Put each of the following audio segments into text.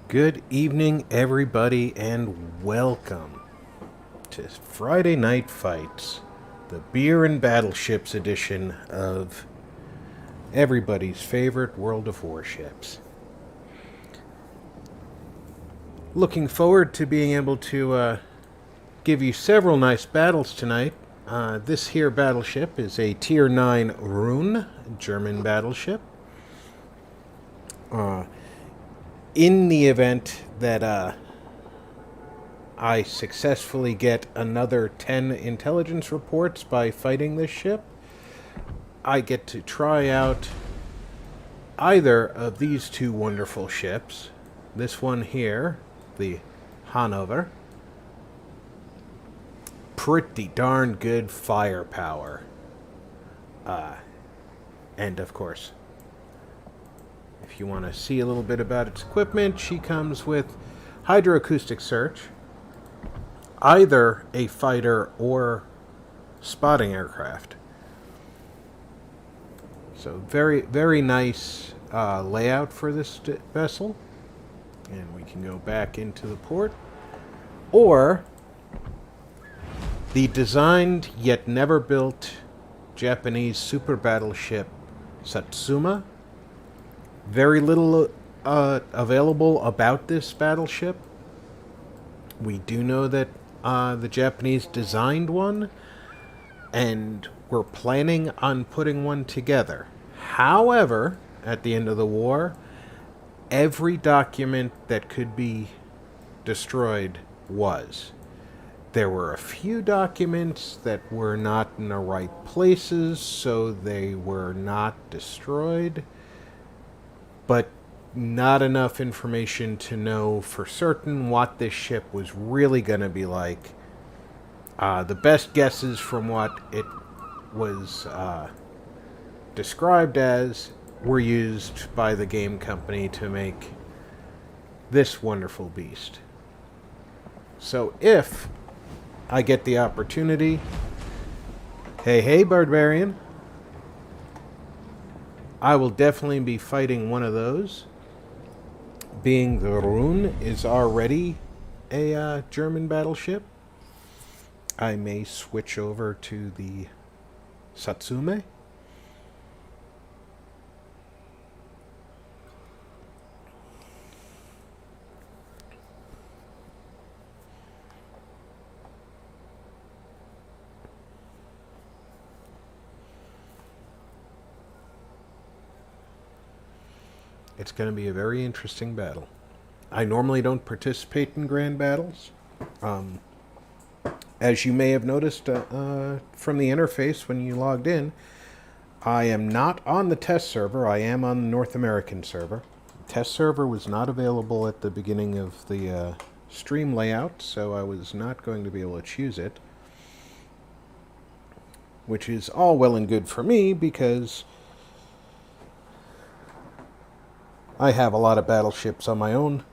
Good evening, everybody, and welcome to Friday Night Fights, the Beer and Battleships edition of everybody's favorite World of Warships. Looking forward to being able to give you several nice battles tonight. This here battleship is a Tier 9 Rune, German battleship. In the event that I successfully get another 10 intelligence reports by fighting this ship, I get to try out either of these two wonderful ships. This one here, the Hanover. Pretty darn good firepower. And of course, if you want to see a little bit about its equipment, she comes with hydroacoustic search, either a fighter or spotting aircraft. So very, very nice layout for this vessel. And we can go back into the port. Or the designed yet never built Japanese super battleship Satsuma. Very little available about this battleship. We do know that the Japanese designed one, and were planning on putting one together. However, at the end of the war, every document that could be destroyed was. There were a few documents that were not in the right places, so they were not destroyed, but not enough information to know for certain what this ship was really going to be like. The best guesses from what it was described as were used by the game company to make this wonderful beast. So if I get the opportunity, hey barbarian, I will definitely be fighting one of those. Being the Rune is already a German battleship, I may switch over to the Satsume. It's going to be a very interesting battle. I normally don't participate in grand battles. As you may have noticed from the interface when you logged in, I am not on the test server. I am on the North American server. The test server was not available at the beginning of the stream layout, so I was not going to be able to choose it. Which is all well and good for me because I have a lot of battleships on my own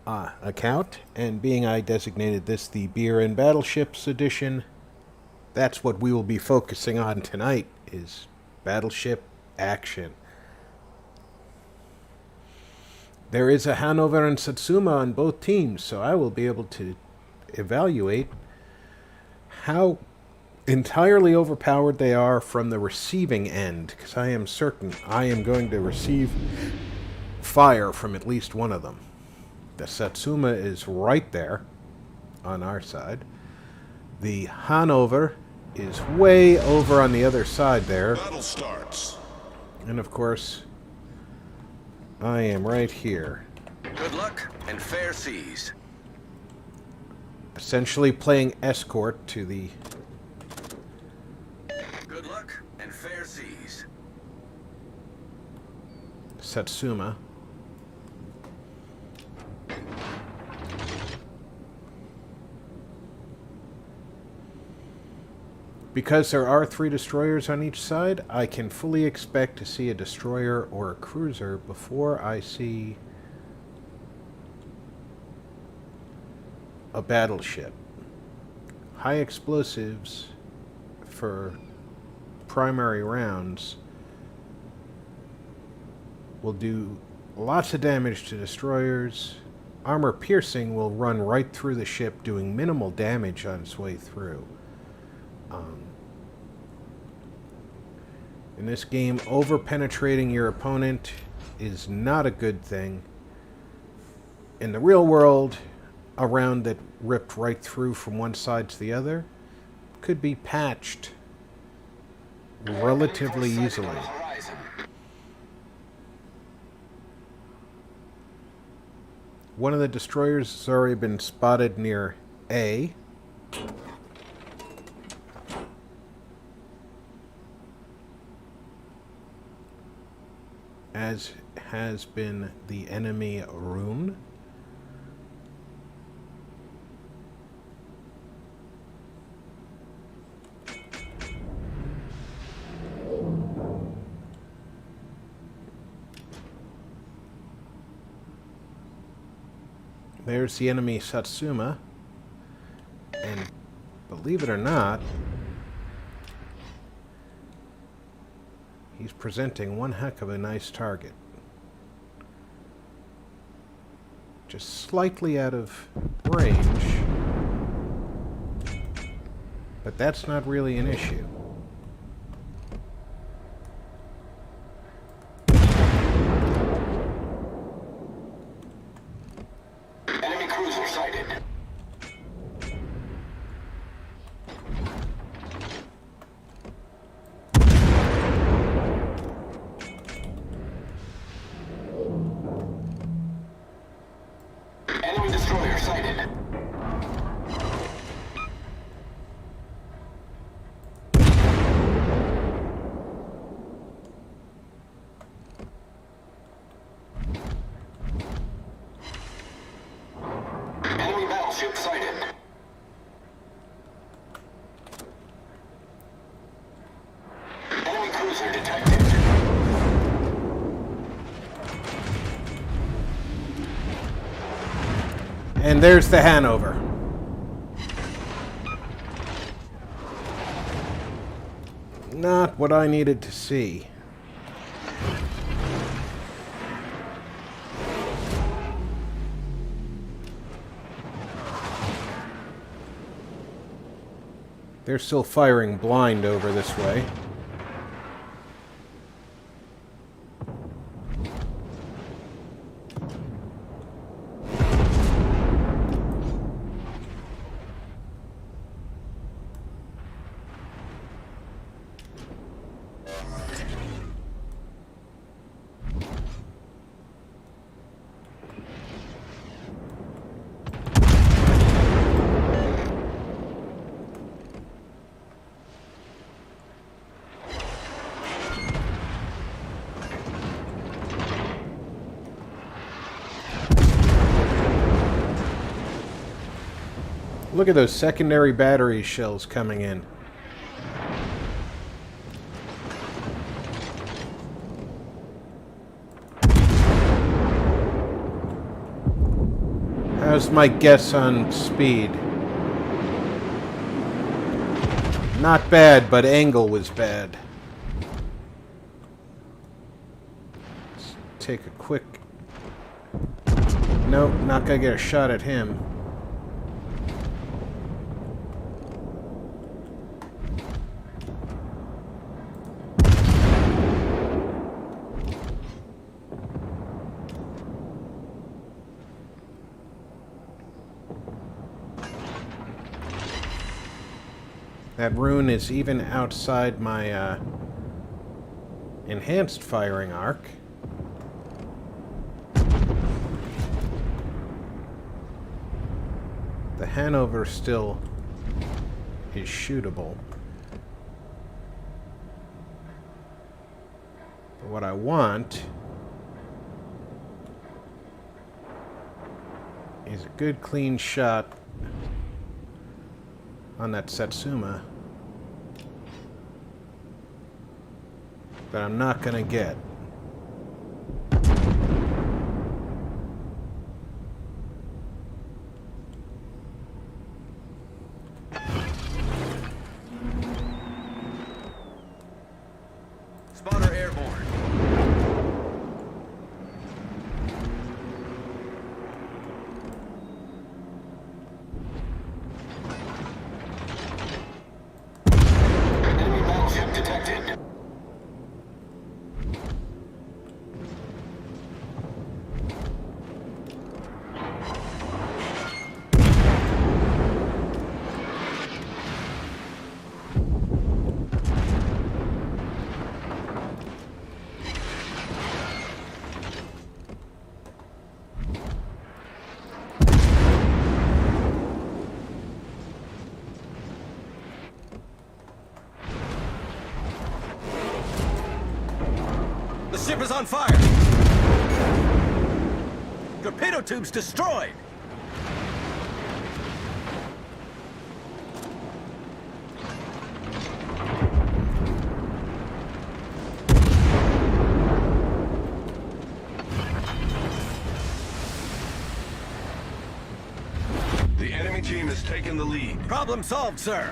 account, and being I designated this the Beer and Battleships edition, that's what we will be focusing on tonight, is battleship action. There is a Hanover and Satsuma on both teams, so I will be able to evaluate how entirely overpowered they are from the receiving end, because I am certain I am going to receive fire from at least one of them. The Satsuma is right there on our side. The Hanover is way over on the other side there. Battle starts. And of course, I am right here, Good luck and fair seas. essentially playing escort to the Good luck and fair seas. Satsuma. Because there are 3 destroyers on each side, I can fully expect to see a destroyer or a cruiser before I see a battleship. High explosives for primary rounds will do Lots of damage to destroyers. Armor piercing will run right through the ship, doing minimal damage on its way through. In this game, over-penetrating your opponent is not a good thing. In the real world, a round that ripped right through from one side to the other could be patched relatively easily. One of the destroyers has already been spotted near A. As has been the enemy rune. There's the enemy Satsuma. And believe it or not, he's presenting one heck of a nice target. Just slightly out of range. But that's not really an issue. Enemy cruiser sighted. Enemy destroyer sighted. Enemy battleship sighted. Enemy cruiser detected. And there's the Hanover. Not what I needed to see. They're still firing blind over this way. Look at those secondary battery shells coming in. How's my guess on speed? Not bad, but angle was bad. Let's take a quick... Nope, not gonna get a shot at him. That rune is even outside my enhanced firing arc. The Hanover still is shootable. But what I want is a good clean shot on that Satsuma that I'm not gonna get. Spotter airborne. ship is on fire! Torpedo tubes destroyed! The enemy team has taken the lead. Problem solved, sir.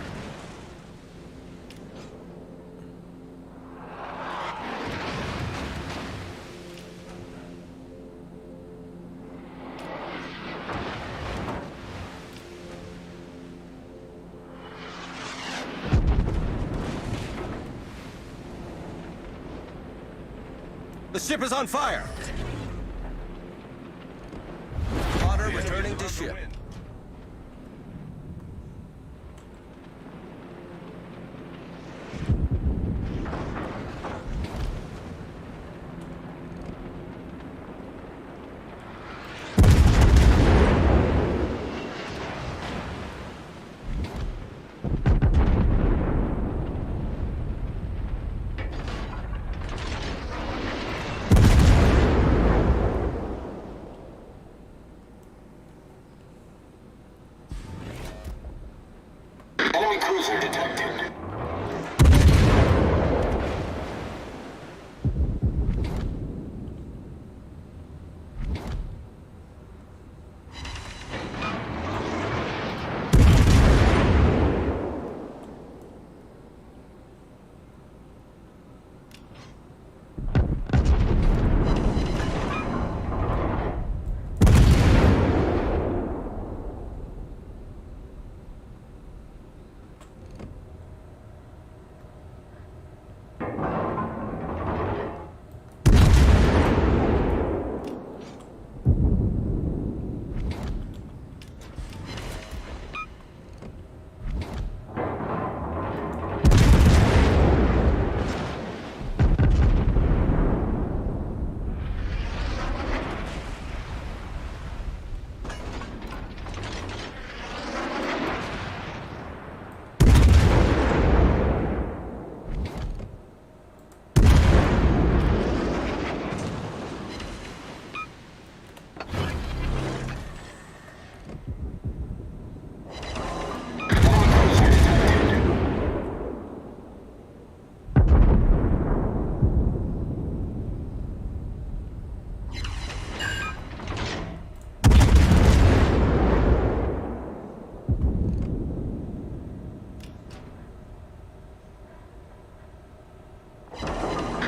The ship is on fire. Water returning to ship. Enemy cruiser detected.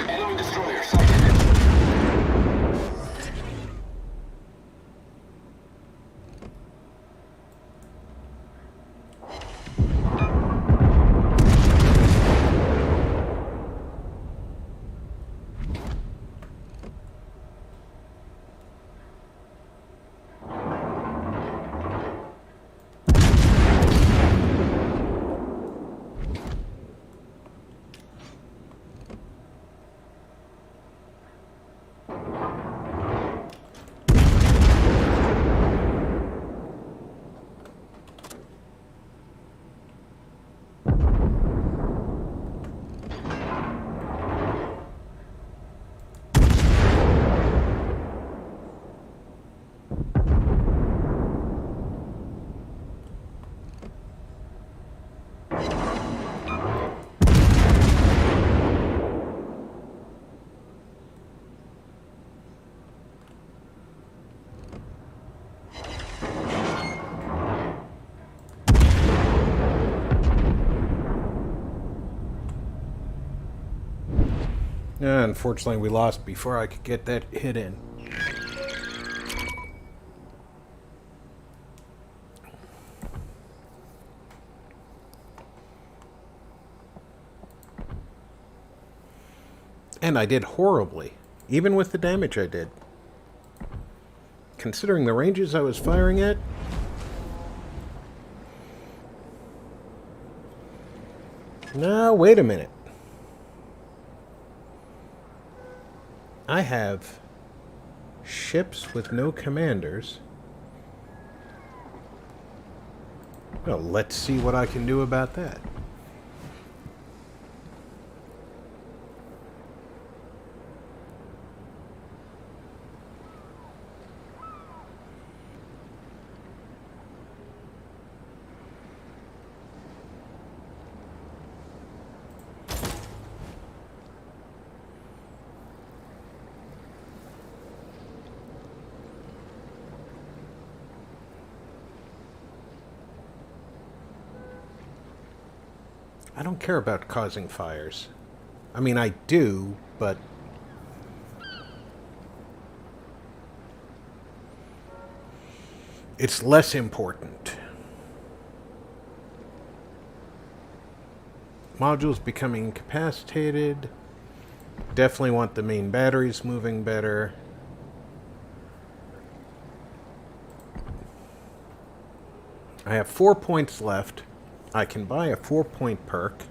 Enemy destroyer sighted. Unfortunately, we lost before I could get that hit in. And I did horribly, even with the damage I did. Considering the ranges I was firing at. Now, wait a minute. I have ships with no commanders. Well, let's see what I can do about that. I don't care about causing fires. I mean, I do, but... it's less important. Modules becoming incapacitated. Definitely want the main batteries moving better. I have 4 points left. I can buy a 4-point perk.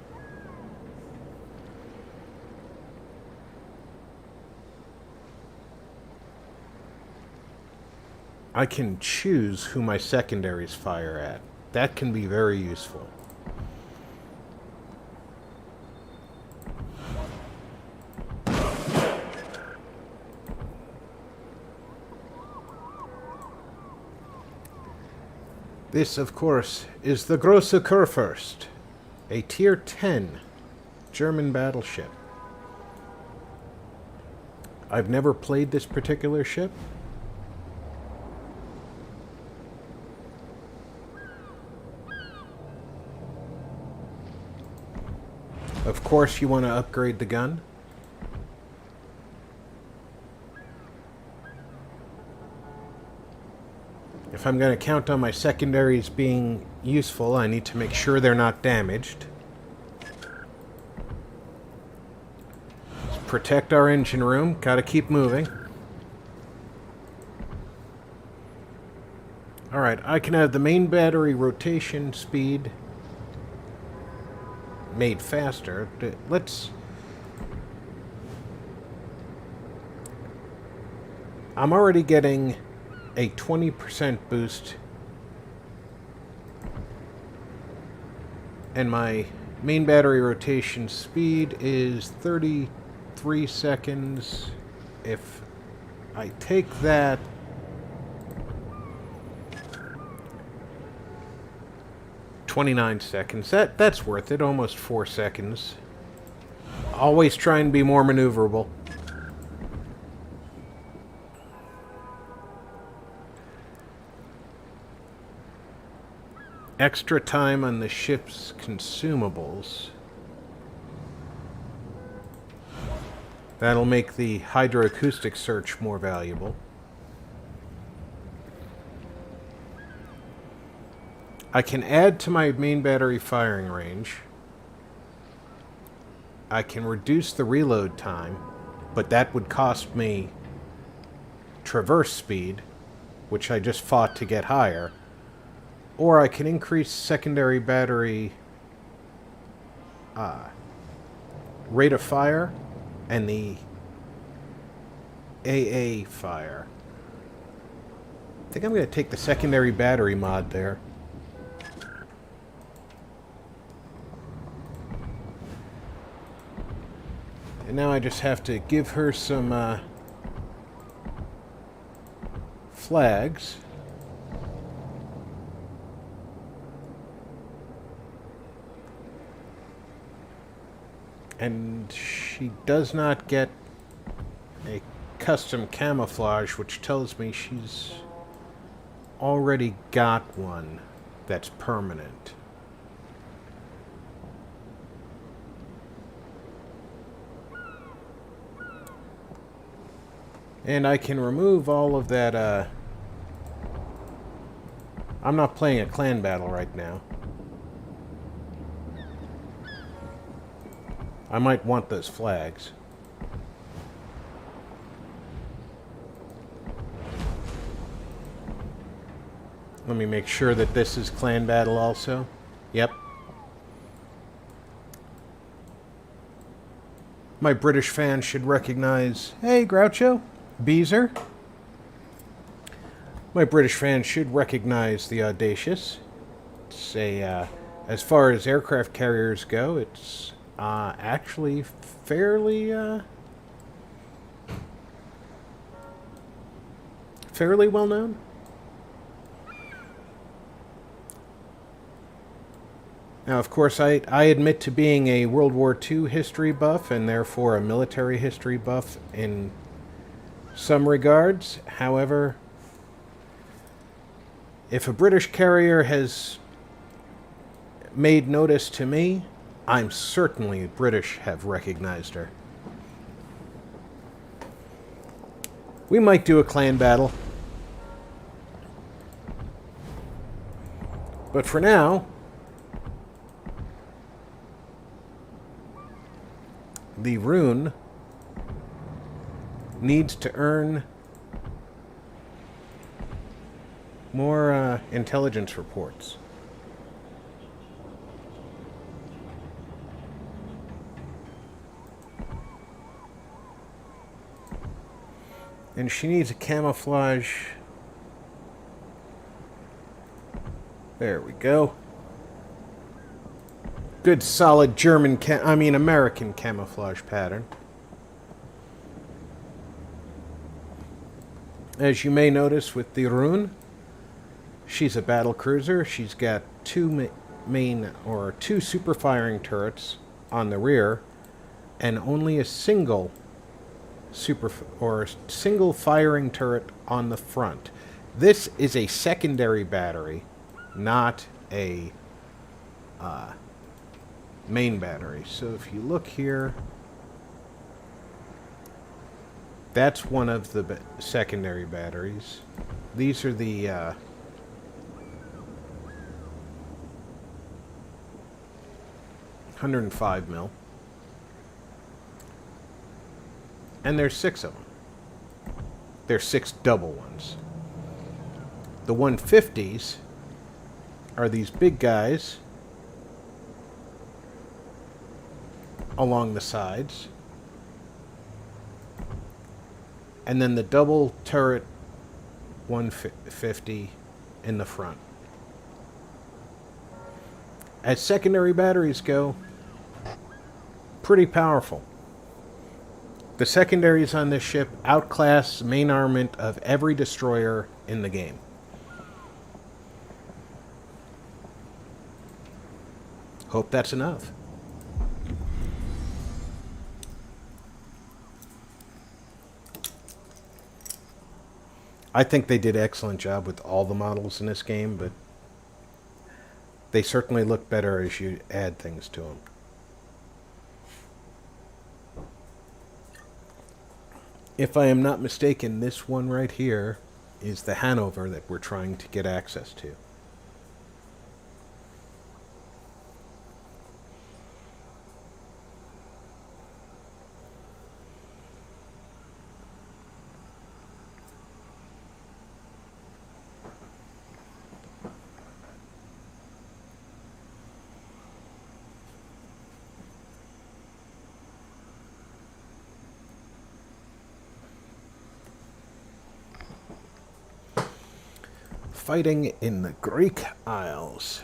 I can choose who my secondaries fire at. That can be very useful. This, of course, is the Grosse Kurfürst, a Tier 10 German battleship. I've never played this particular ship. Of course, you want to upgrade the gun. If I'm going to count on my secondaries being useful, I need to make sure they're not damaged. Let's protect our engine room. Gotta keep moving. Alright, I can have the main battery rotation speed made faster. Let's... I'm already getting a 20% boost, and my main battery rotation speed is 33 seconds. If I take that, $29 seconds. That's worth it. Almost 4 seconds. Always try and be more maneuverable. Extra time on the ship's consumables. That'll make the hydroacoustic search more valuable. I can add to my main battery firing range. I can reduce the reload time, but that would cost me traverse speed, which I just fought to get higher. Or I can increase secondary battery rate of fire and the AA fire. I think I'm going to take the secondary battery mod there. And now I just have to give her some flags. And she does not get a custom camouflage, which tells me she's already got one that's permanent. And I can remove all of that, I'm not playing a clan battle right now. I might want those flags. Let me make sure that this is clan battle also. Yep. My British fans should recognize... Hey, Groucho. Beezer. My British fans should recognize the Audacious. It's a, as far as aircraft carriers go, it's... actually fairly well known. Now, of course, I admit to being a World War II history buff and therefore a military history buff in some regards. However, if a British carrier has made notice to me, I'm certainly British have recognized her. We might do a clan battle. But for now, the rune needs to earn more intelligence reports. And she needs a camouflage. There we go. Good solid American camouflage pattern. As you may notice with the rune, she's a battle cruiser. She's got two super firing turrets on the rear, and only a single single firing turret on the front. This is a secondary battery, not a main battery. So if you look here, that's one of the secondary batteries. These are the 105 mil. And there's 6 of them. There's 6 double ones. The 150s are these big guys along the sides. And then the double turret 150 in the front. As secondary batteries go, pretty powerful. The secondaries on this ship outclass the main armament of every destroyer in the game. Hope that's enough. I think they did an excellent job with all the models in this game, but they certainly look better as you add things to them. If I am not mistaken, this one right here is the Hanover that we're trying to get access to. Fighting in the Greek Isles.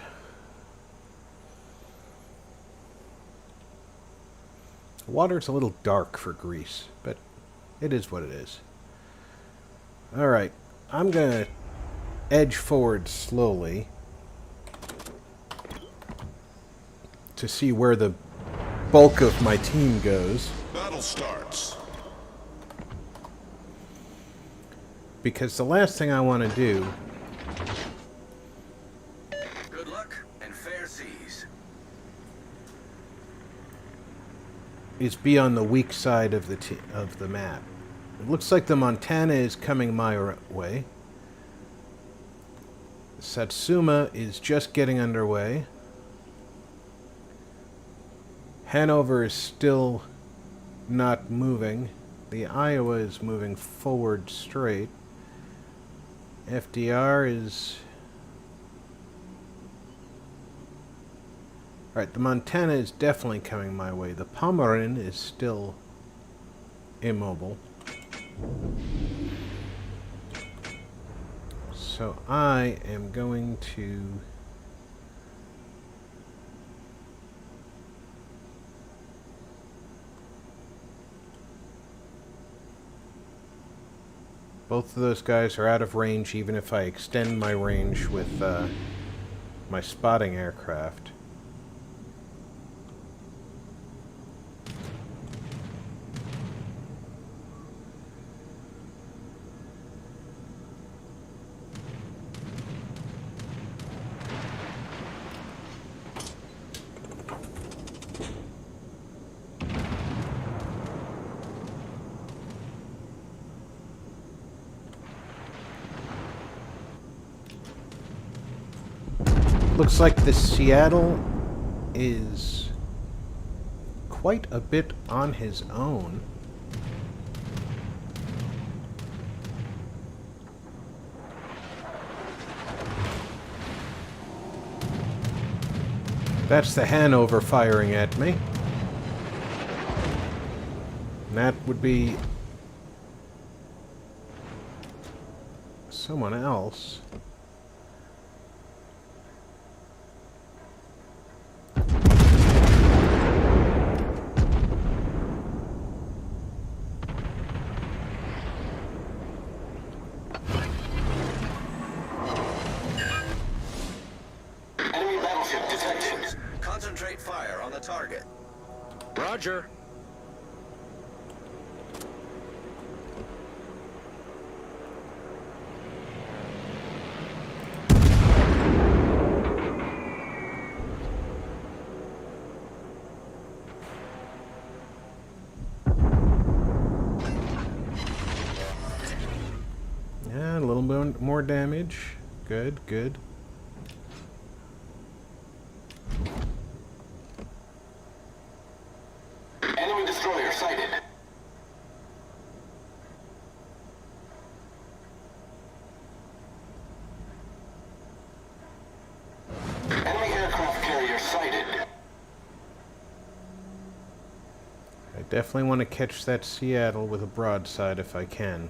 The water's a little dark for Greece, but it is what it is. Alright, I'm gonna edge forward slowly to see where the bulk of my team goes. Battle starts. Because the last thing I want to do Good luck and fair seas. is be on the weak side of the map. It looks like the Montana is coming my way. Satsuma is just getting underway. Hanover is still not moving. The Iowa is moving forward straight. FDR is... Alright, the Montana is definitely coming my way. The Pomeran is still immobile. So I am going to... Both of those guys are out of range, even if I extend my range with my spotting aircraft. Looks like the Seattle is quite a bit on his own. That's the Hanover firing at me. And that would be someone else. Enemy battleship detected. Concentrate fire on the target. Roger. Yeah, a little bit more damage. Good, good. Enemy destroyer sighted. Enemy aircraft carrier sighted. I definitely want to catch that Seattle with a broadside if I can.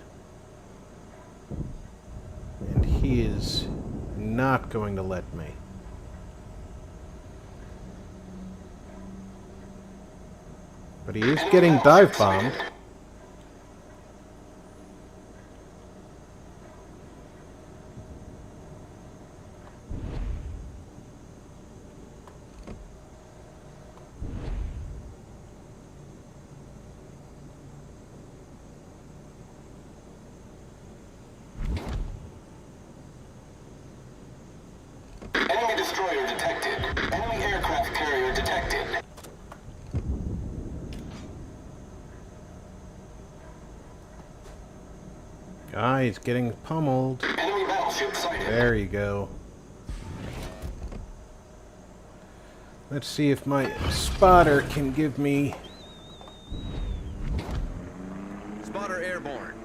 And he is not going to let me. But he is getting dive bombed. Enemy destroyer detected. Enemy aircraft carrier detected. Ah, he's getting pummeled. Enemy battleship sighted. There you go. Let's see if my spotter can give me... Spotter airborne.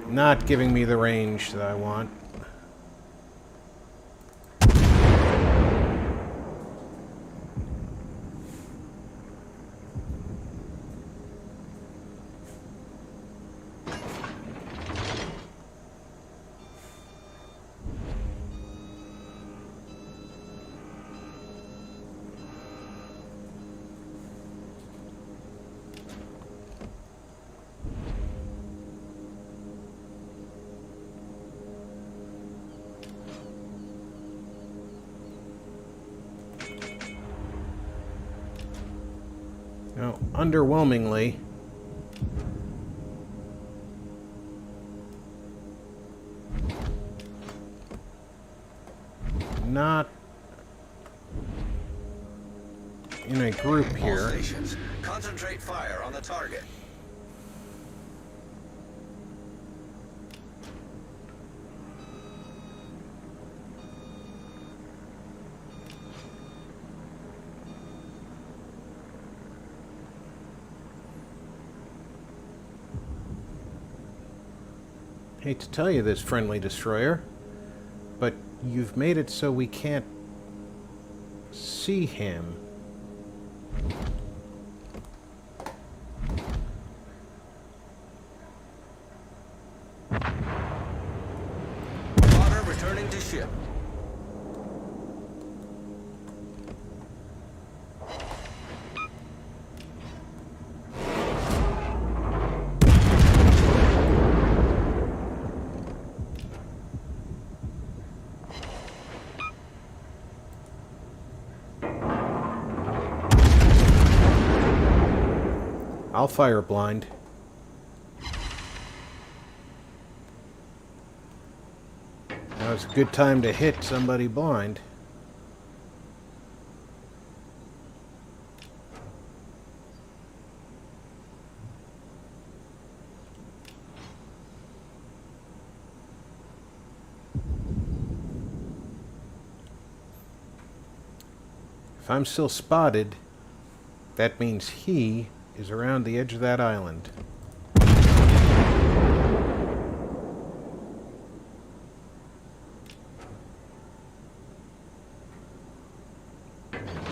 Not giving me the range that I want. Now, underwhelmingly, not in a group All here. stations, concentrate fire on the target. Hate to tell you this, friendly destroyer, but you've made it so we can't see him. Spotter returning to ship. I'll fire blind. Now it's a good time to hit somebody blind. If I'm still spotted, that means he is around the edge of that island.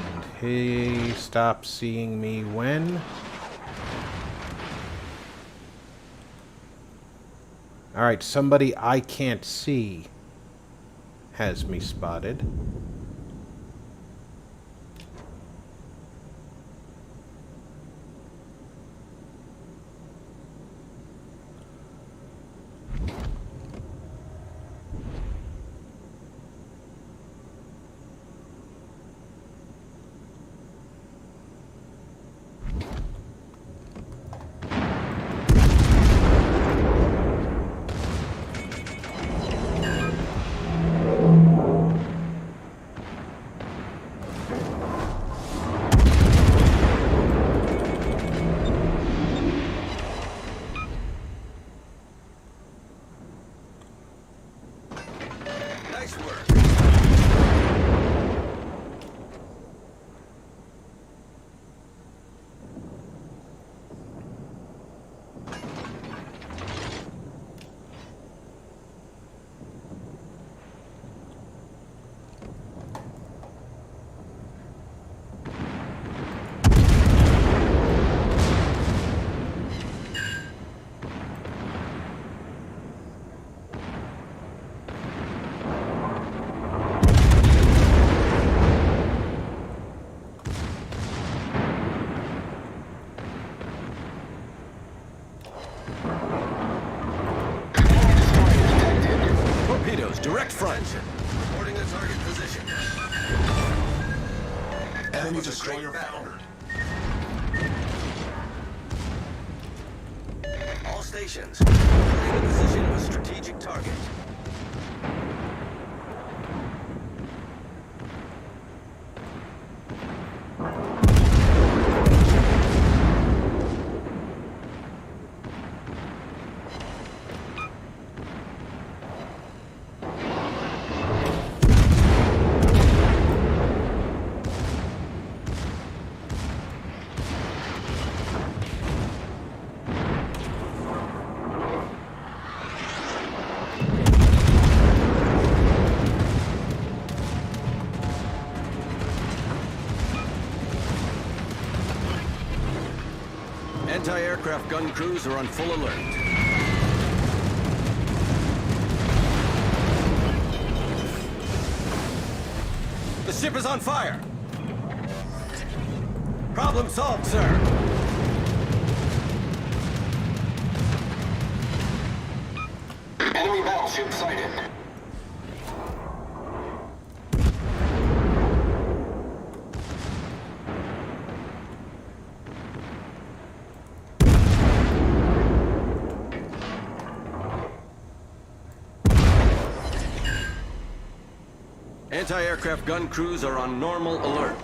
And he stops seeing me when? Alright, somebody I can't see has me spotted. Nice work. Torpedoes, direct front. Reporting the target position. Enemy was a destroyer great battle. foundered. All stations, reporting the position of a strategic target. Anti-aircraft gun crews are on full alert. The ship is on fire! Problem solved, sir. Enemy battleship sighted. Anti-aircraft gun crews are on normal alert.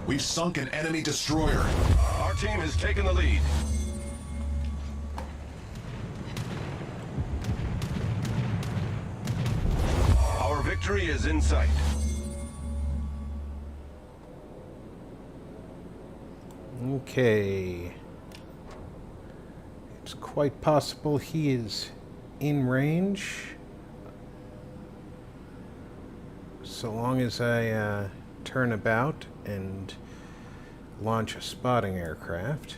We've sunk an enemy destroyer. Our team has taken the lead. Our victory is in sight. Okay. It's quite possible he is in range. So long as I turn about and launch a spotting aircraft.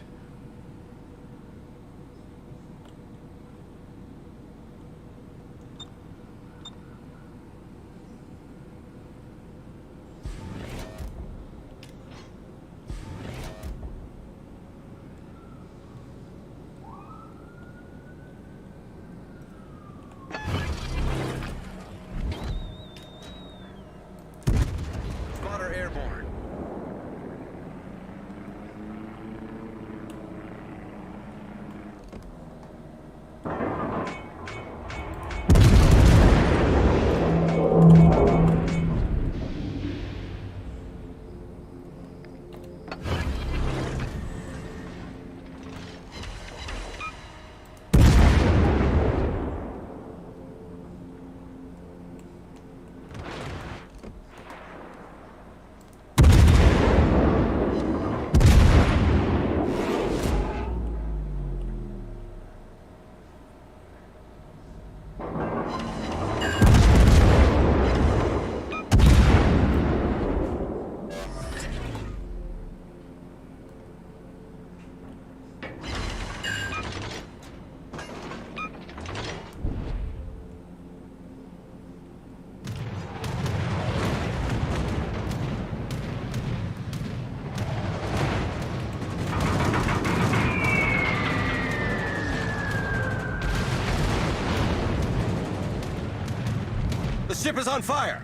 The ship is on fire!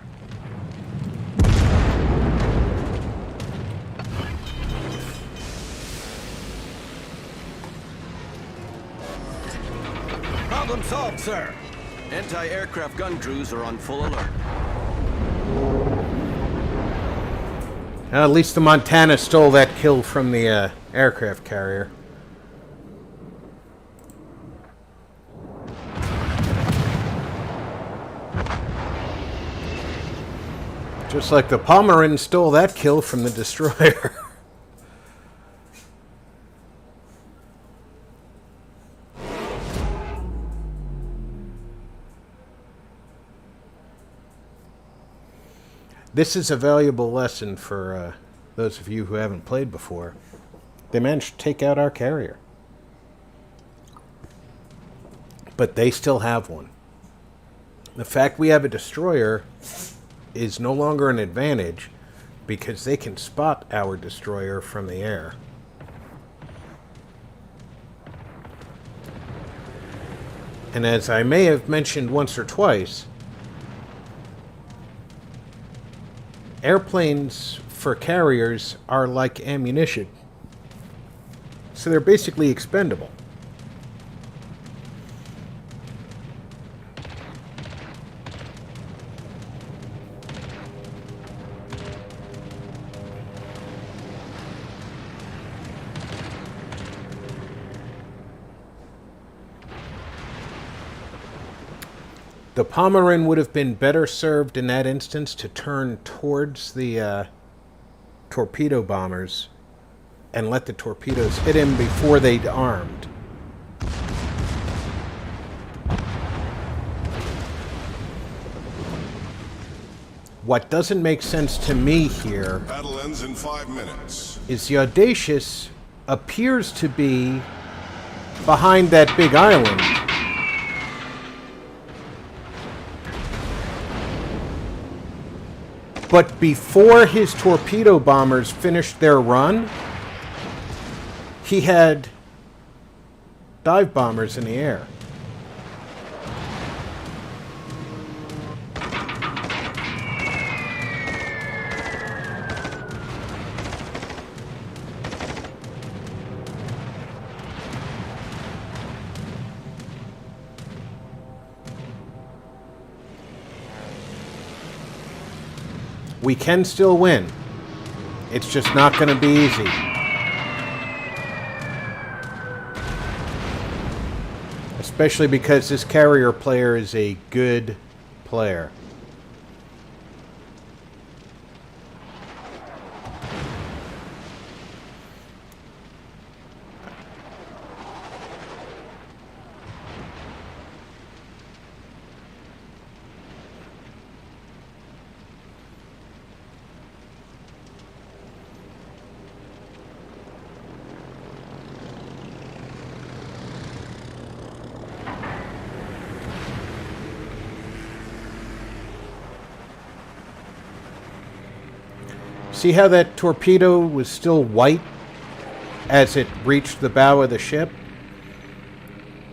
Problem solved, sir. Anti-aircraft gun crews are on full alert. At least the Montana stole that kill from the aircraft carrier. Just like the Pomeran stole that kill from the destroyer. This is a valuable lesson for those of you who haven't played before. They managed to take out our carrier. But they still have one. The fact we have a destroyer is no longer an advantage because they can spot our destroyer from the air. And as I may have mentioned once or twice, airplanes for carriers are like ammunition. So they're basically expendable. The Pomeran would have been better served in that instance to turn towards the torpedo bombers and let the torpedoes hit him before they'd armed. What doesn't make sense to me here Battle ends in 5 minutes. is the Audacious appears to be behind that big island. But before his torpedo bombers finished their run, he had dive bombers in the air. We can still win. It's just not going to be easy. Especially because this carrier player is a good player. See how that torpedo was still white as it reached the bow of the ship?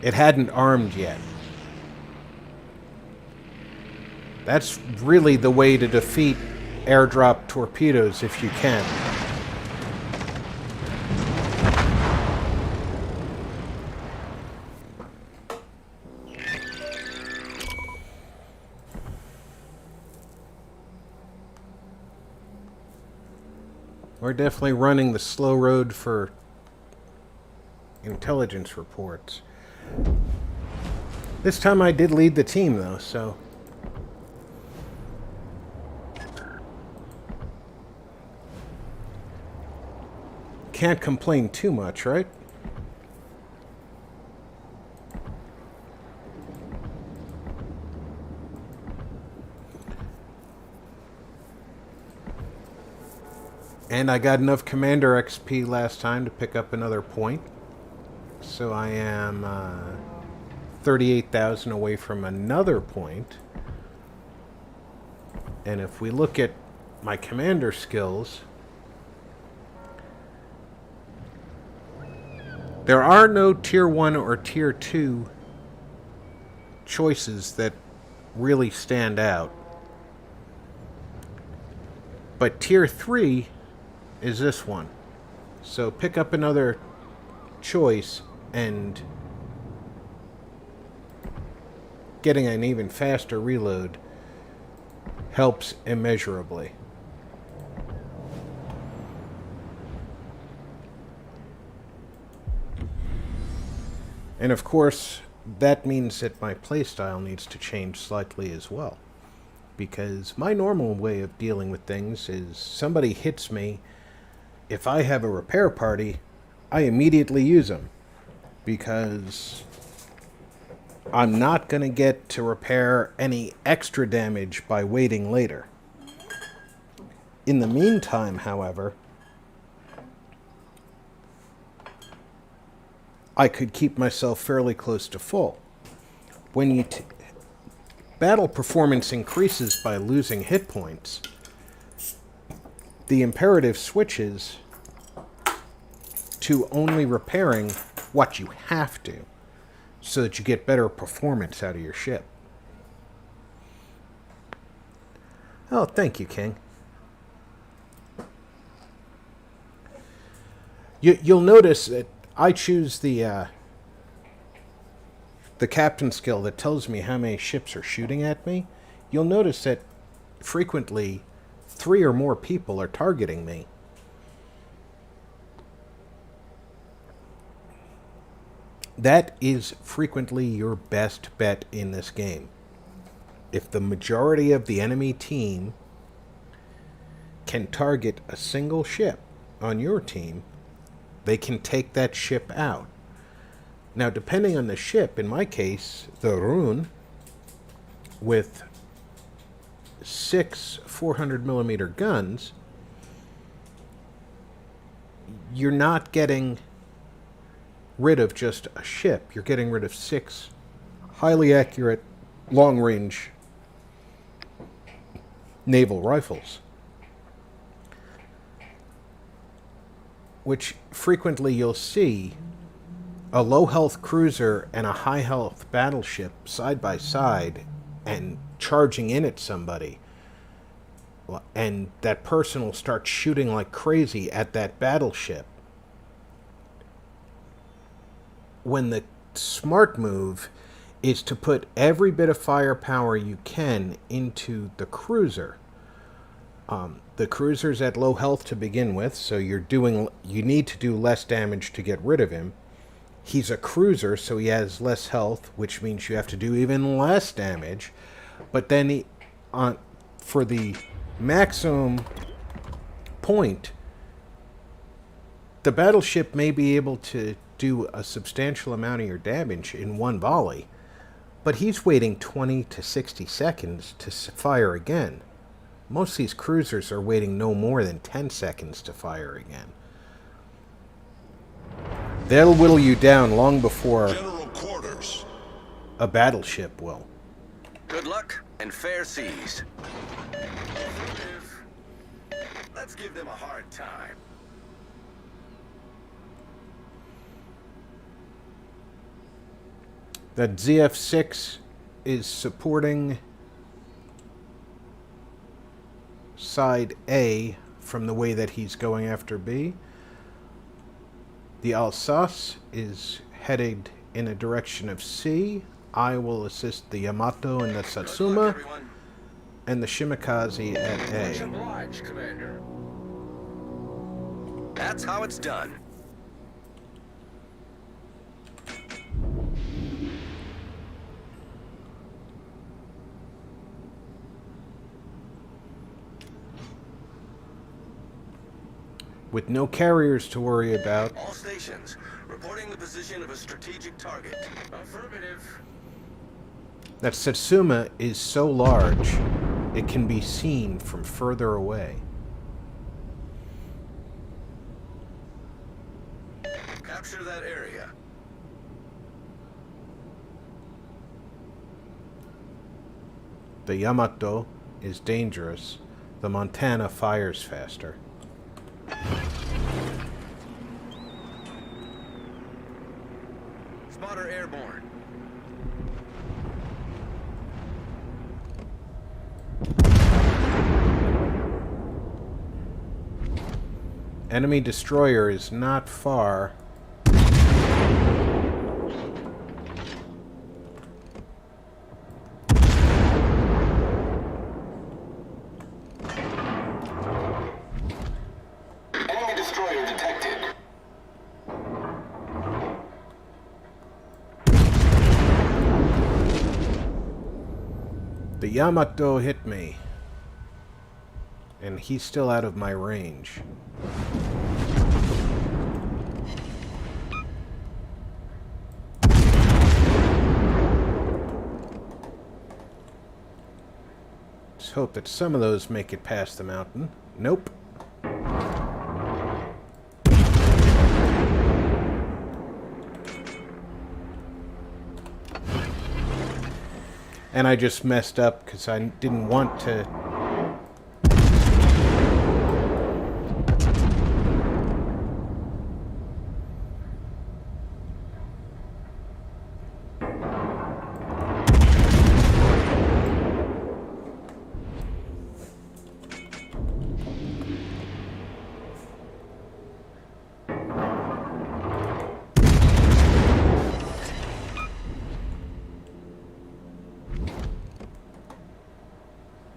It hadn't armed yet. That's really the way to defeat airdrop torpedoes if you can. We're definitely running the slow road for intelligence reports. This time I did lead the team, though, so... Can't complain too much, right? And I got enough Commander XP last time to pick up another point. So I am 38,000 away from another point. And if we look at my Commander skills, there are no Tier 1 or Tier 2 choices that really stand out. But tier 3 is this one. So pick up another choice, and getting an even faster reload helps immeasurably. And of course, that means that my playstyle needs to change slightly as well. Because my normal way of dealing with things is somebody hits me. If I have a repair party, I immediately use them. Because I'm not going to get to repair any extra damage by waiting later. In the meantime, however, I could keep myself fairly close to full. When you battle performance increases by losing hit points, the imperative switches to only repairing what you have to, so that you get better performance out of your ship. Oh, thank you, King. You'll notice that I choose the captain skill that tells me how many ships are shooting at me. You'll notice that frequently 3 or more people are targeting me. That is frequently your best bet in this game. If the majority of the enemy team can target a single ship on your team, they can take that ship out. Now, depending on the ship, in my case, the Rune, with 6 400mm guns, you're not getting rid of just a ship. You're getting rid of 6 highly accurate, long-range naval rifles, which frequently you'll see a low-health cruiser and a high-health battleship side by side and charging in at somebody, and that person will start shooting like crazy at that battleship. When the smart move is to put every bit of firepower you can into the cruiser. The cruiser's at low health to begin with, so you need to do less damage to get rid of him. He's a cruiser, so he has less health, which means you have to do even less damage. But then for the maximum point, the battleship may be able to do a substantial amount of your damage in one volley, but he's waiting 20 to 60 seconds to fire again. Most of these cruisers are waiting no more than 10 seconds to fire again. They'll whittle you down long before General quarters. a battleship will. Good luck and fair seas. Let's give them a hard time. That ZF-6 is supporting side A from the way that he's going after B. The Alsace is headed in a direction of C. I will assist the Yamato and the Satsuma, and the Shimakaze at A. Obliged, Commander. That's how it's done. With no carriers to worry about, All stations, reporting the position of a strategic target. Affirmative. that Satsuma is so large, it can be seen from further away. Capture that area. The Yamato is dangerous. The Montana fires faster. Spotter airborne. Enemy destroyer is not far. Enemy destroyer detected. The Yamato hit me. And he's still out of my range. Let's hope that some of those make it past the mountain. Nope. And I just messed up because I didn't want to...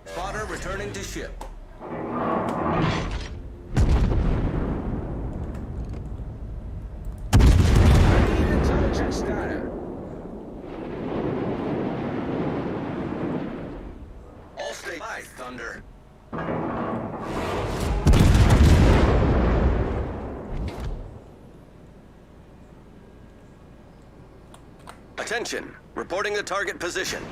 Spotter returning to ship. Intelligence data. All stay by, Thunder. Attention. Reporting the target position.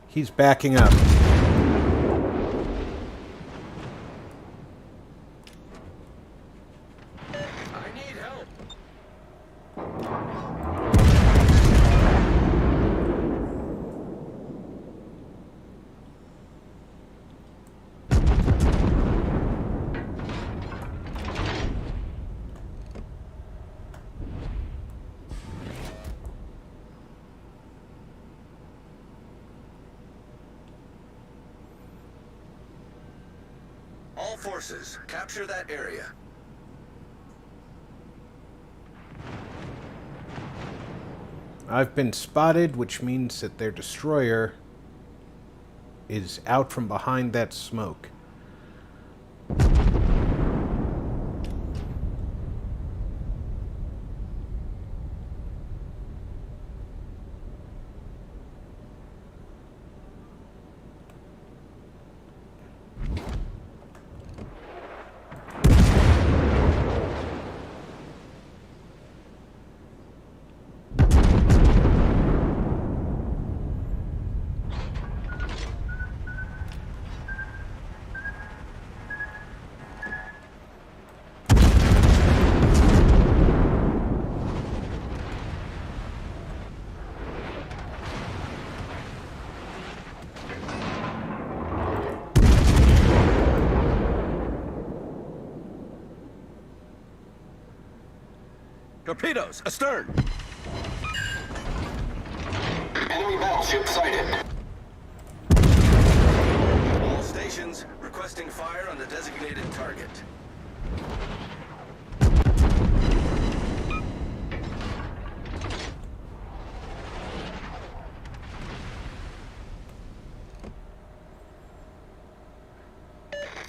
He's backing up. I need help. All forces, capture that area. I've been spotted, which means that their destroyer is out from behind that smoke. Torpedoes, astern! Enemy battleship sighted. All stations, requesting fire on the designated target.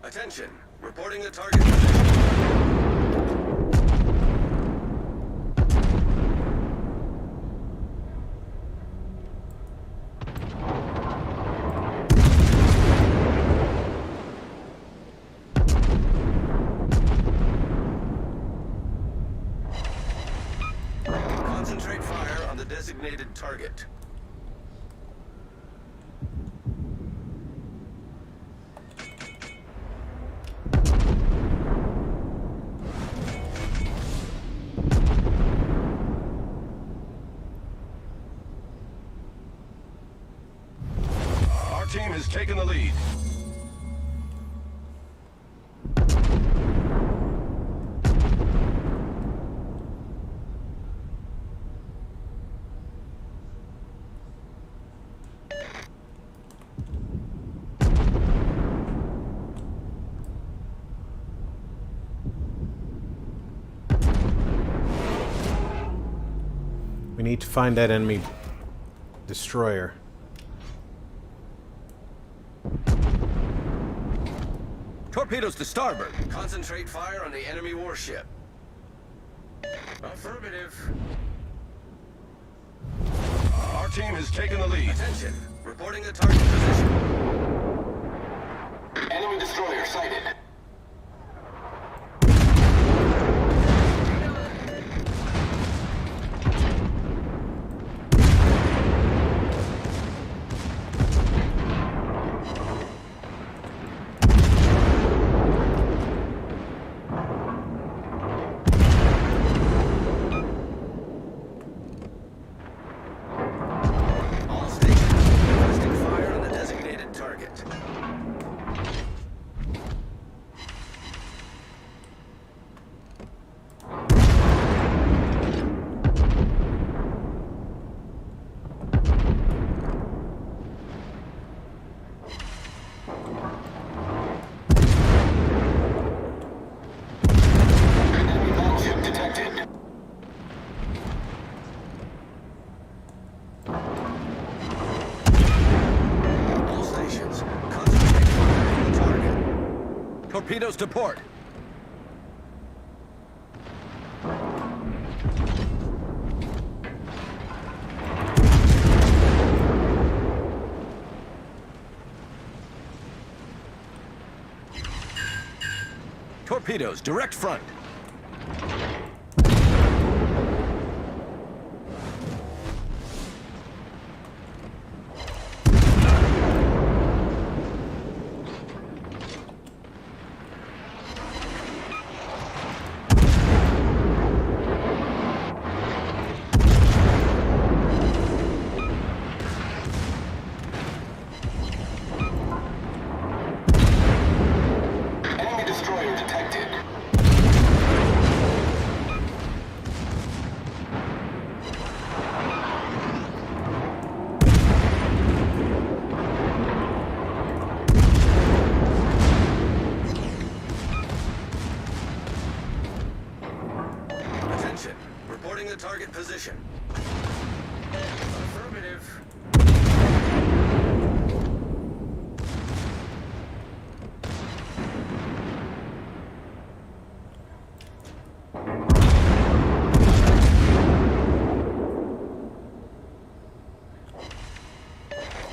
Attention, reporting the target position. Concentrate fire on the designated target. Our team is has taken the lead. We need to find that enemy destroyer. Torpedoes to starboard. Concentrate fire on the enemy warship. Affirmative. Our team has taken the lead. Attention. Reporting the target position. Enemy destroyer sighted. All stations requesting fire on the designated target. Enemy battleship detected. All stations concentrate fire on the target. Torpedoes to port. Torpedoes, direct front. Enemy destroyer detected. Attention. Reporting the target position. Affirmative.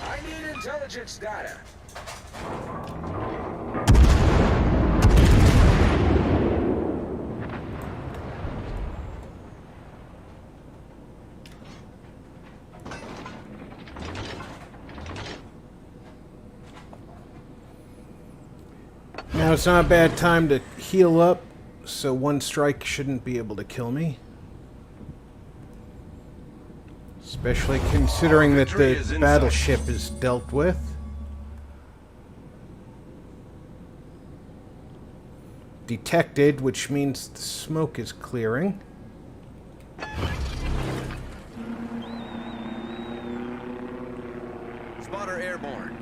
I need intelligence data. Now it's not a bad time to heal up, so one strike shouldn't be able to kill me. Especially considering that Victory the is in battleship is dealt with. Detected, which means the smoke is clearing. Spotter airborne.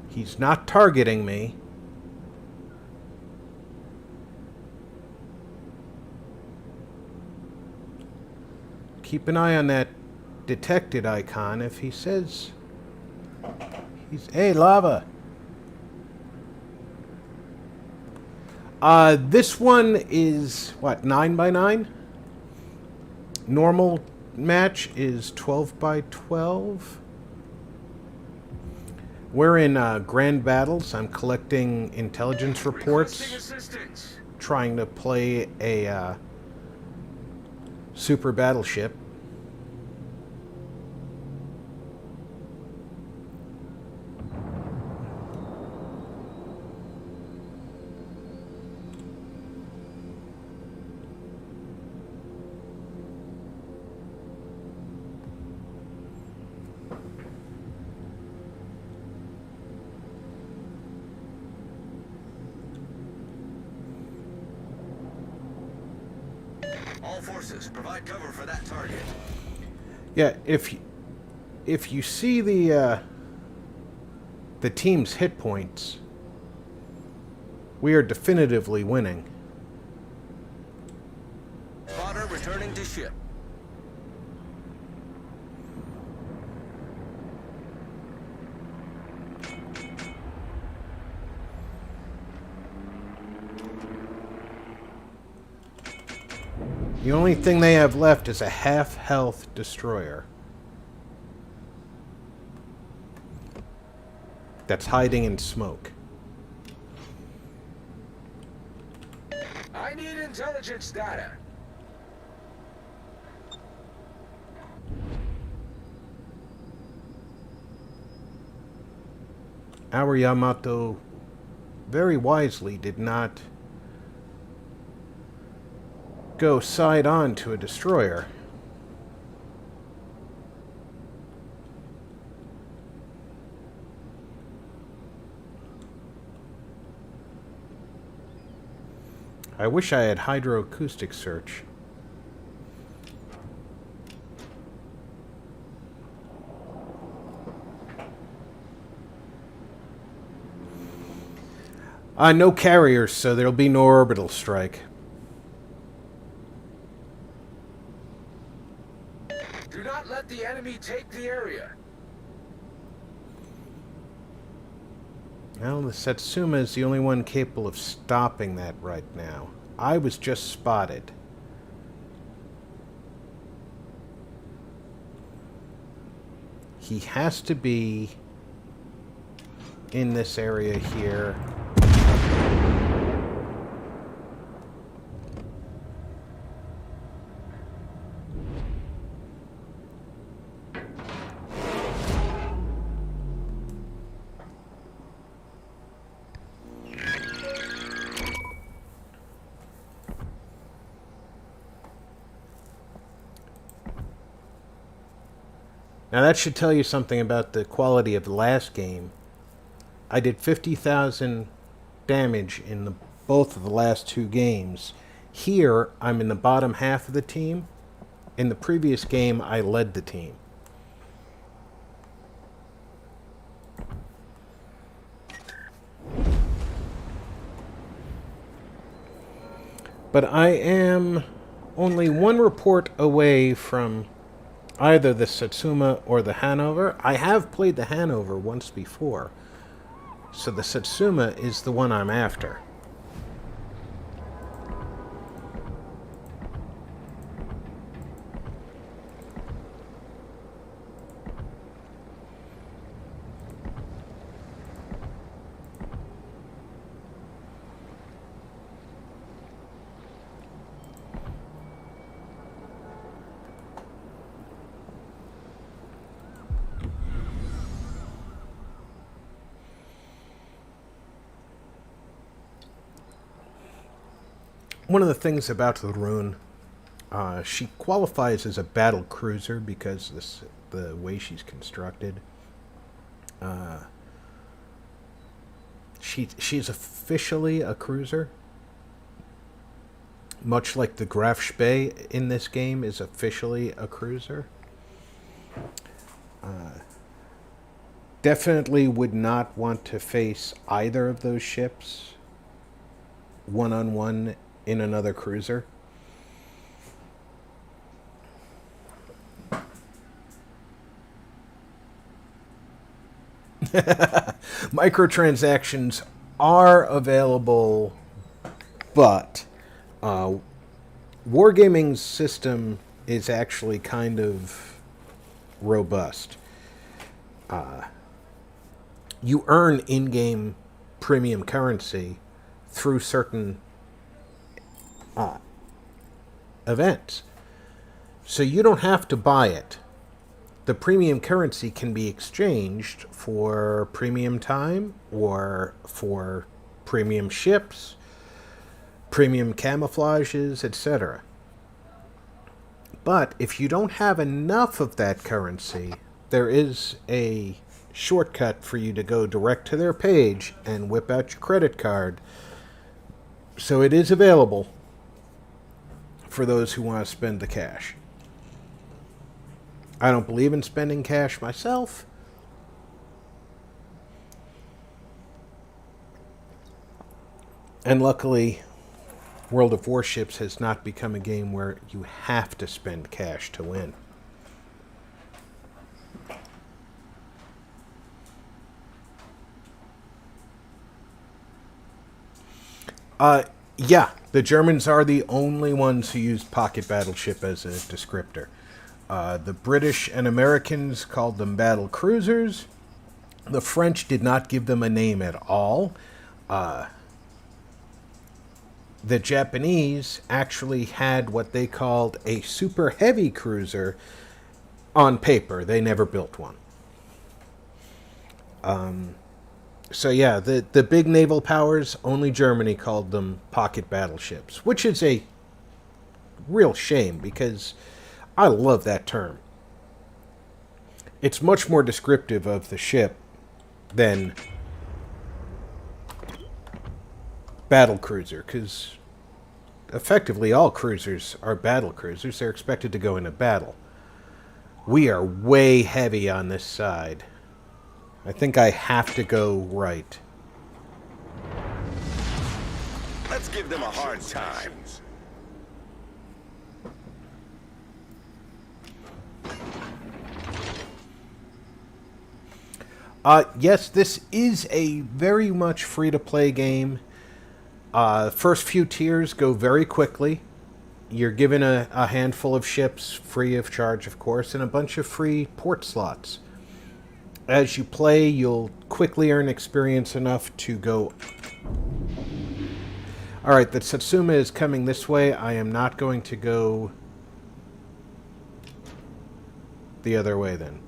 He's not targeting me. Keep an eye on that detected icon. If he says he's... Hey, lava! This one is, what, 9 by 9? Normal match is 12 by 12. We're in grand battles. I'm collecting intelligence reports, Requesting assistance. trying to play a super battleship. All forces, provide cover for that target. Yeah, if you see the team's hit points, we are definitively winning. Spotter returning to ship. The only thing they have left is a half-health destroyer that's hiding in smoke. I need intelligence data. Our Yamato very wisely did not go side on to a destroyer. I wish I had hydroacoustic search. No carriers, so there'll be no orbital strike. Do not let the enemy take the area. Well, the Satsuma is the only one capable of stopping that right now. I was just spotted. He has to be in this area here. Now that should tell you something about the quality of the last game. I did 50,000 damage in both of the last two games. Here, I'm in the bottom half of the team. In the previous game, I led the team. But I am only one report away from either the Satsuma or the Hanover. I have played the Hanover once before, so the Satsuma is the one I'm after. One of the things about the Rune, she qualifies as a battle cruiser because the way she's constructed. She's officially a cruiser, much like the Graf Spee in this game is officially a cruiser. Definitely would not want to face either of those ships one-on-one in another cruiser. Microtransactions are available, but Wargaming's system is actually kind of robust. You earn in-game premium currency through certain events. So you don't have to buy it. The premium currency can be exchanged for premium time or for premium ships, premium camouflages, etc. But if you don't have enough of that currency, there is a shortcut for you to go direct to their page and whip out your credit card. So it is available for those who want to spend the cash. I don't believe in spending cash myself. And luckily, World of Warships has not become a game where you have to spend cash to win. Yeah, the Germans are the only ones who used pocket battleship as a descriptor. The British and Americans called them battle cruisers. The French did not give them a name at all. The Japanese actually had what they called a super heavy cruiser on paper. They never built one. So yeah, the big naval powers, only Germany called them pocket battleships, which is a real shame because I love that term. It's much more descriptive of the ship than battle cruiser, because effectively all cruisers are battle cruisers. They're expected to go into battle. We are way heavy on this side. I think I have to go right. Let's give them a hard time. Yes, this is a very much free-to-play game. First few tiers go very quickly. You're given a handful of ships, free of charge, of course, and a bunch of free port slots. As you play, you'll quickly earn experience enough to go... Alright, the Satsuma is coming this way. I am not going to go the other way then.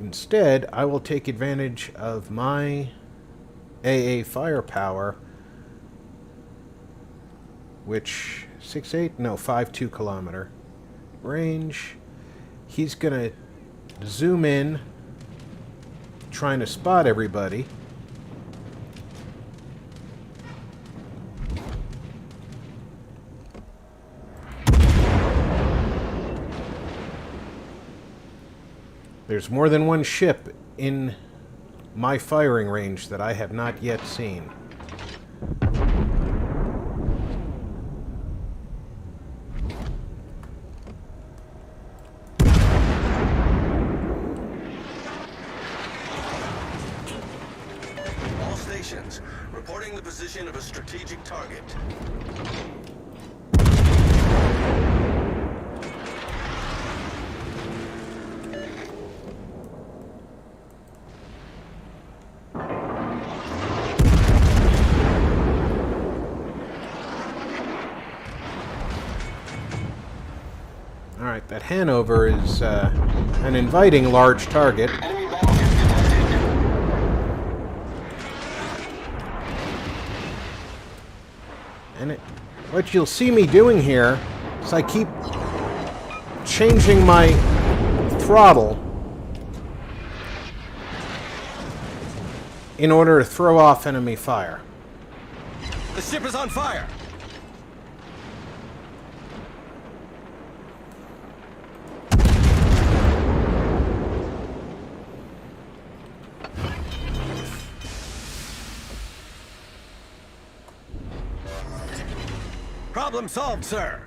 Instead, I will take advantage of my AA firepower, which 6.8? No, 5.2 kilometer range. He's gonna zoom in, trying to spot everybody. There's more than one ship in my firing range that I have not yet seen. All stations, reporting the position of a strategic target. Alright, that Hanover is an inviting large target. Enemy battleship detected. And what you'll see me doing here is I keep changing my throttle in order to throw off enemy fire. The ship is on fire! Problem solved, sir.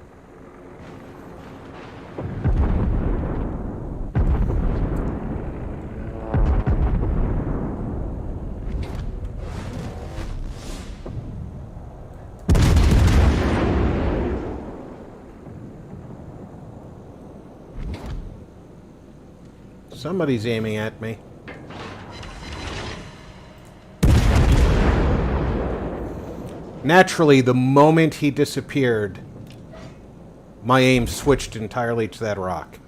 Somebody's aiming at me. Naturally, the moment he disappeared, my aim switched entirely to that rock.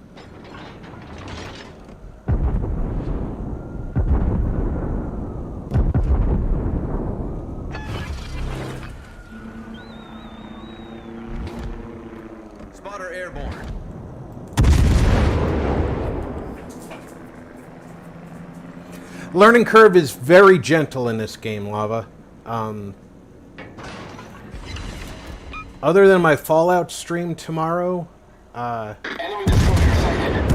Spotter airborne. Learning curve is very gentle in this game, Lava. Other than my Fallout stream tomorrow, Enemy destroyer sighted.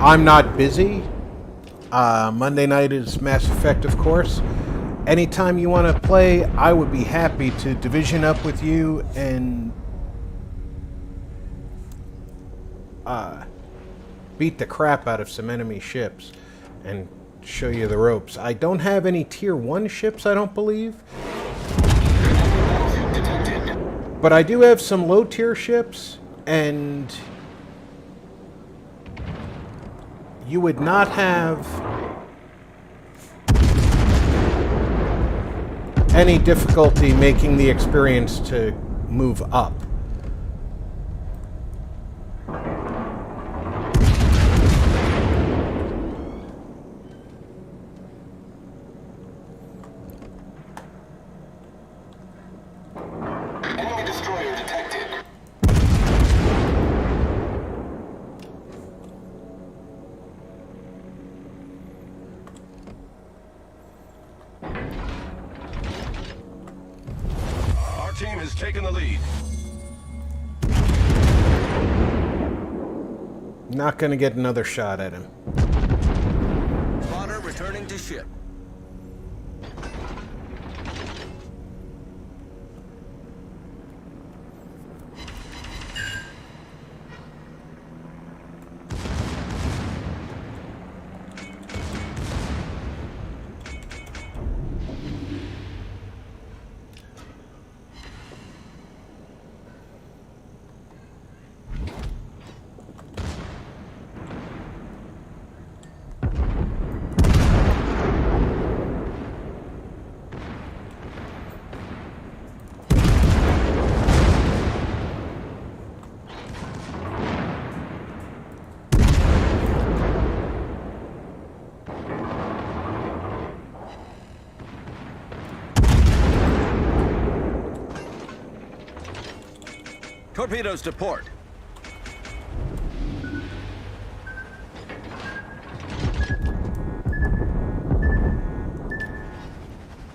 I'm not busy. Monday night is Mass Effect, of course. Anytime you want to play, I would be happy to division up with you and beat the crap out of some enemy ships and show you the ropes. I don't have any Tier 1 ships, I don't believe. Battleship detected. But I do have some low-tier ships, and you would not have any difficulty making the experience to move up. Enemy destroyer detected. Our team has taken the lead. Not going to get another shot at him. Spotter returning to ship. Torpedoes to port.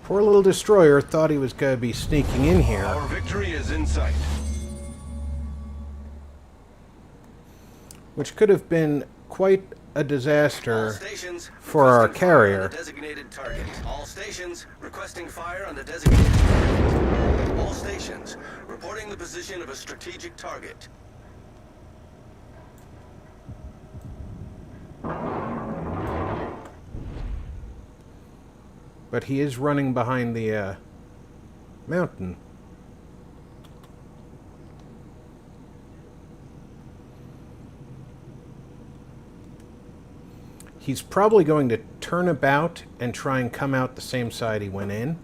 Poor little destroyer thought he was going to be sneaking in here. Our victory is in sight. Which could have been quite a All disaster stations for our requesting fire on carrier. the designated target. All stations requesting fire on the designated target. All stations reporting the position of a strategic target. But he is running behind the mountain. He's probably going to turn about and try and come out the same side he went in.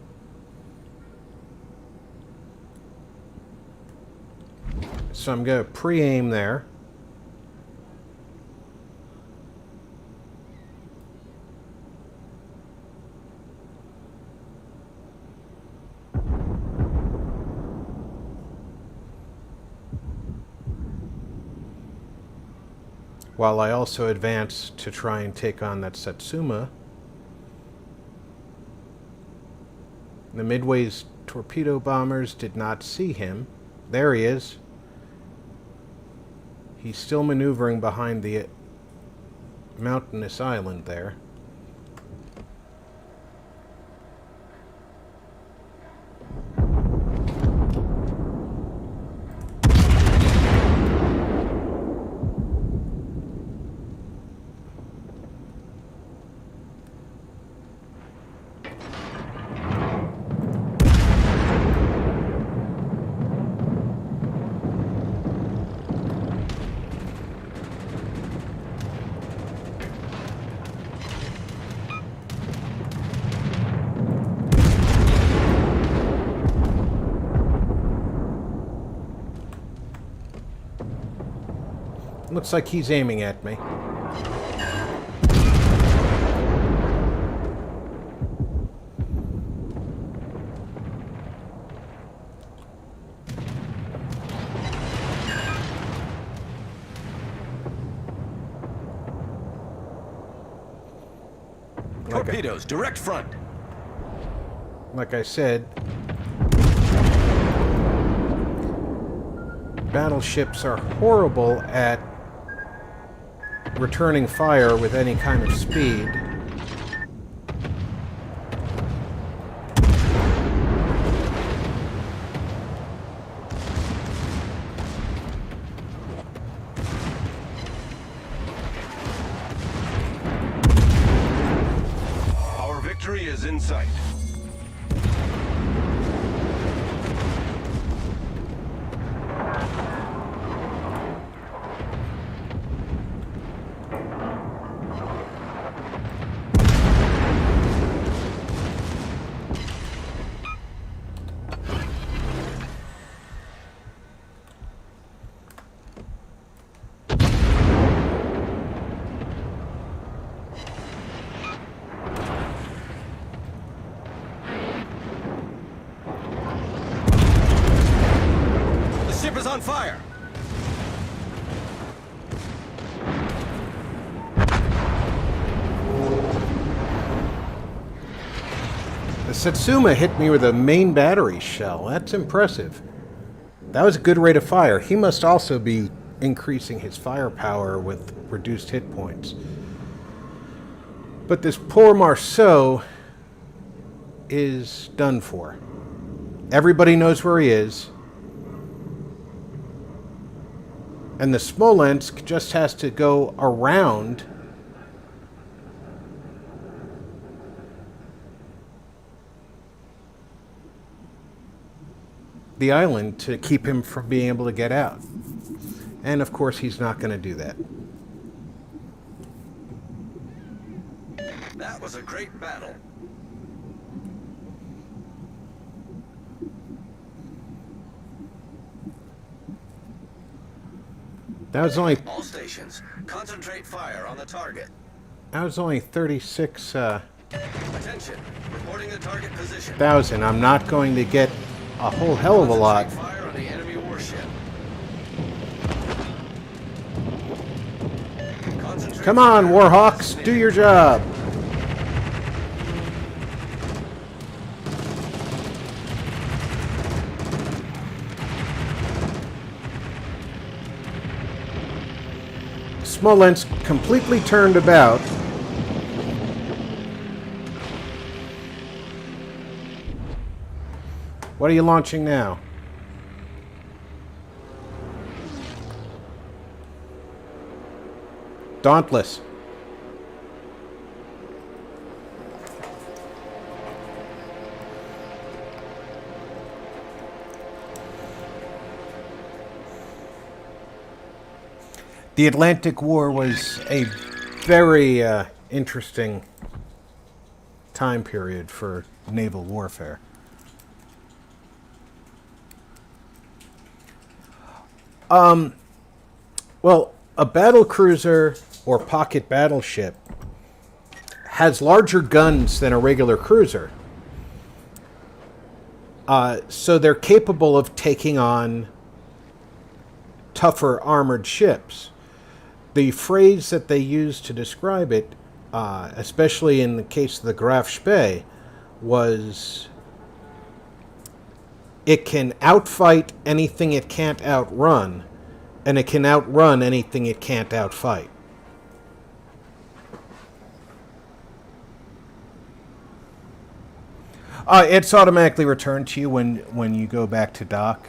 So I'm going to pre-aim there. While I also advance to try and take on that Satsuma. The Midway's torpedo bombers did not see him. There he is. He's still maneuvering behind the mountainous island there. Looks like he's aiming at me. Torpedoes, direct front. Like I said, battleships are horrible at returning fire with any kind of speed. Our victory is in sight. The ship is on fire! The Satsuma hit me with a main battery shell. That's impressive. That was a good rate of fire. He must also be increasing his firepower with reduced hit points. But this poor Marceau is done for. Everybody knows where he is. And the Smolensk just has to go around the island to keep him from being able to get out. And of course he's not going to do that. That was a great battle. That was only All stations, concentrate fire on the target. 36,000. Attention, reporting the target position. I'm not going to get a whole hell of a lot. Concentrate fire on the enemy warship. Concentrate Come on, fire Warhawks, on do your job. Smolensk completely turned about. What are you launching now? Dauntless. The Atlantic War was a very interesting time period for naval warfare. Well, a battle cruiser or pocket battleship has larger guns than a regular cruiser. So they're capable of taking on tougher armored ships. The phrase that they use to describe it, especially in the case of the Graf Spee, was it can outfight anything it can't outrun, and it can outrun anything it can't outfight. It's automatically returned to you when you go back to dock.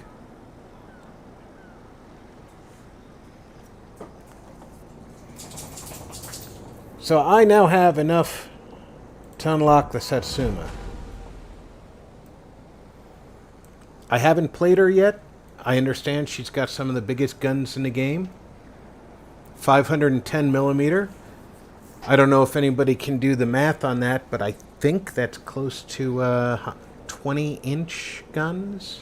So I now have enough to unlock the Satsuma. I haven't played her yet. I understand she's got some of the biggest guns in the game. 510 millimeter. I don't know if anybody can do the math on that, but I think that's close to 20-inch guns.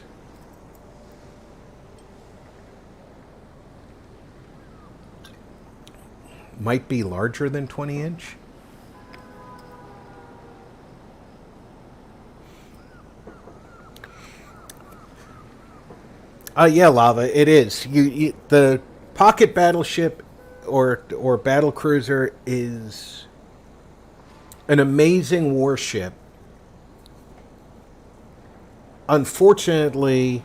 Might be larger than 20-inch. Yeah, Lava, it is. The pocket battleship or battle cruiser is an amazing warship. Unfortunately,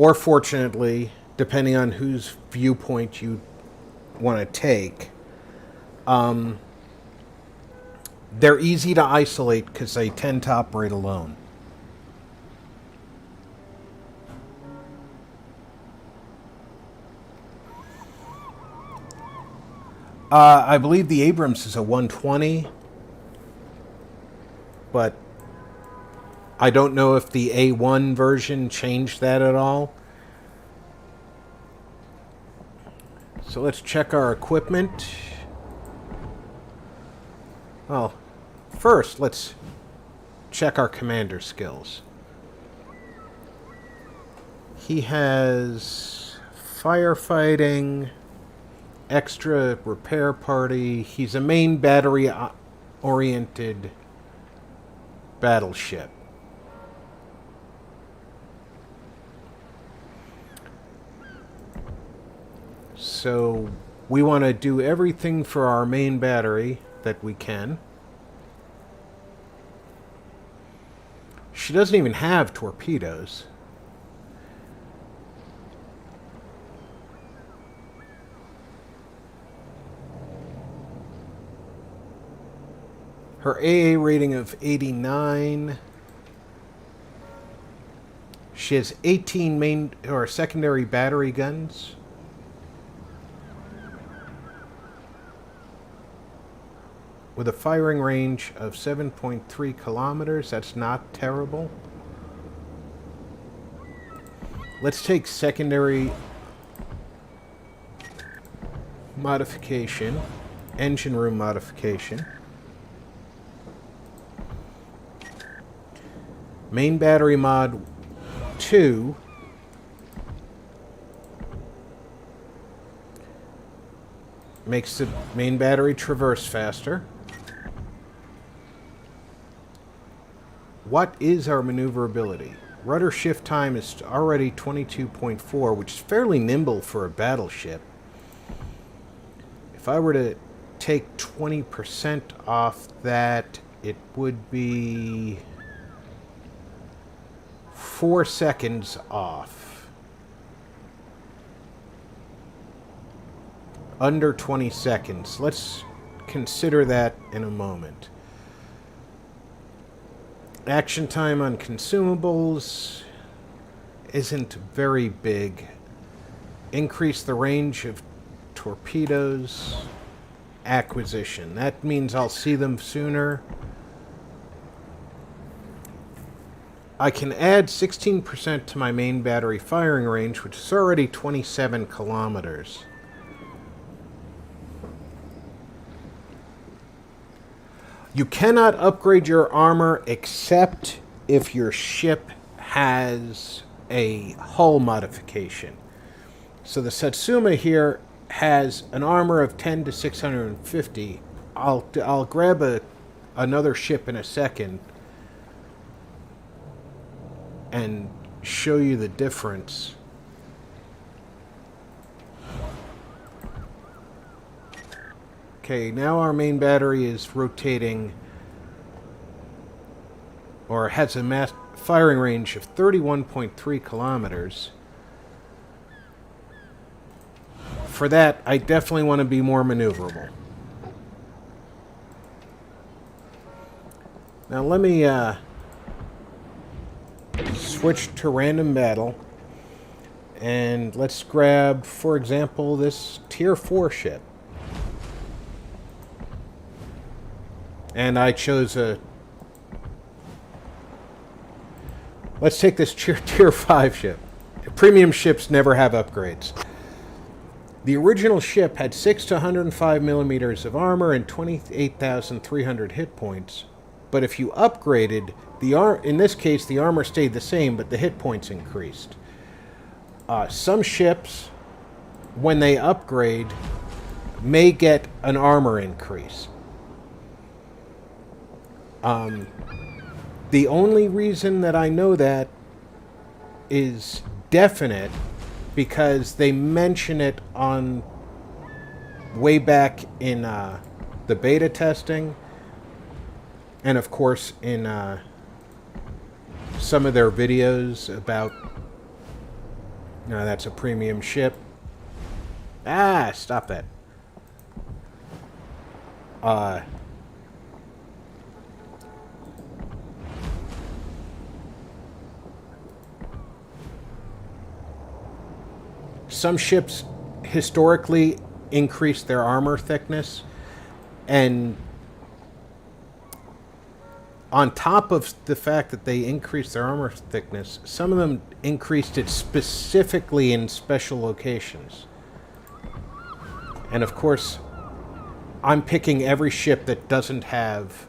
or fortunately, depending on whose viewpoint you want to take, they're easy to isolate because they tend to operate alone. I believe the Abrams is a 120, but I don't know if the A1 version changed that at all. So let's check our equipment. Well, first let's check our commander skills. He has firefighting, extra repair party. He's a main battery oriented battleship. So we want to do everything for our main battery that we can. She doesn't even have torpedoes. Her AA rating of 89. She has 18 main or secondary battery guns. With a firing range of 7.3 kilometers. That's not terrible. Let's take secondary modification, engine room modification. Main battery mod 2. Makes the main battery traverse faster. What is our maneuverability? Rudder shift time is already 22.4, which is fairly nimble for a battleship. If I were to take 20% off that, it would be 4 seconds off. Under 20 seconds. Let's consider that in a moment. Action time on consumables isn't very big. Increase the range of torpedoes. Acquisition. That means I'll see them sooner. I can add 16% to my main battery firing range, which is already 27 kilometers. You cannot upgrade your armor except if your ship has a hull modification. So the Satsuma here has an armor of 10 to 650. I'll grab another ship in a second and show you the difference. Okay, now our main battery is rotating, or has a mass firing range of 31.3 kilometers. For that, I definitely want to be more maneuverable. Now let me switch to random battle, and let's grab, for example, this Tier 4 ship. And I chose let's take this Tier 5 ship. Premium ships never have upgrades. The original ship had 6 to 105 millimeters of armor and 28,300 hit points. But if you upgraded, in this case, the armor stayed the same, but the hit points increased. Some ships, when they upgrade, may get an armor increase. The only reason that I know that is definite because they mention it on way back in the beta testing, and of course in some of their videos about Now that's a premium ship. Ah, stop that. Some ships historically increase their armor thickness, and on top of the fact that they increased their armor thickness, some of them increased it specifically in special locations. And of course, I'm picking every ship that doesn't have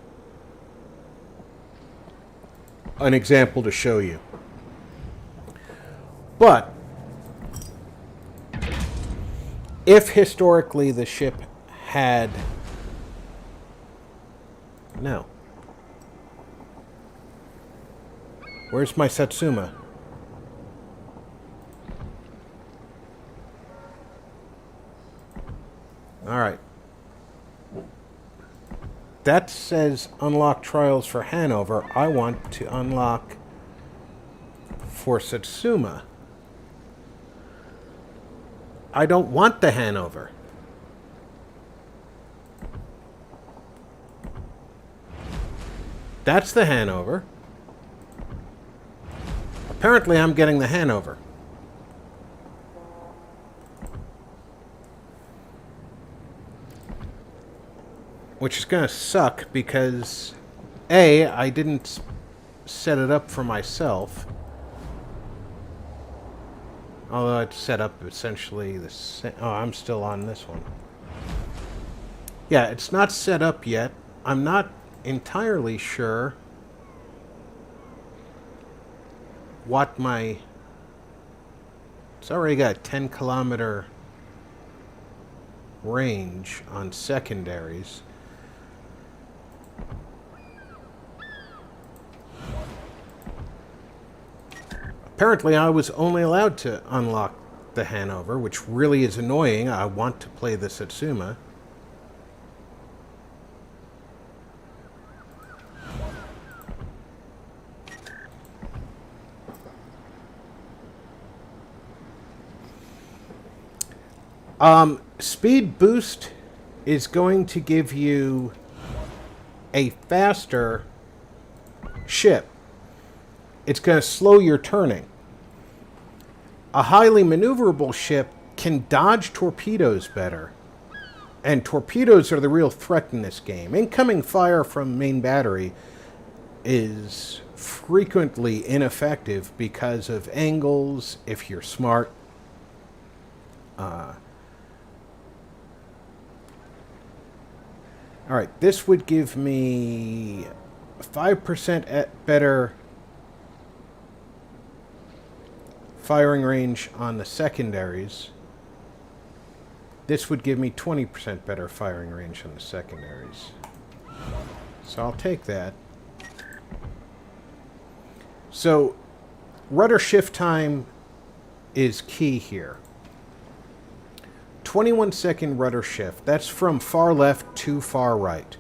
an example to show you. But if historically the ship had... No. Where's my Satsuma? Alright. That says unlock trials for Hanover. I want to unlock for Satsuma. I don't want the Hanover. That's the Hanover. Apparently I'm getting the Hanover. Which is going to suck because A, I didn't set it up for myself. Although it's set up essentially the same. Oh, I'm still on this one. Yeah, it's not set up yet. I'm not entirely sure what my... It's already got a 10-kilometer range on secondaries. Apparently, I was only allowed to unlock the Hanover, which really is annoying. I want to play the Satsuma. Speed boost is going to give you a faster ship. It's going to slow your turning. A highly maneuverable ship can dodge torpedoes better. And torpedoes are the real threat in this game. Incoming fire from main battery is frequently ineffective because of angles, if you're smart. Alright, this would give me 5% better firing range on the secondaries. This would give me 20% better firing range on the secondaries. So I'll take that. So rudder shift time is key here. 21-second rudder shift. That's from far left to far right.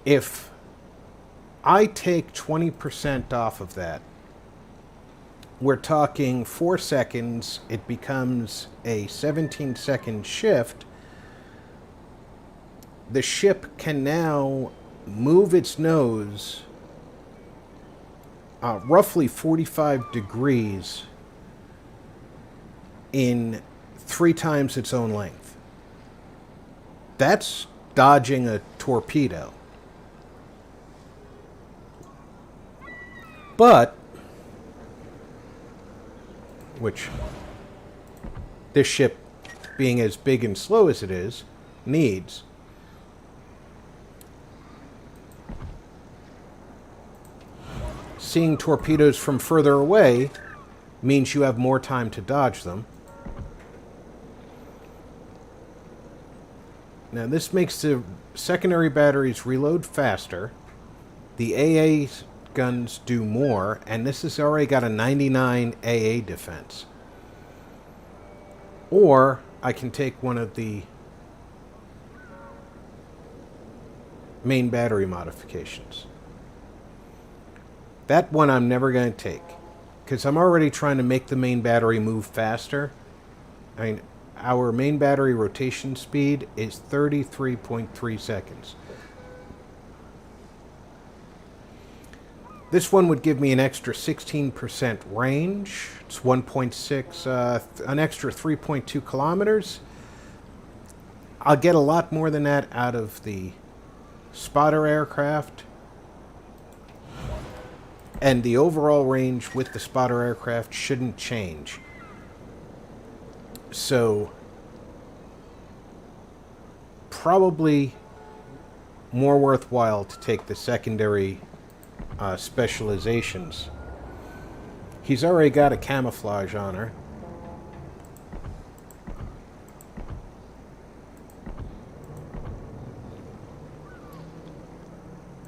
If I take 20% off of that, we're talking 4 seconds. It becomes a 17-second shift. The ship can now move its nose roughly 45 degrees in 3 times its own length. That's dodging a torpedo. But, which this ship, being as big and slow as it is, needs. Seeing torpedoes from further away means you have more time to dodge them. Now this makes the secondary batteries reload faster. The AA guns do more, and this has already got a 99 AA defense. Or I can take one of the main battery modifications. That one I'm never going to take, because I'm already trying to make the main battery move faster. I mean, our main battery rotation speed is 33.3 seconds. This one would give me an extra 16% range. It's 1.6, an extra 3.2 kilometers. I'll get a lot more than that out of the spotter aircraft. And the overall range with the spotter aircraft shouldn't change. So, probably more worthwhile to take the secondary specializations. He's already got a camouflage on her.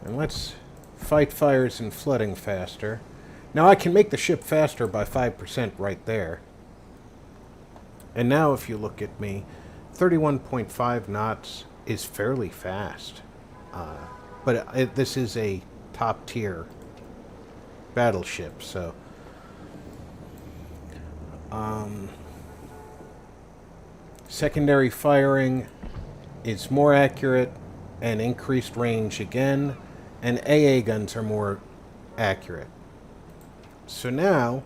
And let's fight fires and flooding faster. Now I can make the ship faster by 5% right there. And now if you look at me, 31.5 knots is fairly fast. But this is a top tier battleship, so secondary firing is more accurate and increased range again, and AA guns are more accurate. So now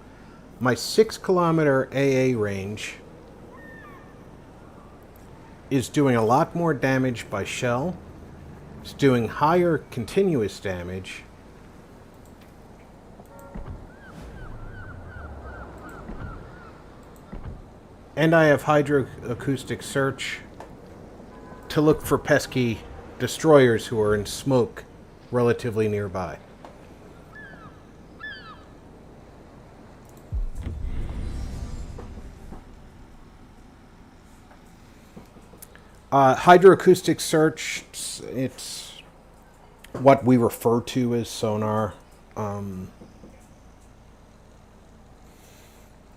my 6-kilometer AA range is doing a lot more damage by shell. It's doing higher continuous damage. And I have hydroacoustic search to look for pesky destroyers who are in smoke relatively nearby. Hydroacoustic search, it's what we refer to as sonar.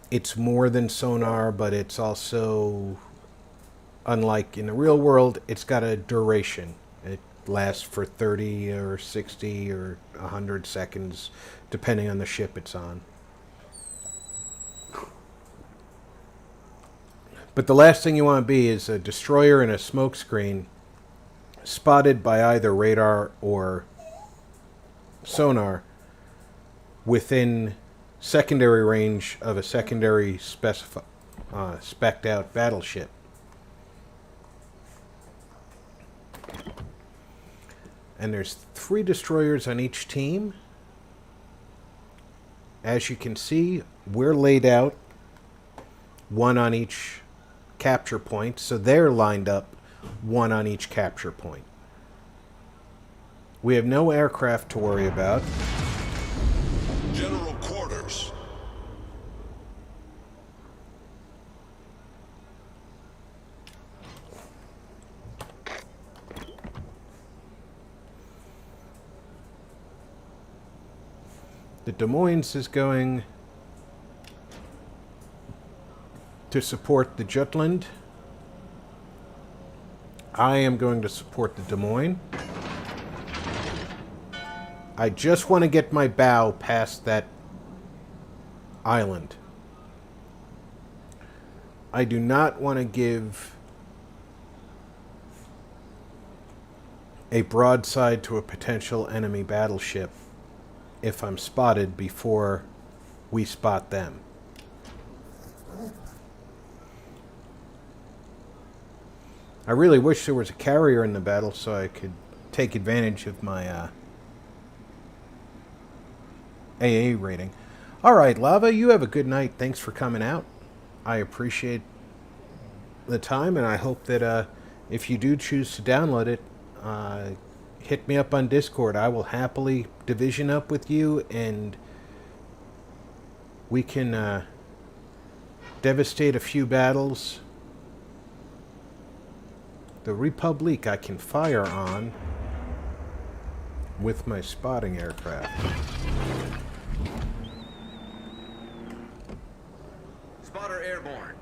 It's more than sonar, but it's also, unlike in the real world, it's got a duration. It lasts for 30 or 60 or 100 seconds, depending on the ship it's on. But the last thing you want to be is a destroyer in a smoke screen spotted by either radar or sonar within secondary range of a secondary spec'd out battleship. And there's 3 destroyers on each team. As you can see, we're laid out, 1 on each capture point, so they're lined up 1 on each capture point. We have no aircraft to worry about. General quarters. The Des Moines is going to support the Jutland. I am going to support the Des Moines. I just want to get my bow past that island. I do not want to give a broadside to a potential enemy battleship if I'm spotted before we spot them. I really wish there was a carrier in the battle so I could take advantage of my AA rating. Alright, Lava, you have a good night. Thanks for coming out. I appreciate the time, and I hope that if you do choose to download it, hit me up on Discord. I will happily division up with you, and we can devastate a few battles. The Republic I can fire on with my spotting aircraft. Spotter airborne.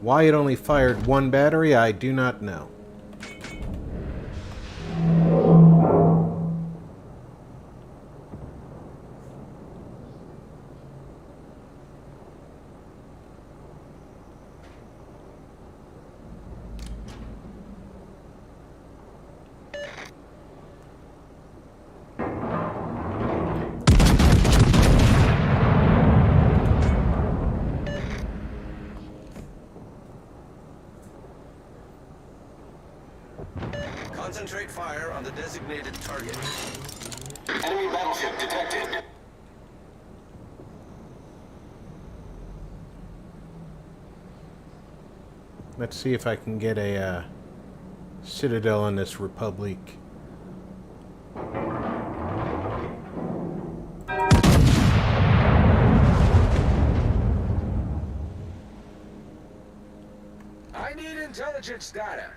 Why it only fired 1 battery, I do not know. designated target. Enemy battleship detected. Let's see if I can get a citadel on this Republic. I need intelligence data.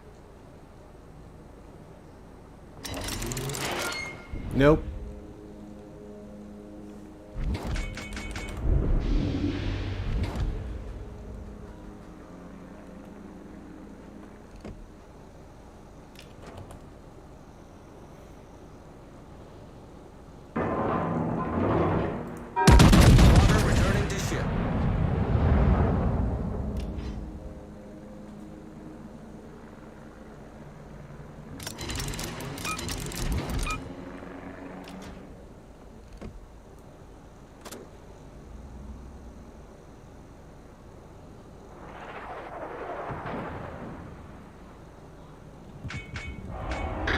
Nope. Water returning to ship.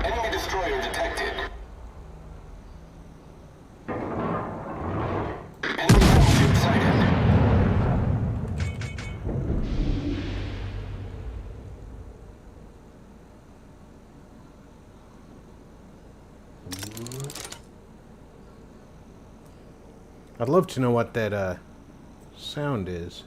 Enemy destroyer detected. Enemy battleship sighted. I'd love to know what that sound is.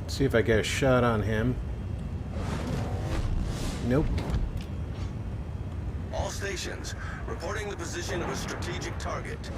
See if I get a shot on him. Nope. All stations, reporting the position of a strategic target.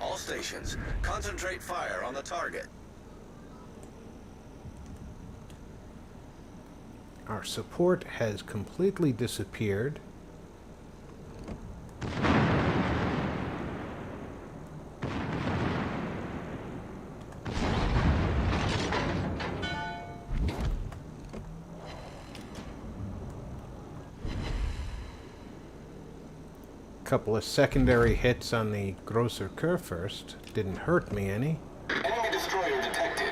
All stations, concentrate fire on the target. Our support has completely disappeared. Couple of secondary hits on the Grosser Kurfürst didn't hurt me any. Enemy destroyer detected.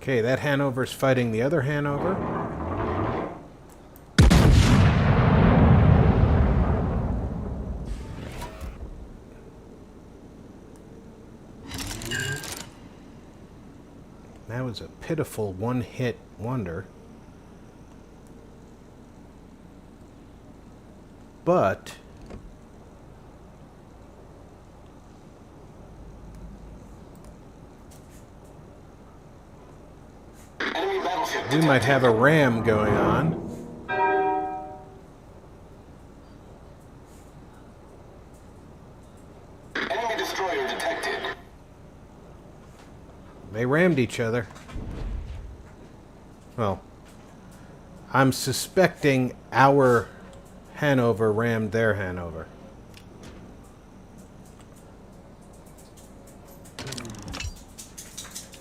Okay, that Hanover's fighting the other Hanover. That was a pitiful one-hit wonder. but Enemy battleship we might have a ram going on. Enemy destroyer detected. They rammed each other. Well, I'm suspecting our Hanover rammed their Hanover.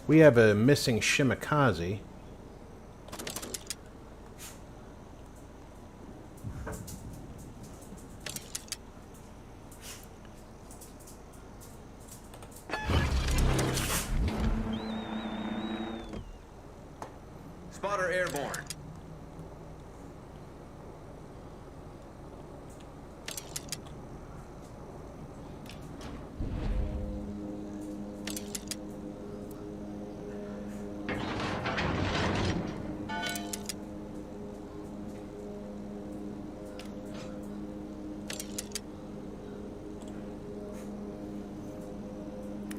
We have a missing Shimakaze. Spotter airborne.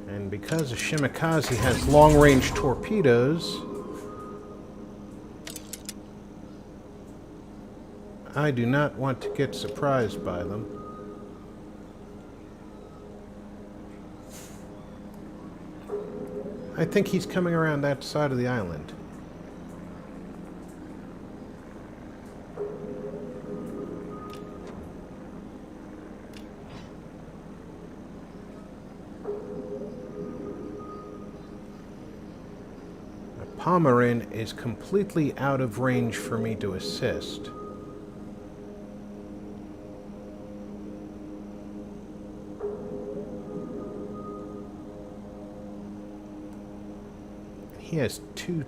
And because a Shimakaze has long-range torpedoes, I do not want to get surprised by them. I think he's coming around that side of the island. The Pomeran is completely out of range for me to assist. He has two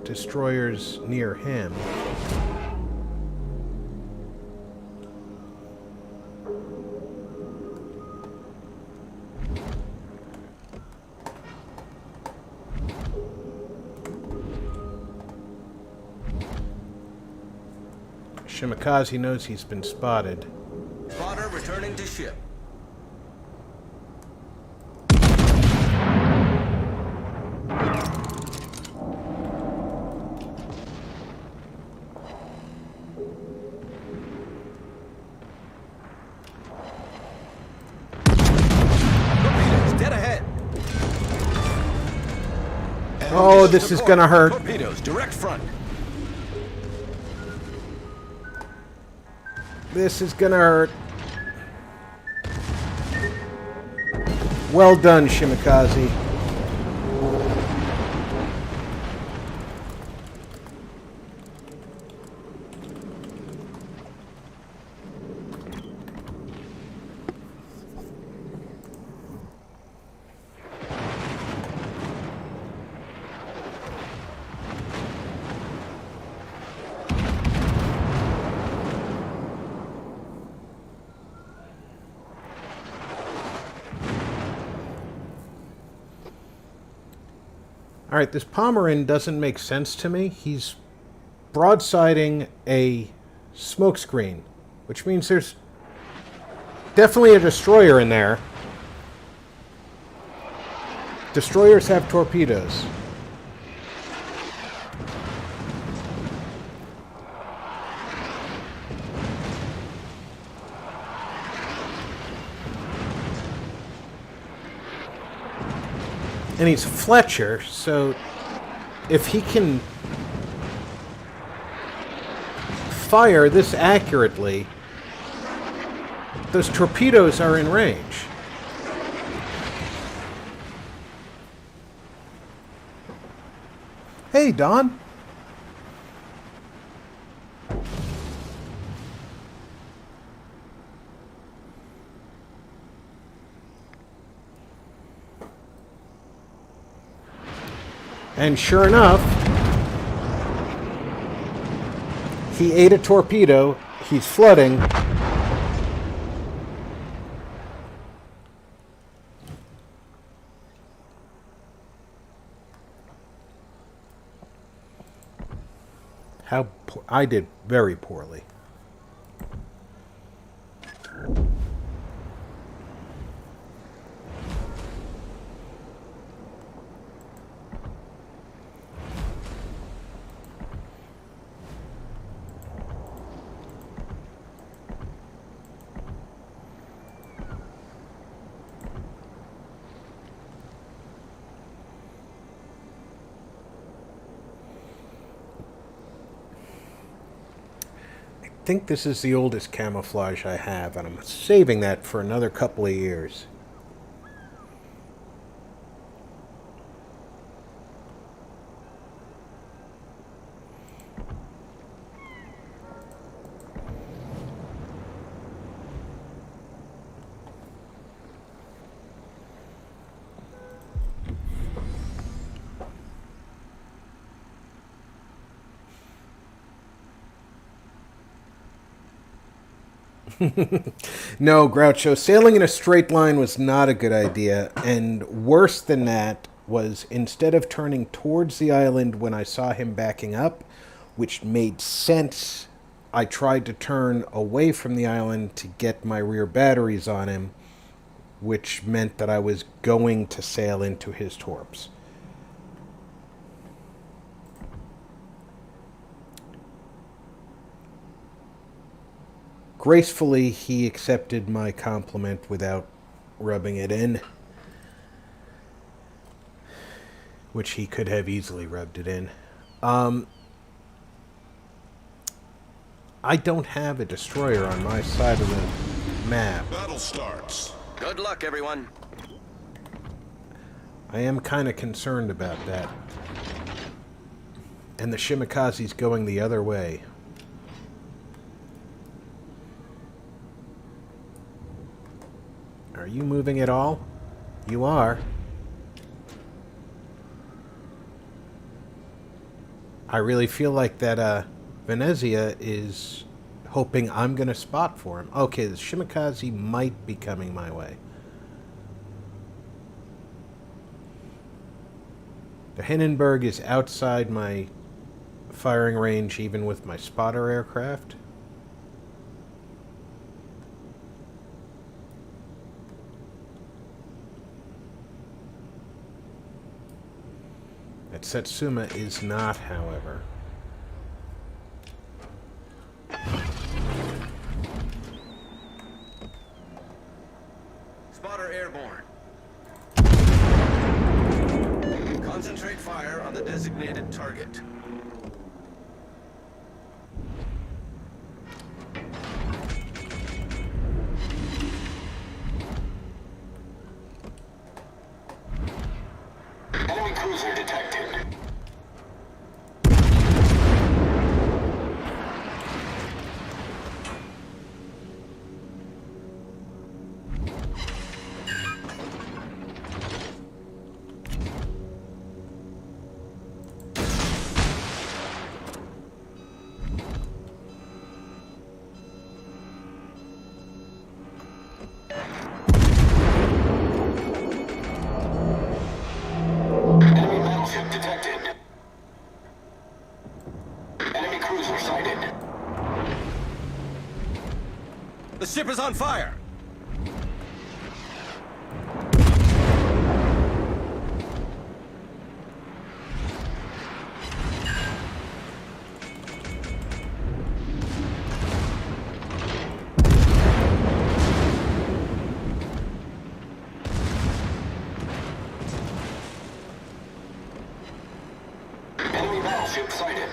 destroyers near him. Shimakaze knows he's been spotted. Spotter returning to ship. Torpedoes dead ahead. Oh, this is gonna hurt. Torpedoes direct front. This is gonna hurt. Well done, Shimakaze. Alright, this Pomeran doesn't make sense to me. He's broadsiding a smokescreen, which means there's definitely a destroyer in there. Destroyers have torpedoes. And he's Fletcher, so if he can fire this accurately, those torpedoes are in range. Hey, Don. And sure enough, he ate a torpedo. He's flooding. I did very poorly. think this is the oldest camouflage I have, and I'm saving that for another couple of years. No, Groucho, sailing in a straight line was not a good idea, and worse than that was instead of turning towards the island when I saw him backing up, which made sense, I tried to turn away from the island to get my rear batteries on him, which meant that I was going to sail into his torps. Gracefully, he accepted my compliment without rubbing it in, which he could have easily rubbed it in. I don't have a destroyer on my side of the map. Battle starts. Good luck, everyone. I am kind of concerned about that. And the Shimikaze's going the other way. Are you moving at all? You are. I really feel like that Venezia is hoping I'm going to spot for him. Okay, the Shimikaze might be coming my way. The Hindenburg is outside my firing range even with my spotter aircraft. That Satsuma is not, however. Spotter airborne. Concentrate fire on the designated target. Enemy cruiser detected. Enemy battleship detected. Enemy cruiser sighted. The ship is on fire! Enemy battleship sighted.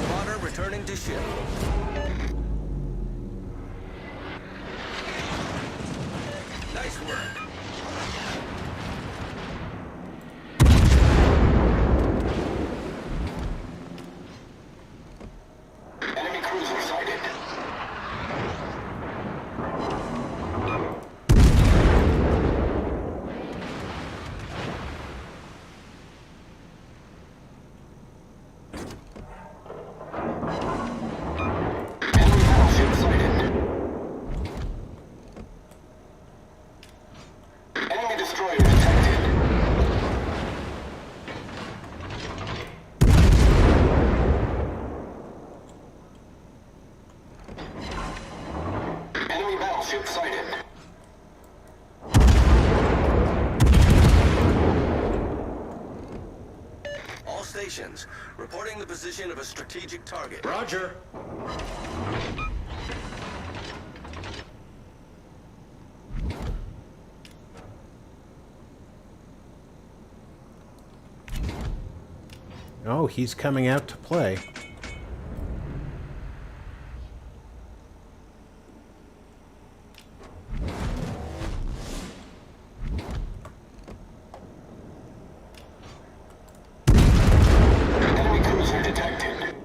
Spotter returning to ship. Nice work. Enemy cruiser sighted. Enemy battleship sighted. Enemy destroyer detected. Enemy battleship sighted. All stations, reporting the position of a strategic target. Roger. Oh, he's coming out to play. Enemy cruiser detected.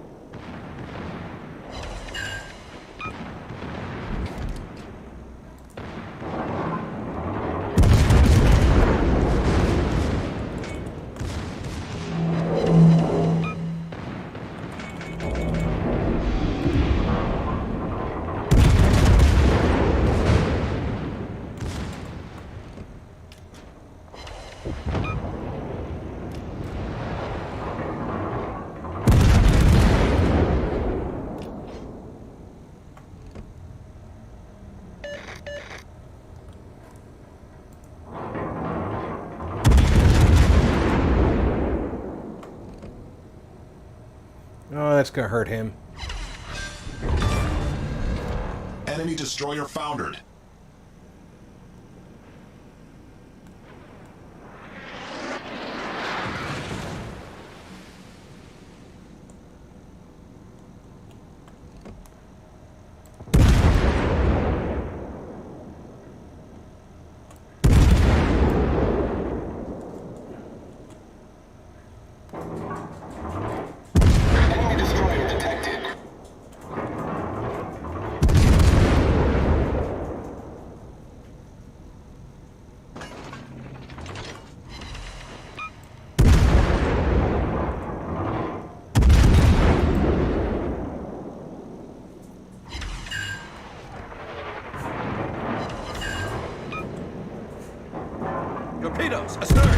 Oh, that's gonna hurt him. Enemy destroyer foundered. Enemy destroyer detected. Torpedoes, astern!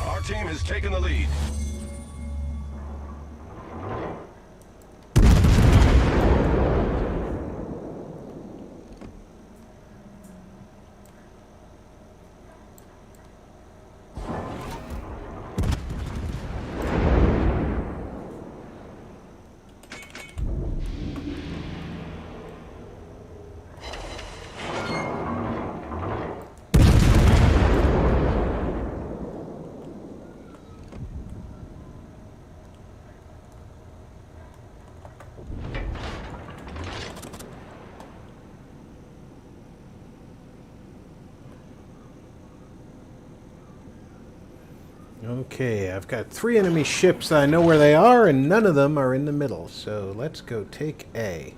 Our team has taken the lead. Okay, I've got 3 enemy ships. I know where they are, and none of them are in the middle. So let's go take A.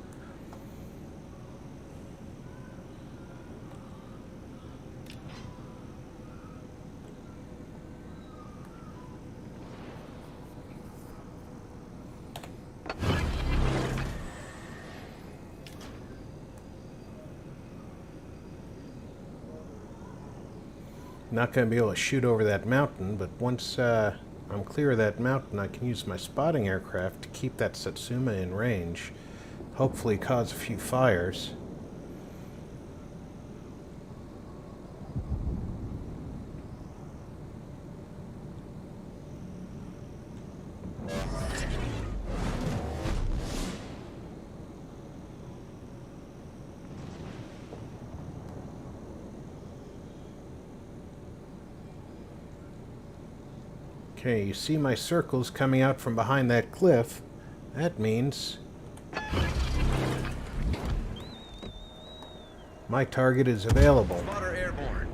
Not going to be able to shoot over that mountain, but once I'm clear of that mountain, I can use my spotting aircraft to keep that Satsuma in range. Hopefully cause a few fires. Okay, you see my circles coming out from behind that cliff. That means my target is available. Spotter airborne.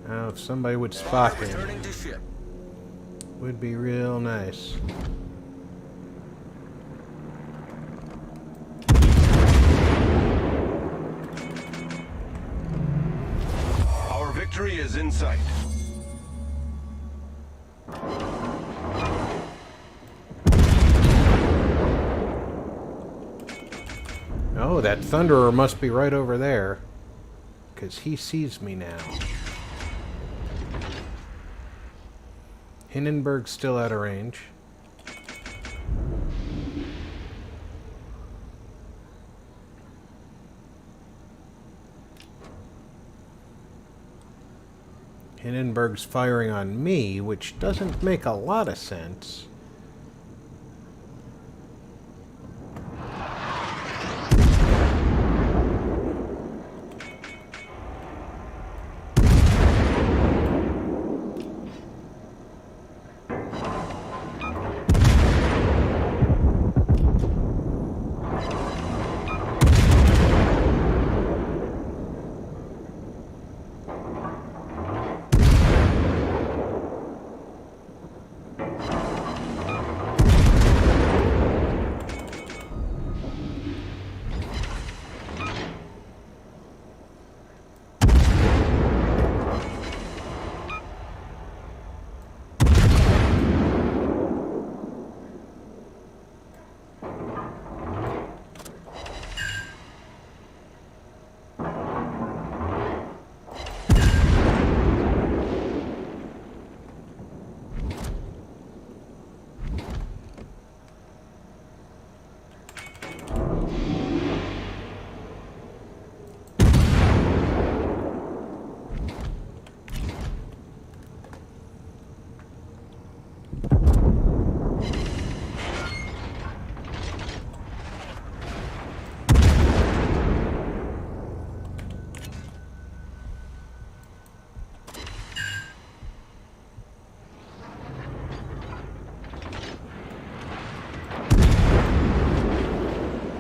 Now, if somebody would spot him, Returning to ship. would be real nice. Our victory is in sight. Oh, that Thunderer must be right over there, because he sees me now. Hindenburg's still out of range. Hindenburg's firing on me, which doesn't make a lot of sense.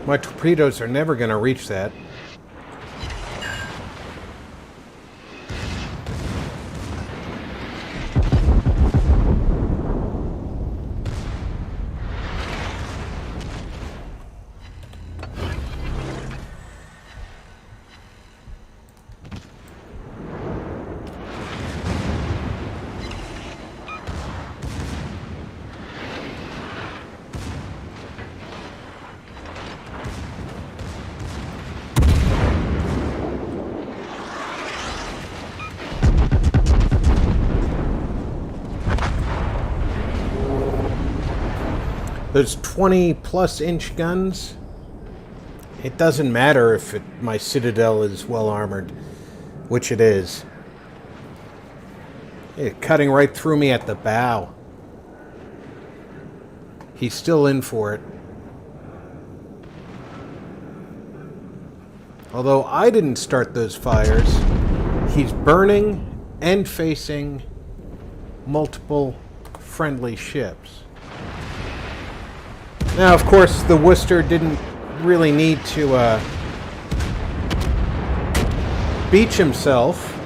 My torpedoes are never going to reach that. Those 20-plus inch guns, it doesn't matter if my Citadel is well armored, which it is. Cutting right through me at the bow. He's still in for it. Although I didn't start those fires, he's burning and facing multiple friendly ships. Now, of course, the Worcester didn't really need to beach himself.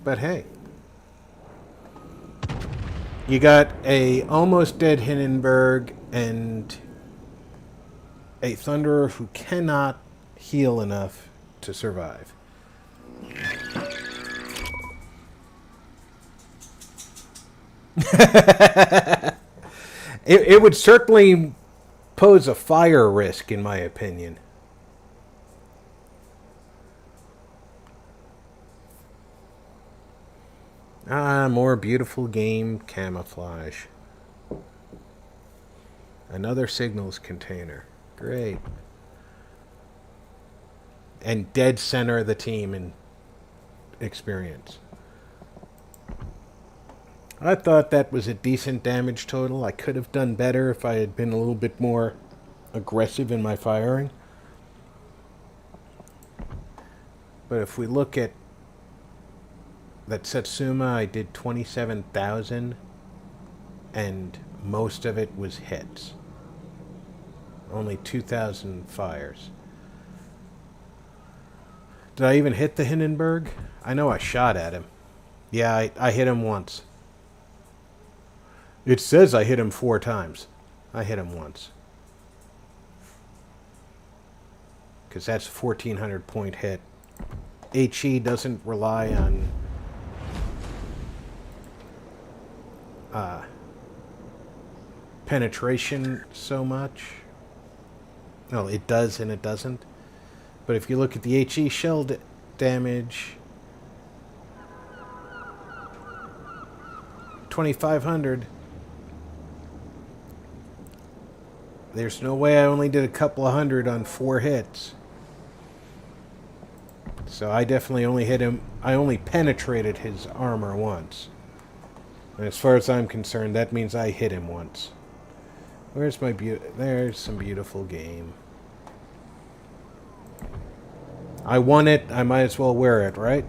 But hey. You got a almost dead Hindenburg and a Thunderer who cannot heal enough to survive. It would certainly pose a fire risk, in my opinion. Ah, more beautiful game camouflage. Another signals container. Great. And dead center of the team in experience. I thought that was a decent damage total. I could have done better if I had been a little bit more aggressive in my firing. But if we look at that Satsuma, I did 27,000, and most of it was hits. Only 2,000 fires. Did I even hit the Hindenburg? I know I shot at him. Yeah, I hit him once. It says I hit him 4 times. I hit him once. Because that's a 1,400 point hit. HE doesn't rely on penetration so much. Well, it does and it doesn't. But if you look at the HE shell damage, 2,500. There's no way I only did a couple of hundred on 4 hits. So I definitely only hit him. I only penetrated his armor once. And as far as I'm concerned, that means I hit him once. Where's my there's some beautiful game. I won it. I might as well wear it, right?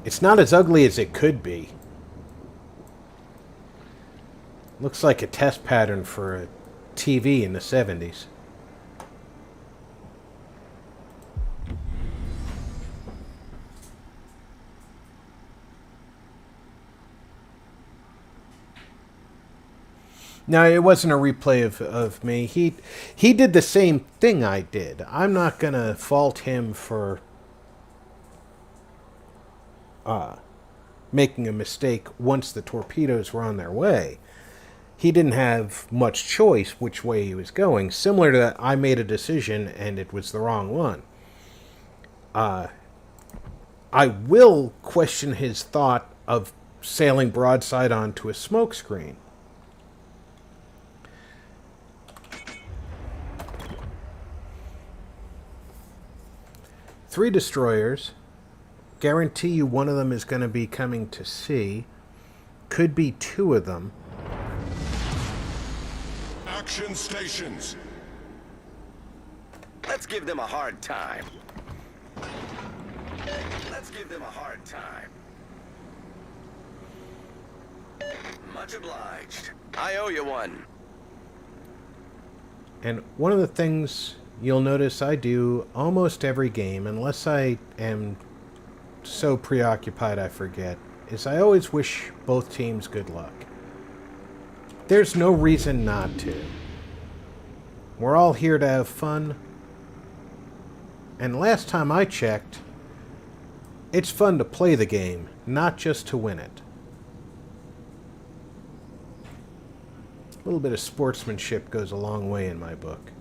It's not as ugly as it could be. Looks like a test pattern for a TV in the 70s. No, it wasn't a replay of me. He did the same thing I did. I'm not going to fault him for making a mistake once the torpedoes were on their way. He didn't have much choice which way he was going. Similar to that, I made a decision and it was the wrong one. I will question his thought of sailing broadside onto a smoke screen. Three destroyers. Guarantee you one of them is going to be coming to sea. Could be 2 of them. Action stations. Let's give them a hard time. Let's give them a hard time. Much obliged. I owe you one. And one of the things you'll notice I do almost every game, unless I am so preoccupied I forget, is I always wish both teams good luck. There's no reason not to. We're all here to have fun. And last time I checked, it's fun to play the game, not just to win it. A little bit of sportsmanship goes a long way in my book.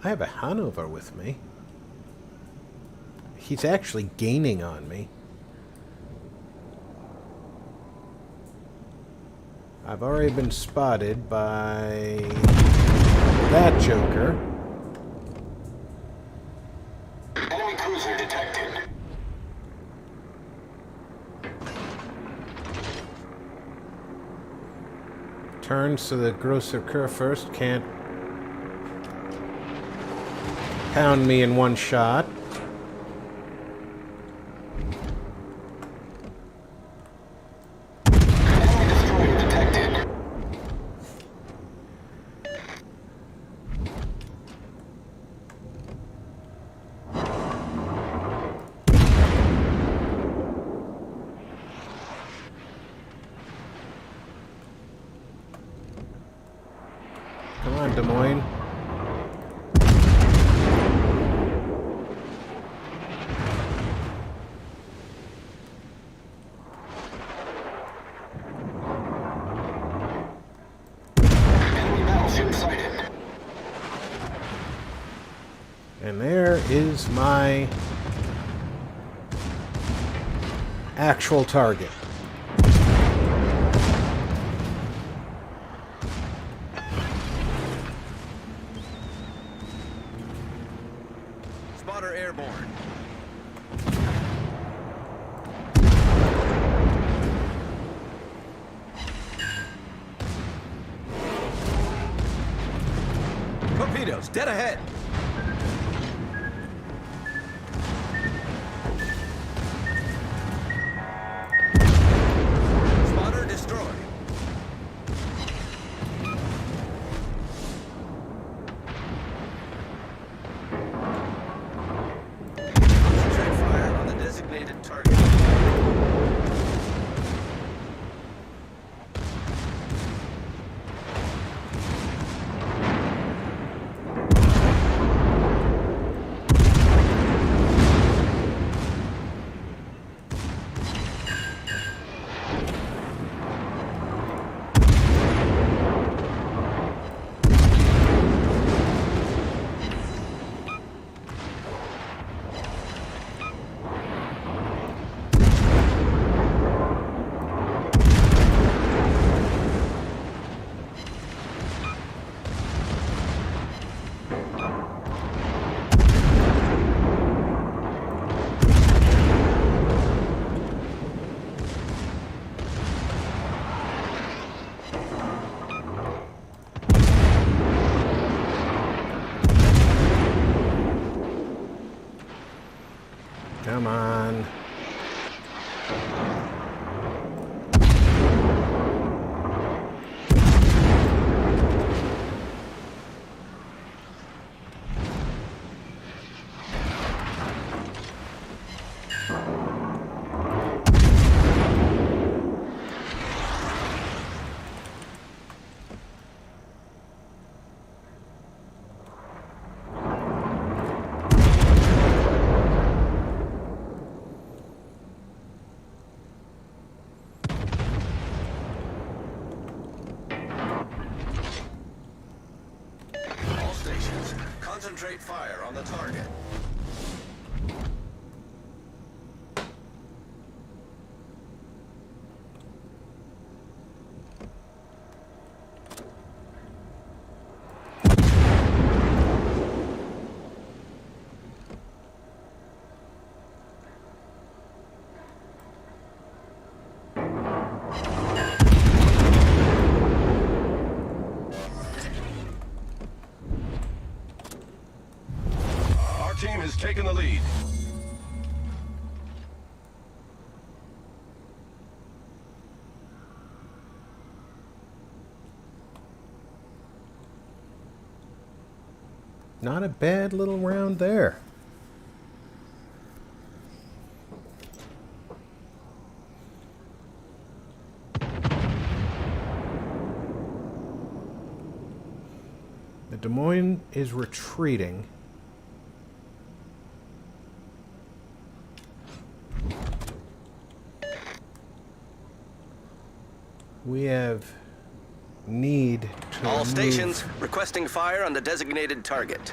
I have a Hanover with me. He's actually gaining on me. I've already been spotted by that joker. Enemy cruiser detected. Turns so the Grosser Kerr first can't pound me in one shot. Enemy destroyer detected. Come on, Des Moines. Enemy battleship sighted. And there is my actual target. Spotter airborne. Torpedoes, dead ahead. Spotter destroyed. Concentrate fire on the designated target. Come on. All stations, concentrate fire on the target. Our team has taken the lead. Not a bad little round there. The Des Moines is retreating. We have need to All move. stations, requesting fire on the designated target.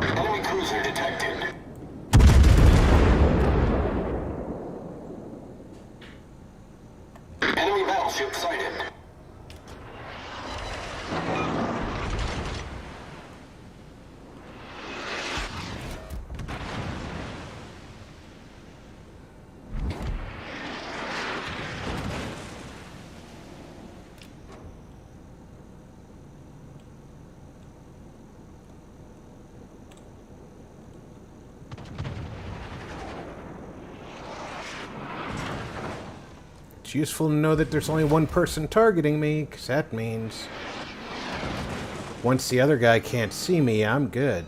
Enemy cruiser detected. Enemy battleship sighted. It's useful to know that there's only one person targeting me, because that means once the other guy can't see me, I'm good.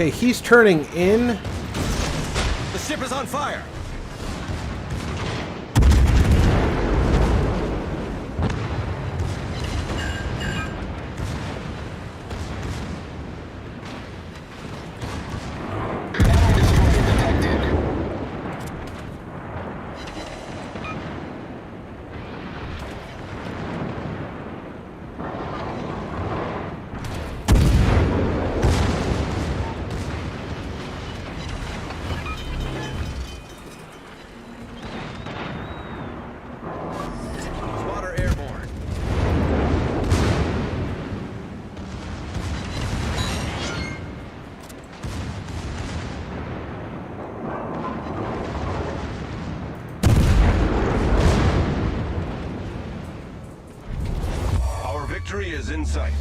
Okay, he's turning in. The ship is on fire! Spotter airborne. Our victory is in sight.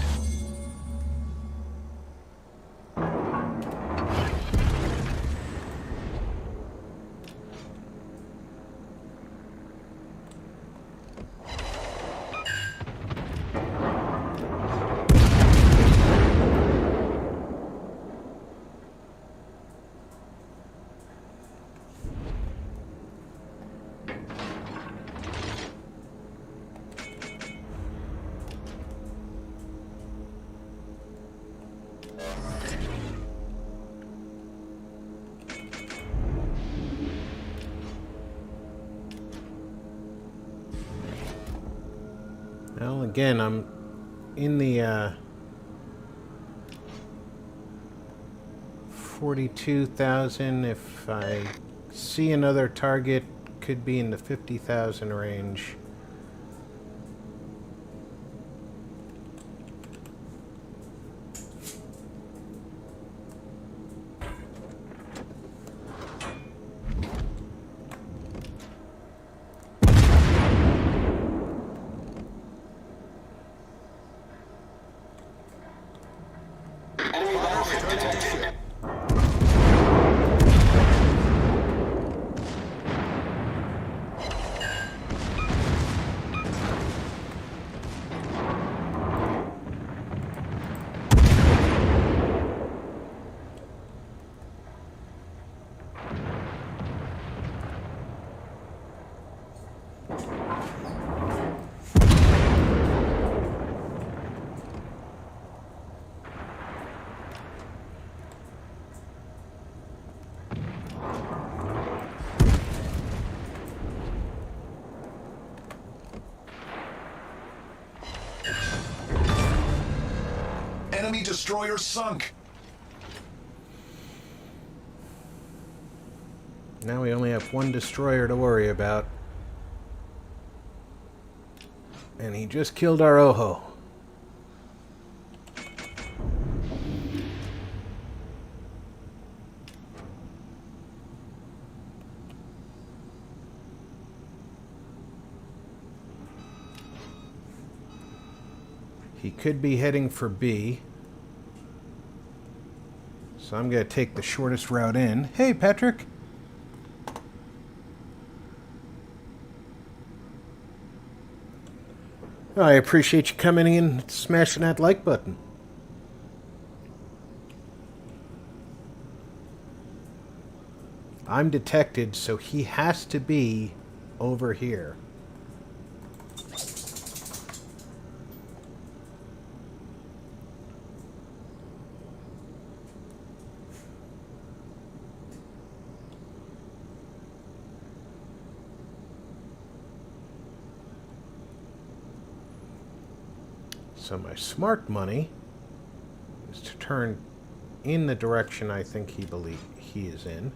Well, again, I'm in the 42,000. If I see another target, could be in the 50,000 range. Enemy battleship detected. Enemy destroyer sunk. Now we only have one destroyer to worry about. And he just killed our Oho. He could be heading for B. So I'm going to take the shortest route in. Hey, Patrick. I appreciate you coming in and smashing that like button. I'm detected, so he has to be over here. So my smart money is to turn in the direction I think he is in.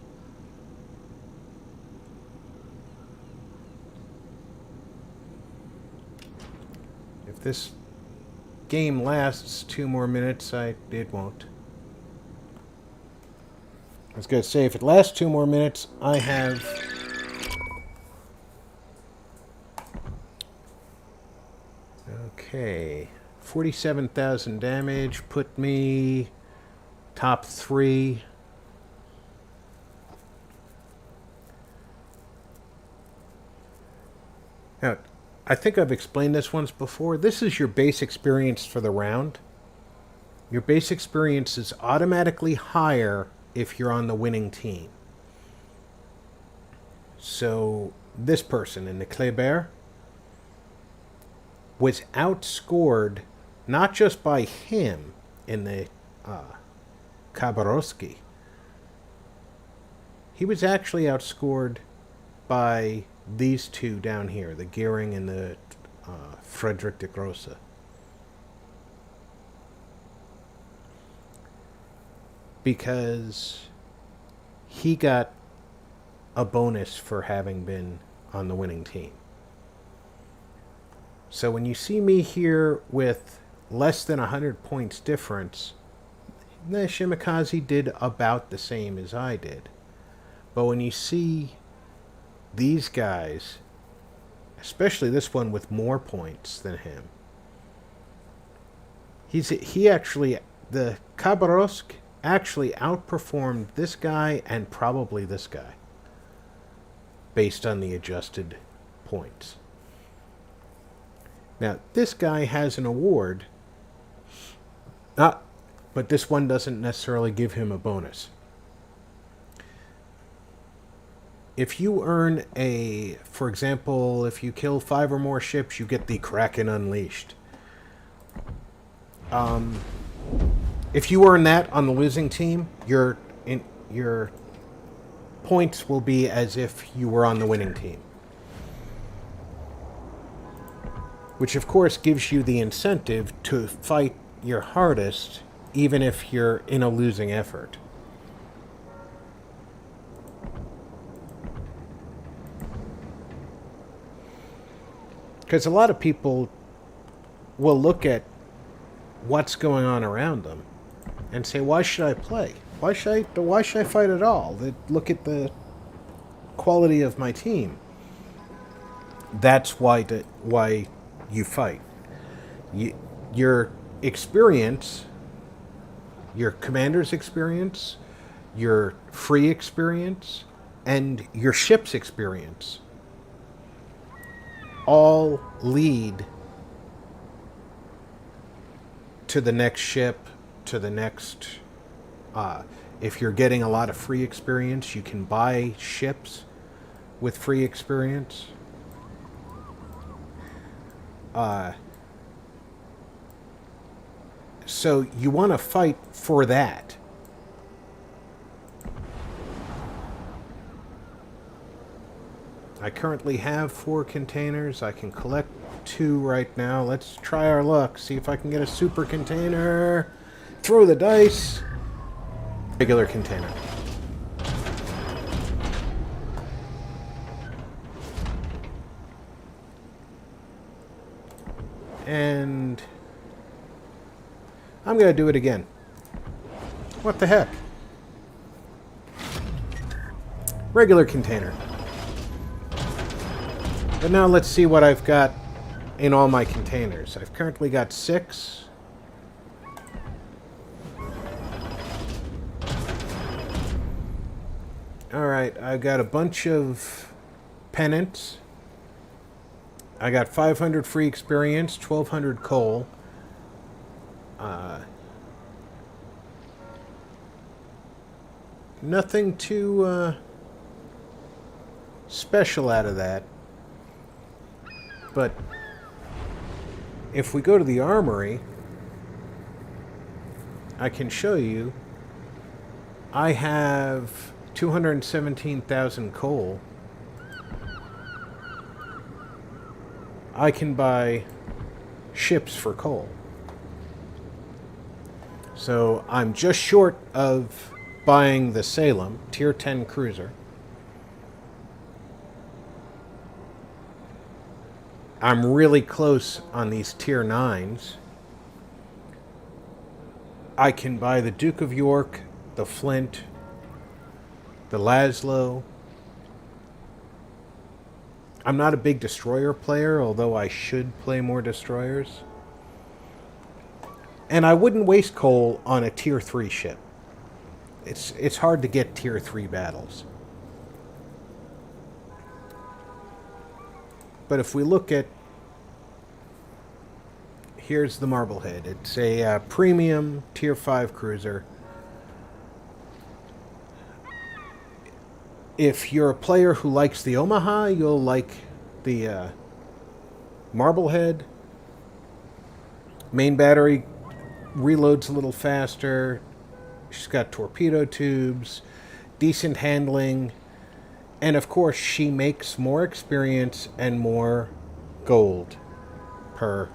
If this game lasts 2 more minutes, it won't. I was going to say, if it lasts 2 more minutes, I have... Okay. 47,000 damage, put me top 3. Now, I think I've explained this once before. This is your base experience for the round. Your base experience is automatically higher if you're on the winning team. So this person in the Kleber was outscored not just by him in the Khabarovsky. He was actually outscored by these two down here, the Goering and the Frederick de Grosse. Because he got a bonus for having been on the winning team. So when you see me here with less than 100 points difference, the Shimakaze did about the same as I did. But when you see these guys, especially this one with more points than him, the Khabarovsk actually outperformed this guy and probably this guy based on the adjusted points. Now, this guy has an award, but this one doesn't necessarily give him a bonus. If you earn for example, if you kill 5 or more ships, you get the Kraken Unleashed. If you earn that on the losing team, your points will be as if you were on the winning team. Which, of course, gives you the incentive to fight your hardest, even if you're in a losing effort. Because a lot of people will look at what's going on around them and say, why should I play? Why should I fight at all? Look at the quality of my team. That's why you fight. Your experience, your commander's experience, your free experience, and your ship's experience all lead to the next ship, to the next... if you're getting a lot of free experience, you can buy ships with free experience. So you want to fight for that. I currently have 4 containers. I can collect 2 right now. Let's try our luck. See if I can get a super container. Throw the dice. Regular container. And I'm going to do it again. What the heck? Regular container. But now let's see what I've got in all my containers. I've currently got 6. Alright, I've got a bunch of pennants. I got 500 free experience, 1,200 coal. Nothing too special out of that. But if we go to the armory, I can show you I have 217,000 coal. I can buy ships for coal. So I'm just short of buying the Salem, Tier 10 cruiser. I'm really close on these Tier 9s. I can buy the Duke of York, the Flint, the Laszlo. I'm not a big destroyer player, although I should play more destroyers. And I wouldn't waste coal on a Tier 3 ship. It's hard to get Tier 3 battles. But if we look at here's the Marblehead. It's a premium Tier 5 cruiser. If you're a player who likes the Omaha, you'll like the Marblehead. Main battery reloads a little faster. She's got torpedo tubes, decent handling, and of course she makes more experience and more gold per,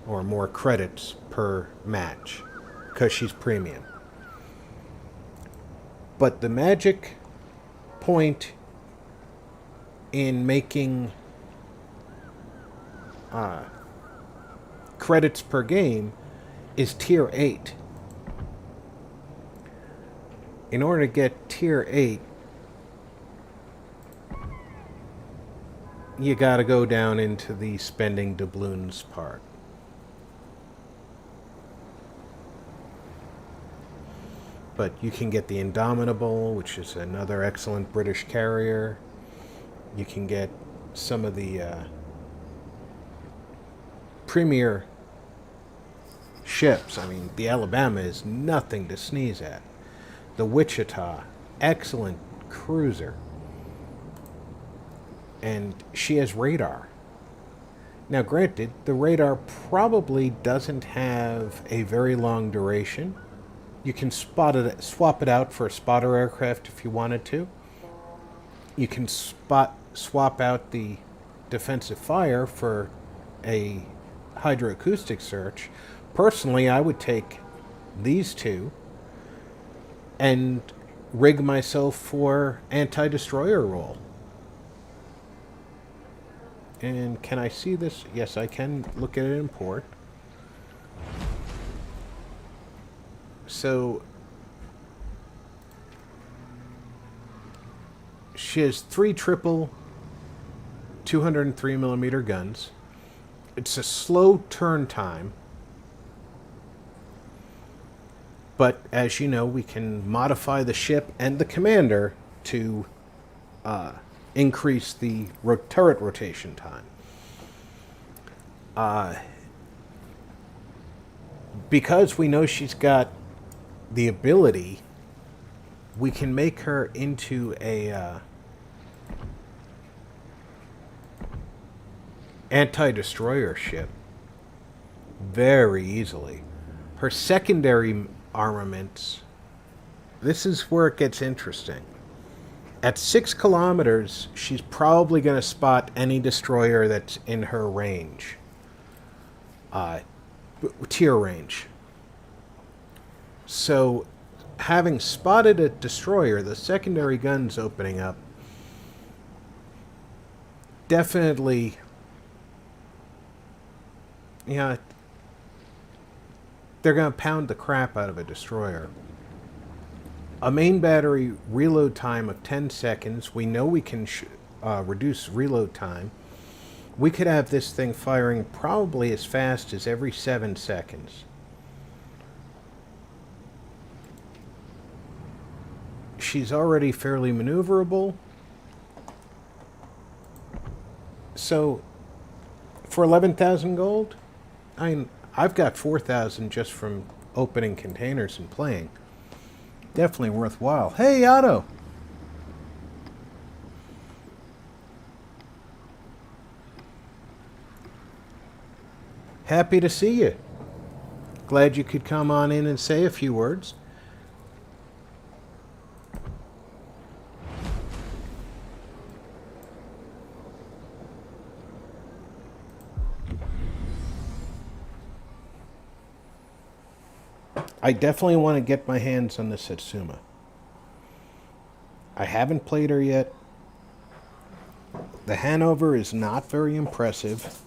or more credits per match, because she's premium. But the magic point in making credits per game is Tier 8. In order to get Tier 8, you gotta go down into the spending doubloons part. But you can get the Indomitable, which is another excellent British carrier. You can get some of the premier ships. I mean, the Alabama is nothing to sneeze at. The Wichita, excellent cruiser. And she has radar. Now, granted, the radar probably doesn't have a very long duration. You can swap it out for a spotter aircraft if you wanted to. You can swap out the defensive fire for a hydroacoustic search. Personally, I would take these two and rig myself for anti-destroyer role. And can I see this? Yes, I can look at it in port. So she has 3 triple 203mm guns. It's a slow turn time, but as you know, we can modify the ship and the commander to increase the turret rotation time. Because we know she's got the ability, we can make her into a anti-destroyer ship very easily. Her secondary armaments, this is where it gets interesting. At 6 kilometers, she's probably going to spot any destroyer that's in her range. Tier range. So, having spotted a destroyer, the secondary guns opening up, definitely, yeah, they're going to pound the crap out of a destroyer. A main battery reload time of 10 seconds. We know we can reduce reload time. We could have this thing firing probably as fast as every 7 seconds. She's already fairly maneuverable. So, for 11,000 gold, I've got 4,000 just from opening containers and playing. Definitely worthwhile. Hey, Otto! Happy to see you. Glad you could come on in and say a few words. I definitely want to get my hands on the Satsuma. I haven't played her yet. The Hanover is not very impressive.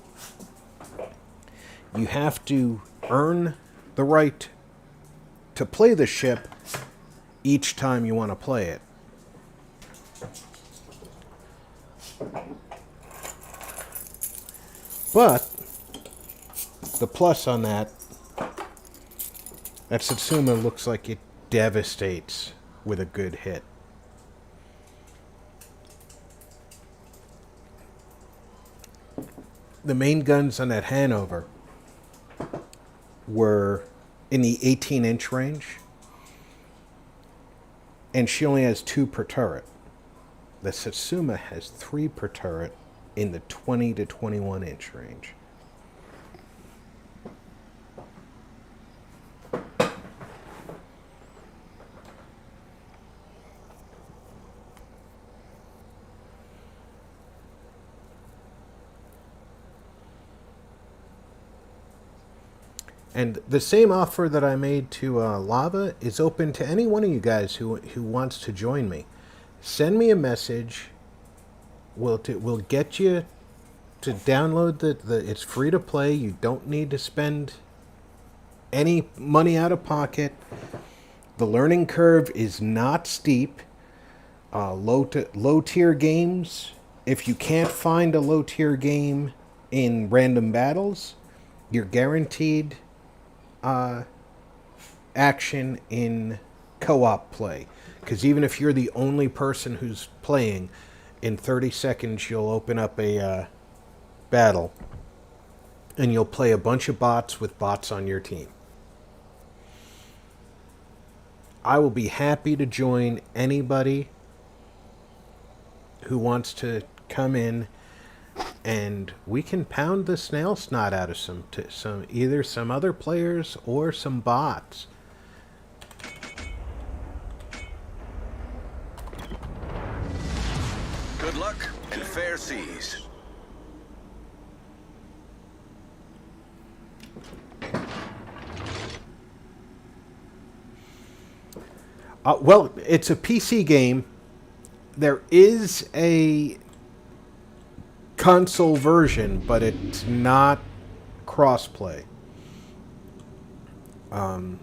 You have to earn the right to play the ship each time you want to play it. But the plus on that Satsuma looks like it devastates with a good hit. The main guns on that Hanover were in the 18-inch range, and she only has 2 per turret. The Satsuma has 3 per turret in the 20 to 21-inch range. And the same offer that I made to Lava is open to any one of you guys who wants to join me. Send me a message. We'll get you to download the. It's free to play. You don't need to spend any money out of pocket. The learning curve is not steep. Low tier games. If you can't find a low tier game in random battles, you're guaranteed action in co-op play, because even if you're the only person who's playing, in 30 seconds you'll open up a battle and you'll play a bunch of bots with bots on your team. I will be happy to join anybody who wants to come in, and we can pound the snail snot out of either some other players or some bots. Good luck and fair seas. Well, it's a PC game. There is a console version, but it's not crossplay. And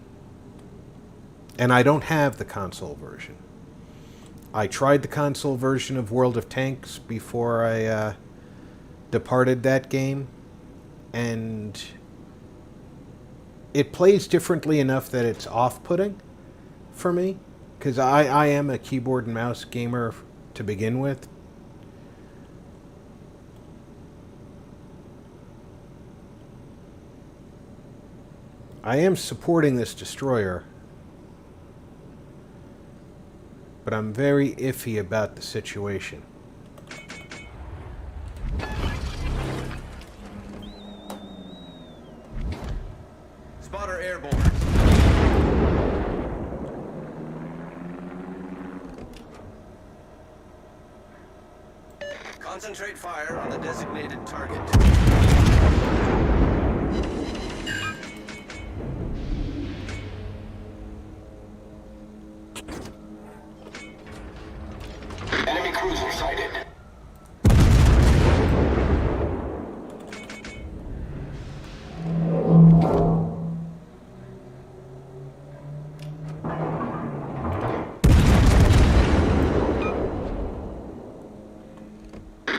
I don't have the console version. I tried the console version of World of Tanks before I departed that game, and it plays differently enough that it's off-putting for me, because I am a keyboard and mouse gamer to begin with. I am supporting this destroyer, but I'm very iffy about the situation. Spotter airborne. Concentrate fire on the designated target. Enemy cruiser sighted.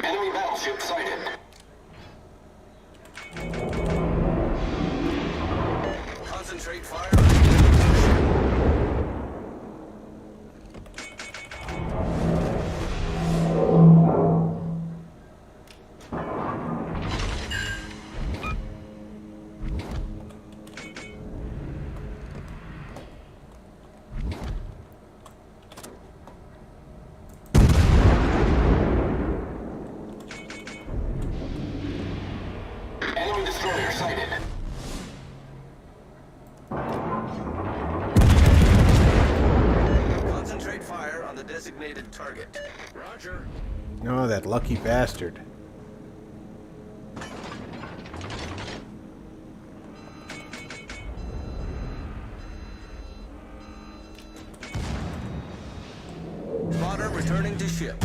Enemy battleship sighted. Concentrate fire on the enemy. Enemy destroyer sighted. Concentrate fire on the designated target. Roger. Oh, that lucky bastard. Spotter returning to ship.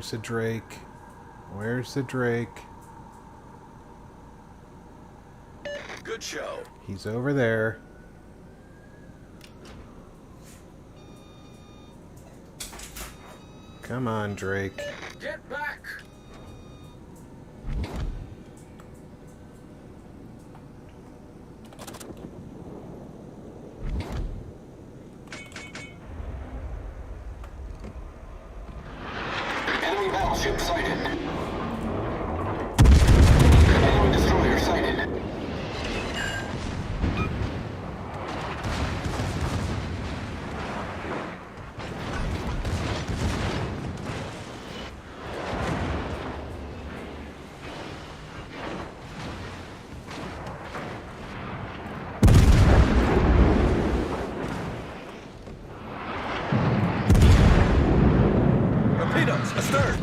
Where's the Drake? Where's the Drake? Good show. He's over there. Come on, Drake. Get back! Enemy battleship sighted. Enemy destroyer sighted. Torpedoes, astern!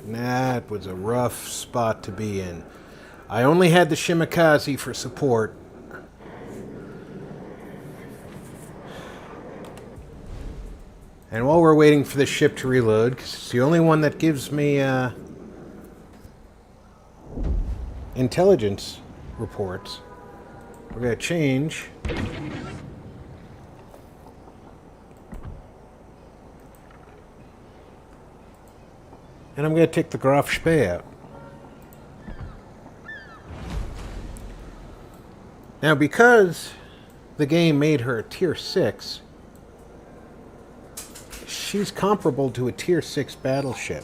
That was a rough spot to be in. I only had the Shimakaze for support. And while we're waiting for the ship to reload, because it's the only one that gives me intelligence reports, we're going to change. And I'm going to take the Graf Spee out. Now, because the game made her a Tier 6, she's comparable to a Tier 6 battleship.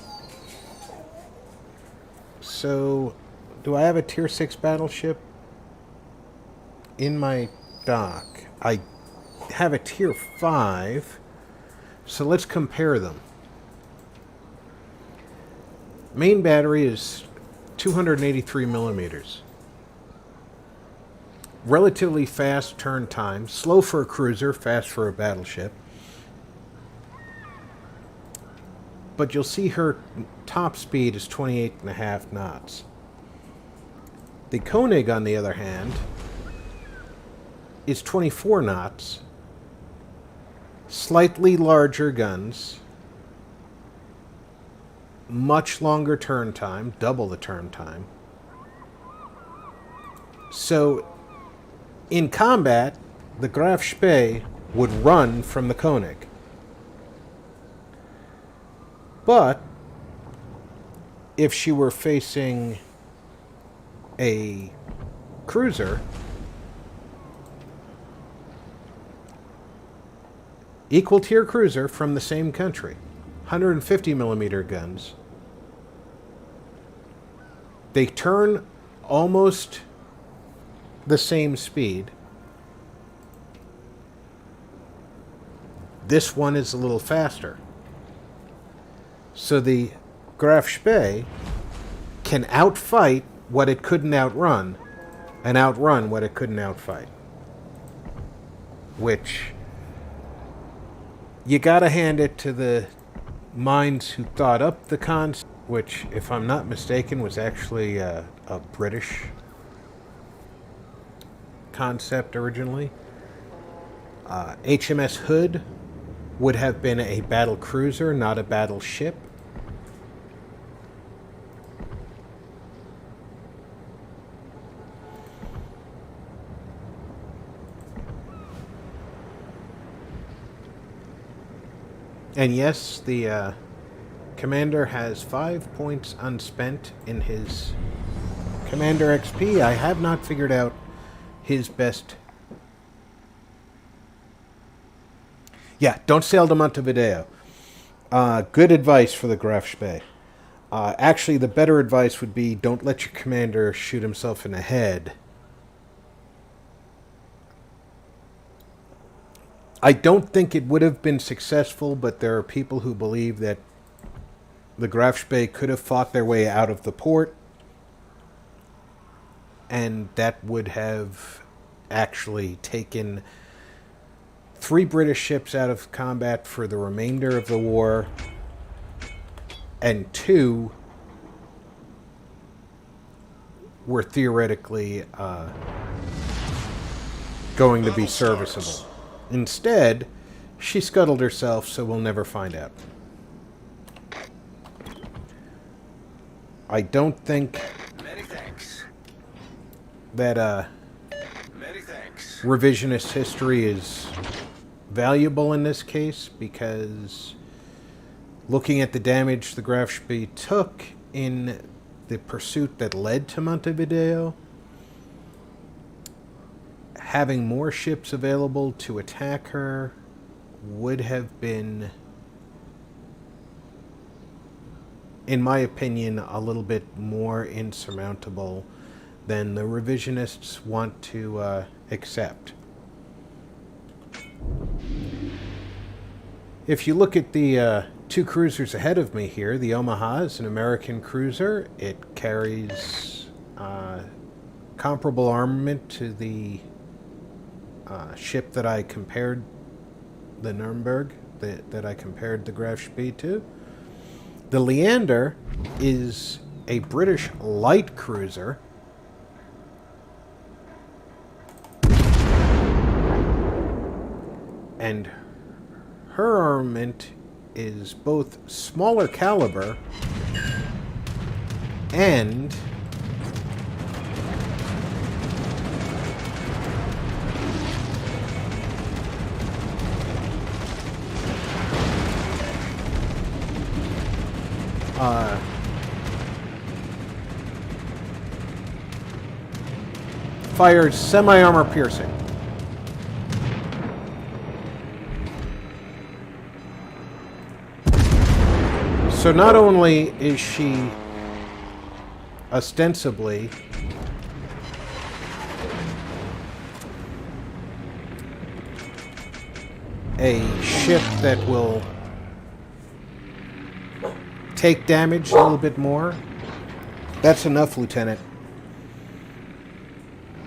So, do I have a Tier 6 battleship in my dock? I have a Tier 5, so let's compare them. Main battery is 283 millimeters. Relatively fast turn time. Slow for a cruiser, fast for a battleship. But you'll see her top speed is 28.5 knots. The Koenig, on the other hand, is 24 knots. Slightly larger guns. Much longer turn time, double the turn time. So, in combat, the Graf Spee would run from the Koenig. But, if she were facing a cruiser, equal tier cruiser from the same country, 150 millimeter guns, they turn almost the same speed. This one is a little faster. So the Graf Spee can outfight what it couldn't outrun and outrun what it couldn't outfight. Which, you gotta hand it to the minds who thought up the concept, which, if I'm not mistaken, was actually a British concept originally. HMS Hood would have been a battle cruiser, not a battleship. And yes, the commander has 5 points unspent in his Commander XP. I have not figured out his best. Yeah, don't sail to Montevideo. Good advice for the Graf Spee. Actually, the better advice would be don't let your commander shoot himself in the head. I don't think it would have been successful, but there are people who believe that the Grafspee could have fought their way out of the port, and that would have actually taken 3 British ships out of combat for the remainder of the war, and 2 were theoretically going to be serviceable. Instead, she scuttled herself, so we'll never find out. I don't think Many thanks. that Many thanks. revisionist history is valuable in this case, because looking at the damage the Grafspee took in the pursuit that led to Montevideo, having more ships available to attack her would have been, in my opinion, a little bit more insurmountable than the revisionists want to accept. If you look at the 2 cruisers ahead of me here, the Omaha is an American cruiser. It carries comparable armament to the ship that I compared, the Nuremberg, that I compared the Grafspee to. The Leander is a British light cruiser. And her armament is both smaller caliber and fires semi-armor piercing. So not only is she ostensibly a ship that will take damage a little bit more. That's enough, Lieutenant.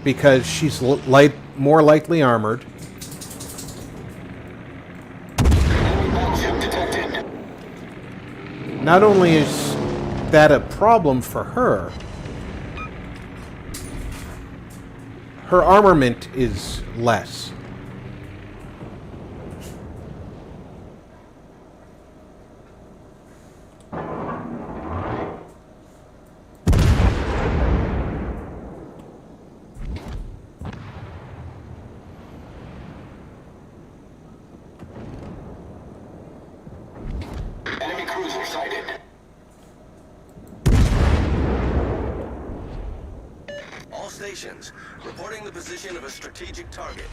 Because she's more lightly armored. Not only is that a problem for her, her armament is less. Enemy cruiser sighted. All stations, reporting the position of a strategic target.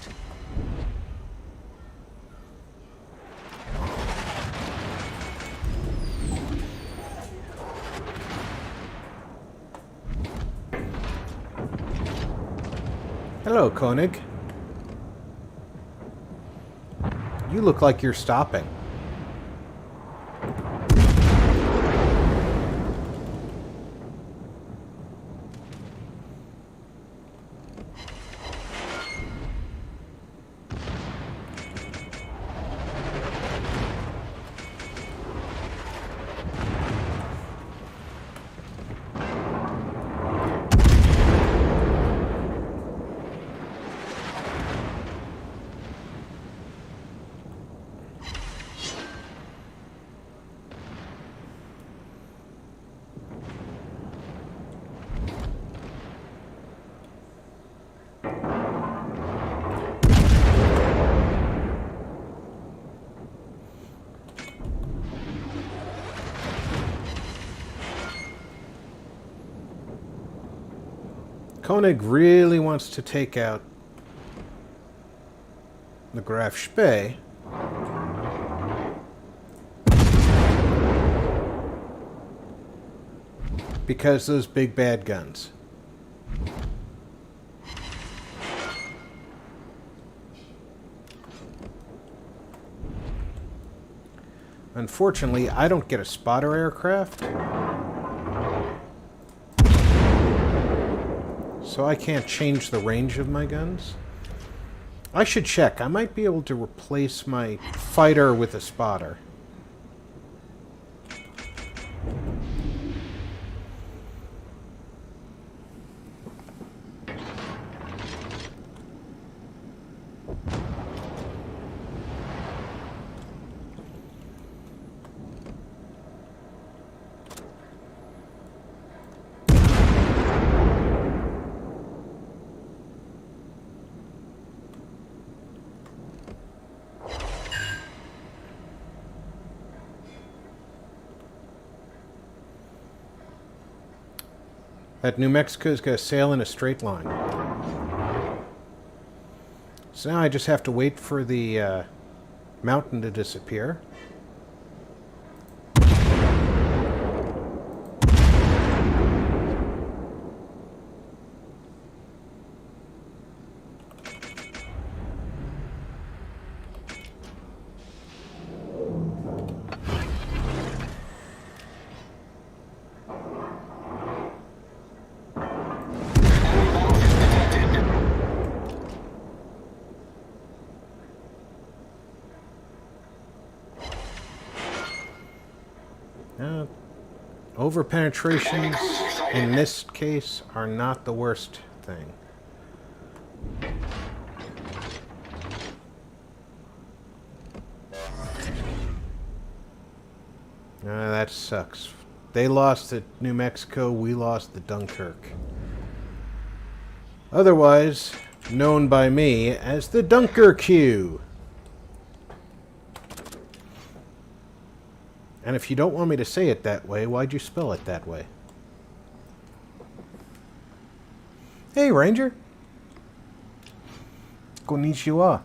Hello, Koenig. You look like you're stopping. Koenig really wants to take out the Graf Spee. Because those big bad guns. Unfortunately, I don't get a spotter aircraft. So I can't change the range of my guns. I should check. I might be able to replace my fighter with a spotter. That New Mexico's going to sail in a straight line. So now I just have to wait for the mountain to disappear. Over-penetrations, in this case, are not the worst thing. That sucks. They lost at New Mexico, we lost at Dunkirk. Otherwise, known by me as the Dunker-Q. And if you don't want me to say it that way, why'd you spell it that way? Hey, Ranger. Konnichiwa.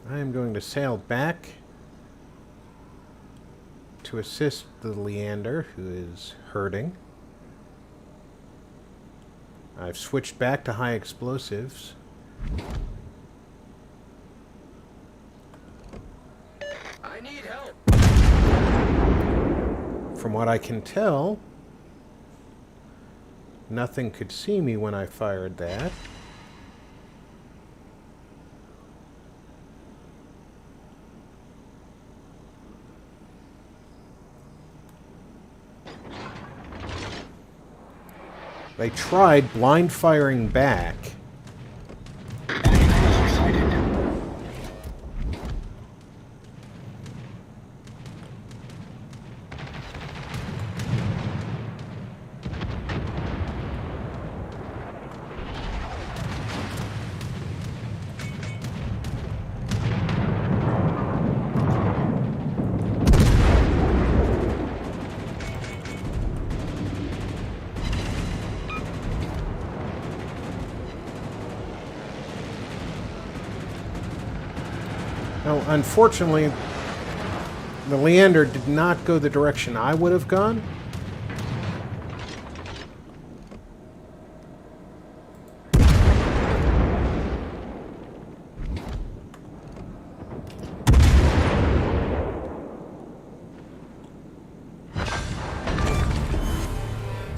I am going to sail back to assist the Leander, who is hurting. I've switched back to high explosives. I need help. From what I can tell, nothing could see me when I fired that. They tried blind firing back. Enemy cruiser sighted. Now, unfortunately, the Leander did not go the direction I would have gone.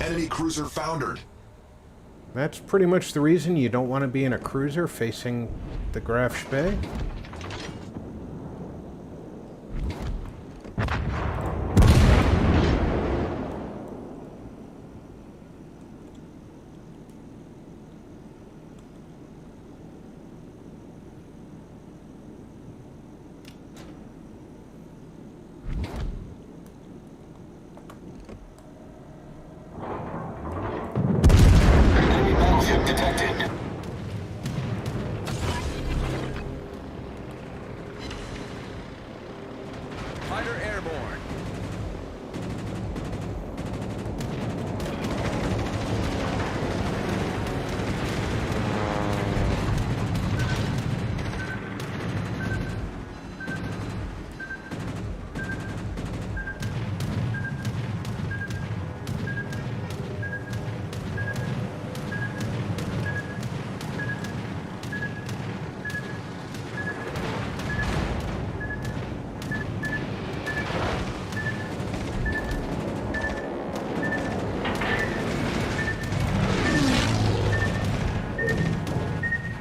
Enemy cruiser foundered. That's pretty much the reason you don't want to be in a cruiser facing the Graf Bay.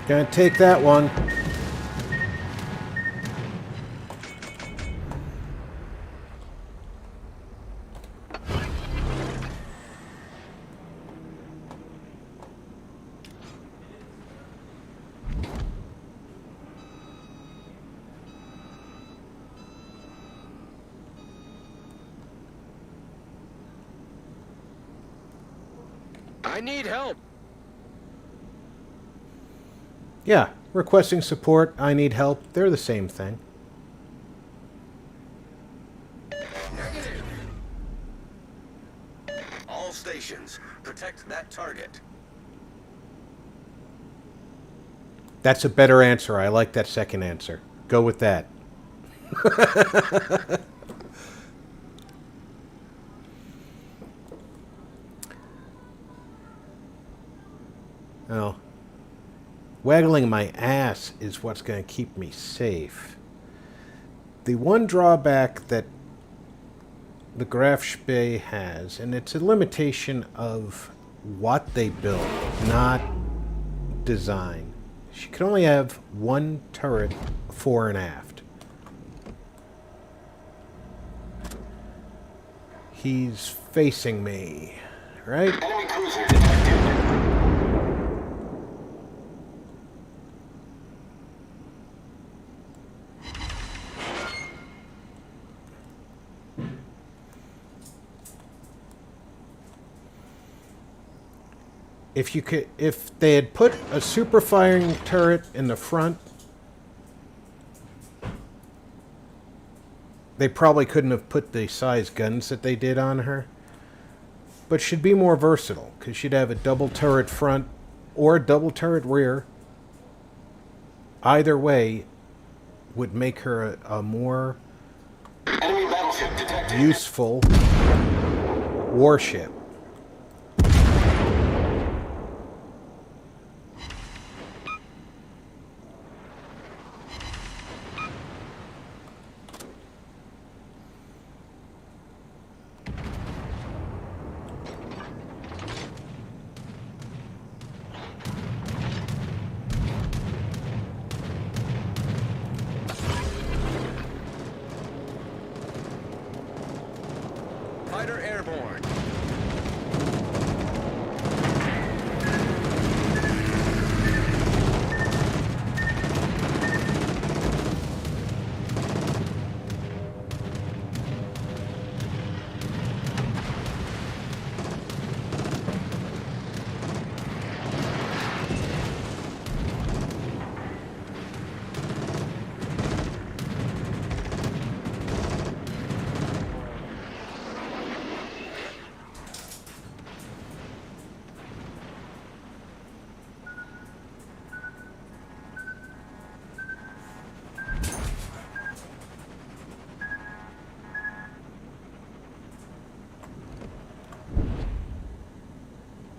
Gonna take that one. I need help. Yeah, requesting support, I need help, they're the same thing. Negative. All stations, protect that target. That's a better answer. I like that second answer. Go with that. Oh. Waggling my ass is what's going to keep me safe. The one drawback that the Grafspee has, and it's a limitation of what they build, not design. She can only have one turret fore and aft. He's facing me, right? Enemy cruiser detected. If they had put a super firing turret in the front, they probably couldn't have put the size guns that they did on her. But she'd be more versatile, because she'd have a double turret front or a double turret rear. Either way would make her a more Enemy battleship detected. useful warship. Fighter airborne.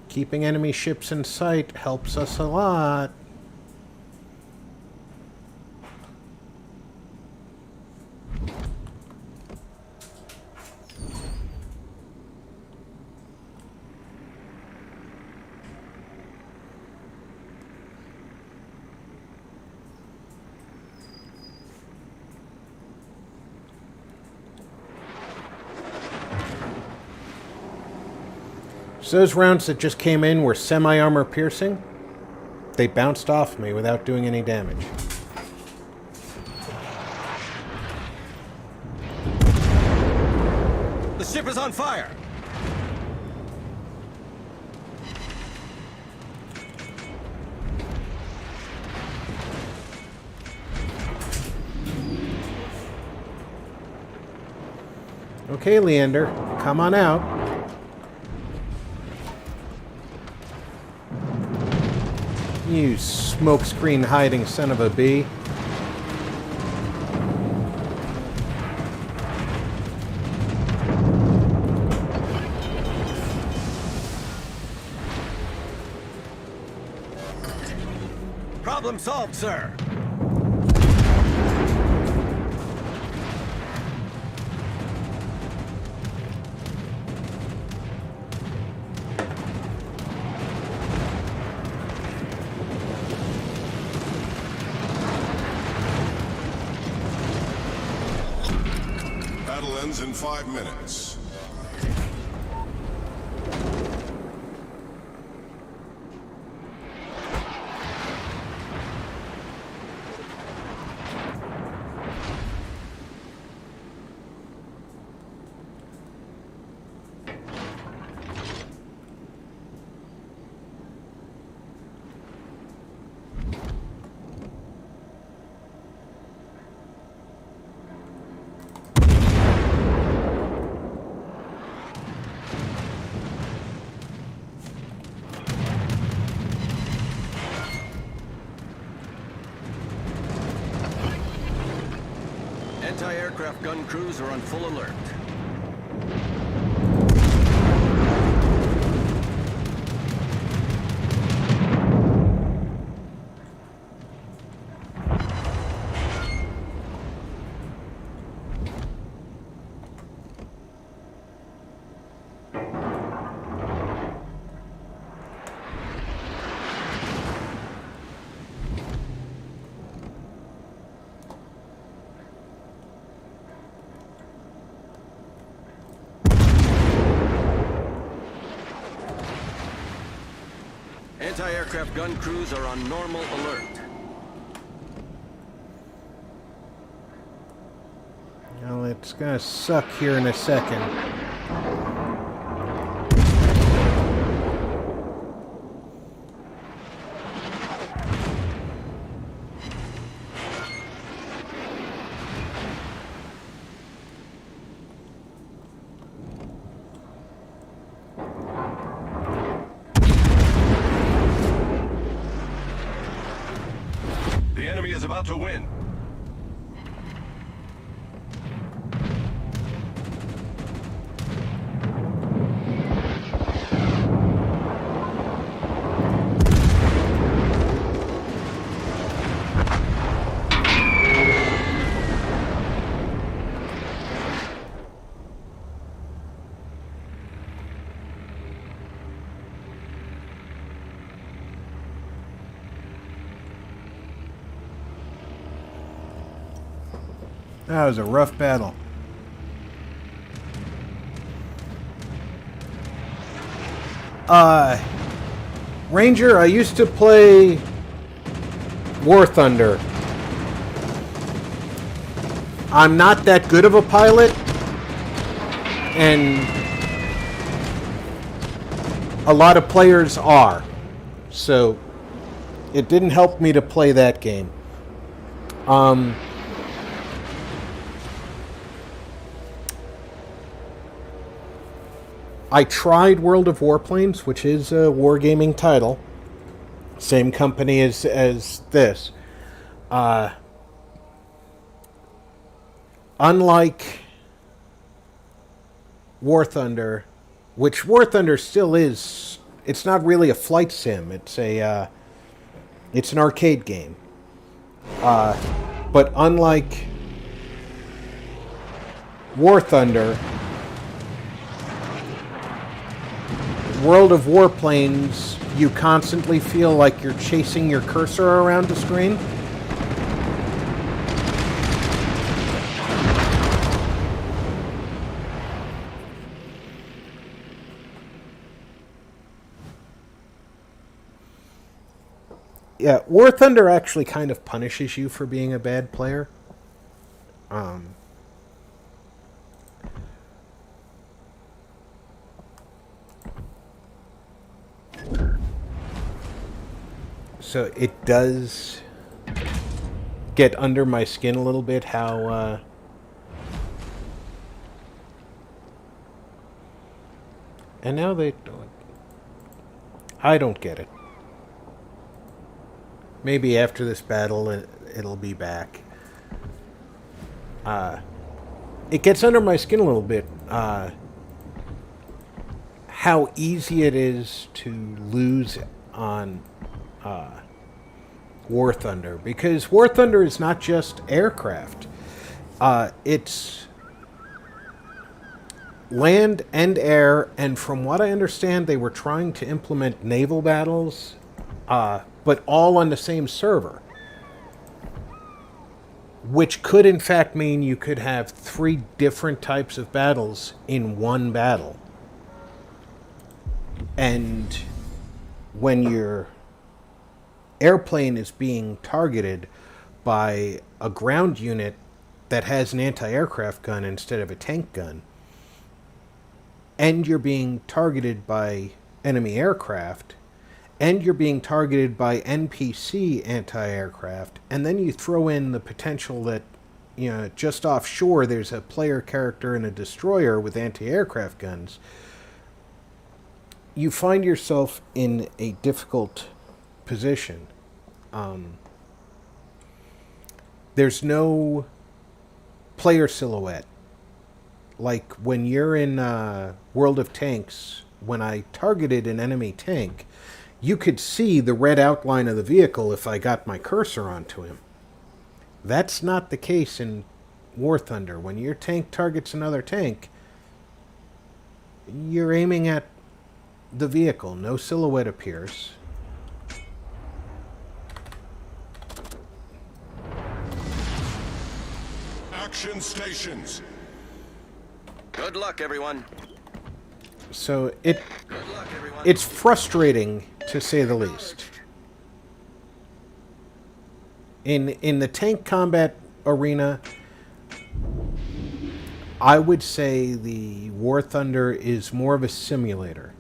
Keeping enemy ships in sight helps us a lot. So those rounds that just came in were semi-armor piercing. They bounced off me without doing any damage. The ship is on fire! Okay, Leander, come on out. You smokescreen hiding son of a bee. Problem solved, sir! guns in 5 minutes. Anti-aircraft gun crews are on full alert. Anti-aircraft gun crews are on normal alert. Well, it's gonna suck here in a second. The enemy is about to win. That was a rough battle. Ranger, I used to play War Thunder. I'm not that good of a pilot, and a lot of players are. So it didn't help me to play that game. I tried World of Warplanes, which is a wargaming title. Same company as this. Unlike War Thunder, which War Thunder still is, it's not really a flight sim. It's an arcade game. But unlike War Thunder, World of Warplanes, you constantly feel like you're chasing your cursor around the screen. Yeah, War Thunder actually kind of punishes you for being a bad player. So it does get under my skin a little bit how and now they don't. I don't get it. Maybe after this battle it'll be back. It gets under my skin a little bit how easy it is to lose on War Thunder, because War Thunder is not just aircraft. It's land and air, and from what I understand, they were trying to implement naval battles, but all on the same server. which could in fact mean you could have 3 different types of battles in one battle. And when your airplane is being targeted by a ground unit that has an anti-aircraft gun instead of a tank gun, and you're being targeted by enemy aircraft, and you're being targeted by NPC anti-aircraft, and then you throw in the potential that, you know, just offshore there's a player character and a destroyer with anti-aircraft guns, you find yourself in a difficult position. There's no player silhouette. Like when you're in World of Tanks, when I targeted an enemy tank, you could see the red outline of the vehicle if I got my cursor onto him. That's not the case in War Thunder. When your tank targets another tank, you're aiming at the vehicle. No silhouette appears. Action stations. Good luck, everyone. So Good luck, everyone. it's frustrating, to say the least. In the tank combat arena, I would say the War Thunder is more of a simulator.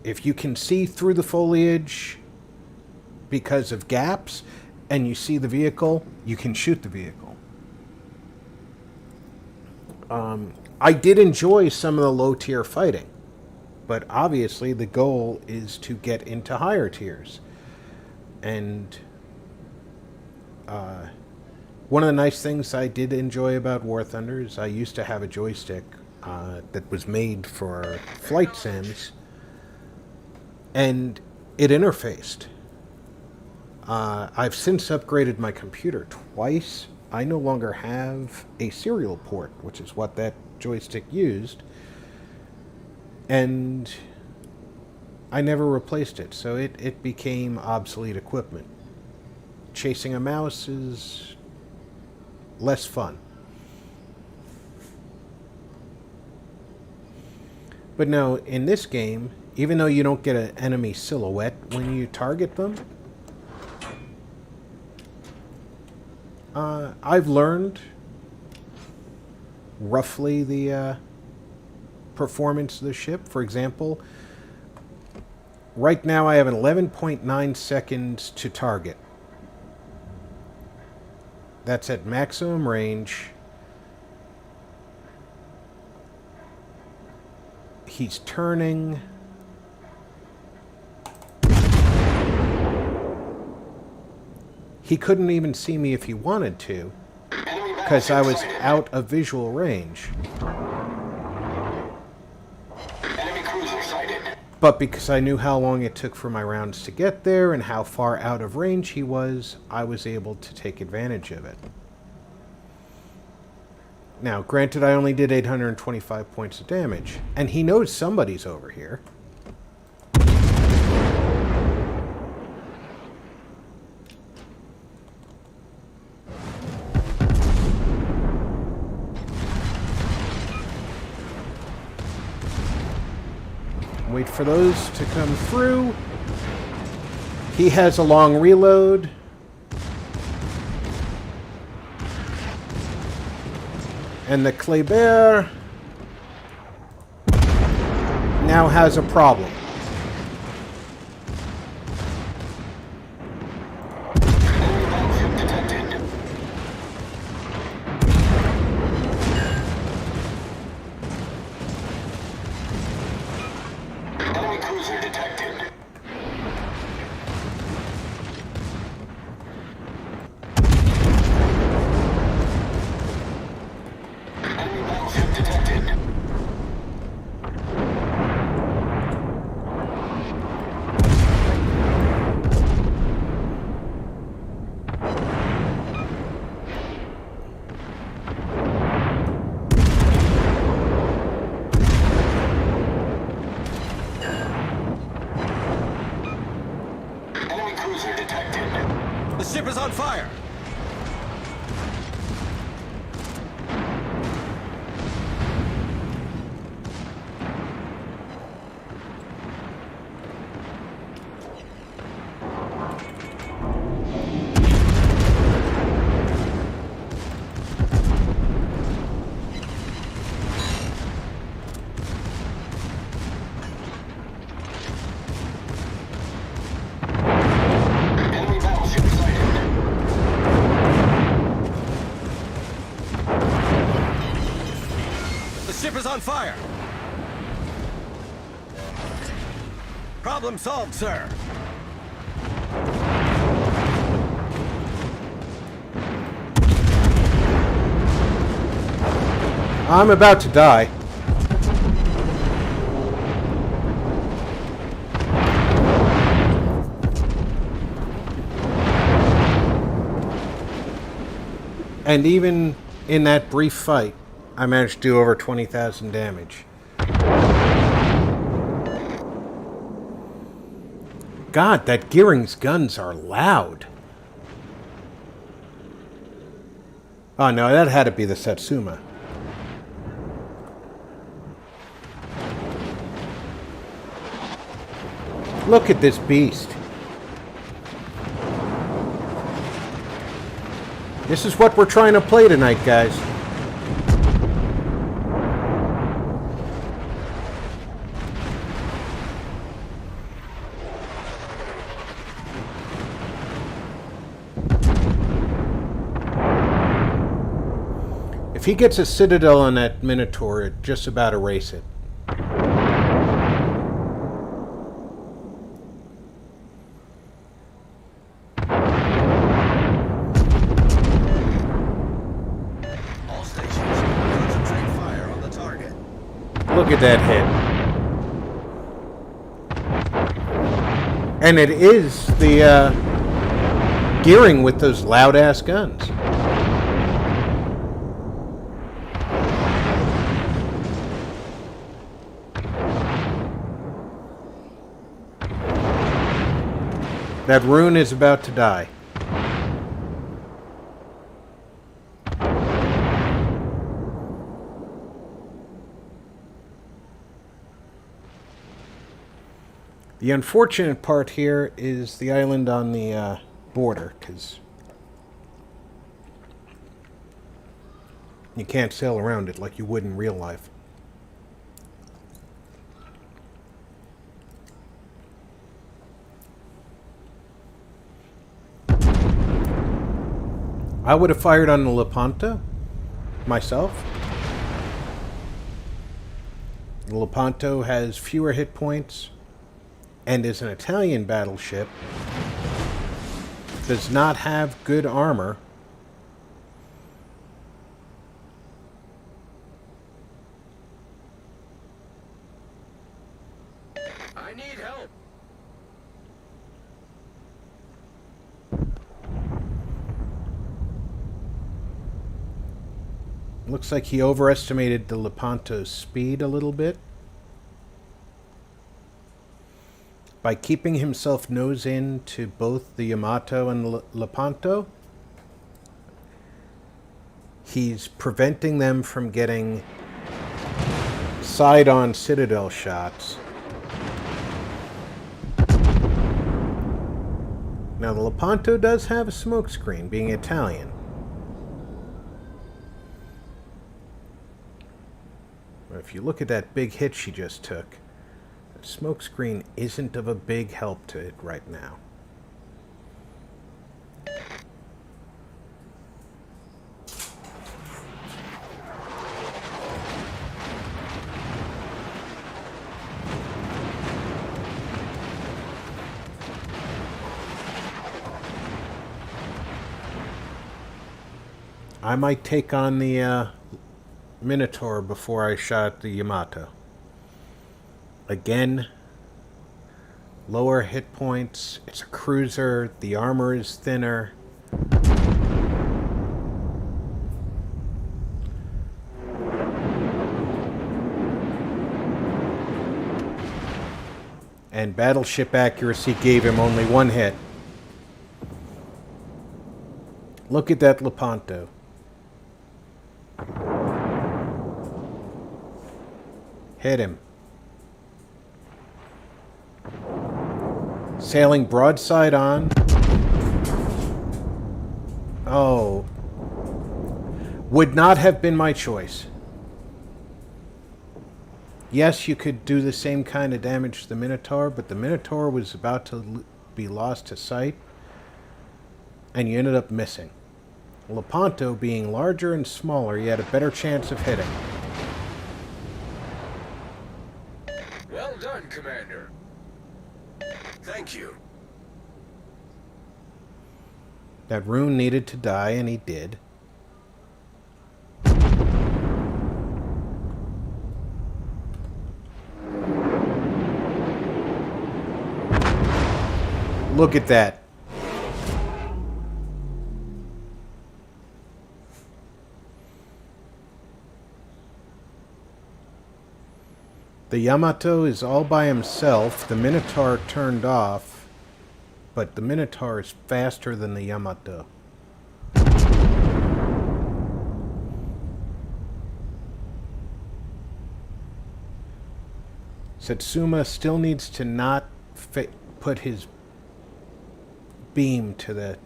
If you can see through the foliage because of gaps, and you see the vehicle, you can shoot the vehicle. I did enjoy some of the low-tier fighting, but obviously the goal is to get into higher tiers. And one of the nice things I did enjoy about War Thunder is I used to have a joystick that was made for flight sims, and it interfaced. I've since upgraded my computer twice. I no longer have a serial port, which is what that joystick used, and I never replaced it, so it became obsolete equipment. Chasing a mouse is less fun. But no, in this game, even though you don't get an enemy silhouette when you target them, I've learned roughly the performance of the ship. For example, right now I have an 11.9 seconds to target. That's at maximum range. He's turning. He couldn't even see me if he wanted to, because I was out of visual range. Enemy cruiser sighted. But because I knew how long it took for my rounds to get there and how far out of range he was, I was able to take advantage of it. Now, granted, I only did 825 points of damage, and he knows somebody's over here. Wait for those to come through. He has a long reload. And the Kleber now has a problem. Enemy battleship detected. Enemy cruiser detected. Enemy battleship detected. Enemy cruiser detected. The ship is on fire! Enemy battleship sighted. The ship is on fire! Problem solved, sir. I'm about to die. And even in that brief fight, I managed to do over 20,000 damage. God, that Gearing's guns are loud. Oh no, that had to be the Satsuma. Look at this beast. This is what we're trying to play tonight, guys. If he gets a citadel on that Minotaur, it just about erase it. All stations, concentrate fire on the target. Look at that hit. And it is the Gearing with those loud-ass guns. That rune is about to die. The unfortunate part here is the island on the border, because you can't sail around it like you would in real life. I would have fired on the Lepanto myself. The Lepanto has fewer hit points and is an Italian battleship. Does not have good armor. I need help. Looks like he overestimated the Lepanto's speed a little bit. By keeping himself nose in to both the Yamato and the Lepanto, he's preventing them from getting side-on citadel shots. Now the Lepanto does have a smokescreen, being Italian. But if you look at that big hit she just took, the smokescreen isn't of a big help to it right now. I might take on the Minotaur before I shot the Yamato. Again, lower hit points. It's a cruiser. The armor is thinner. And battleship accuracy gave him only one hit. Look at that Lepanto. Hit him. Sailing broadside on. Oh. Would not have been my choice. Yes, you could do the same kind of damage to the Minotaur, but the Minotaur was about to be lost to sight, and you ended up missing. Lepanto, being larger and smaller, you had a better chance of hitting. Well done, Commander. Thank you. That rune needed to die, and he did. Look at that. The Yamato is all by himself. The Minotaur turned off, but the Minotaur is faster than the Yamato. Satsuma still needs to not put his beam to the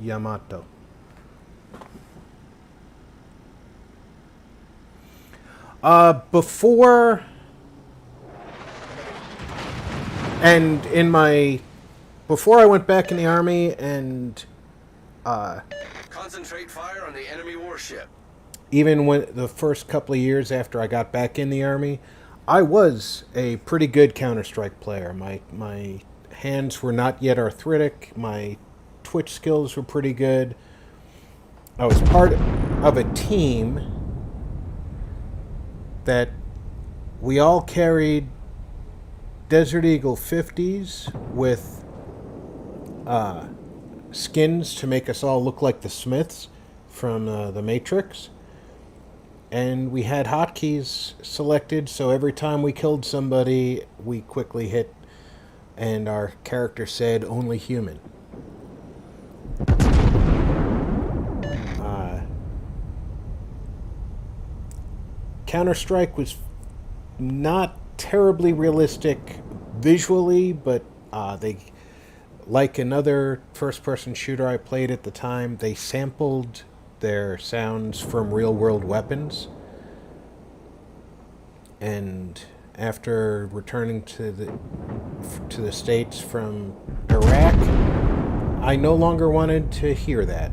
Yamato. Before I went back in the army and Concentrate fire on the enemy warship. even when the first couple of years after I got back in the army, I was a pretty good Counter-Strike player. My hands were not yet arthritic. My twitch skills were pretty good. I was part of a team that we all carried Desert Eagle 50s with skins to make us all look like the Smiths from the Matrix. And we had hotkeys selected, so every time we killed somebody, we quickly hit, and our character said, "Only human." Counter-Strike was not terribly realistic visually, but they, like another first-person shooter I played at the time, they sampled their sounds from real-world weapons. And after returning to the States from Iraq, I no longer wanted to hear that.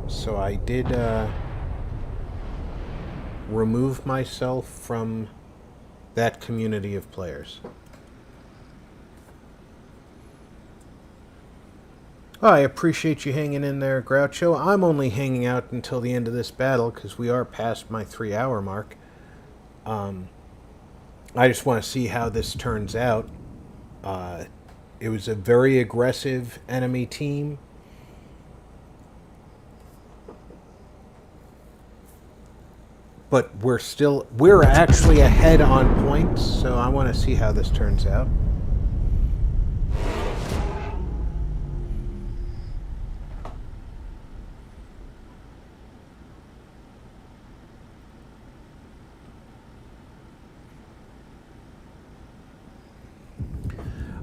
So I did remove myself from that community of players. I appreciate you hanging in there, Groucho. I'm only hanging out until the end of this battle because we are past my 3-hour mark. I just want to see how this turns out. It was a very aggressive enemy team. But we're actually ahead on points, so I want to see how this turns out.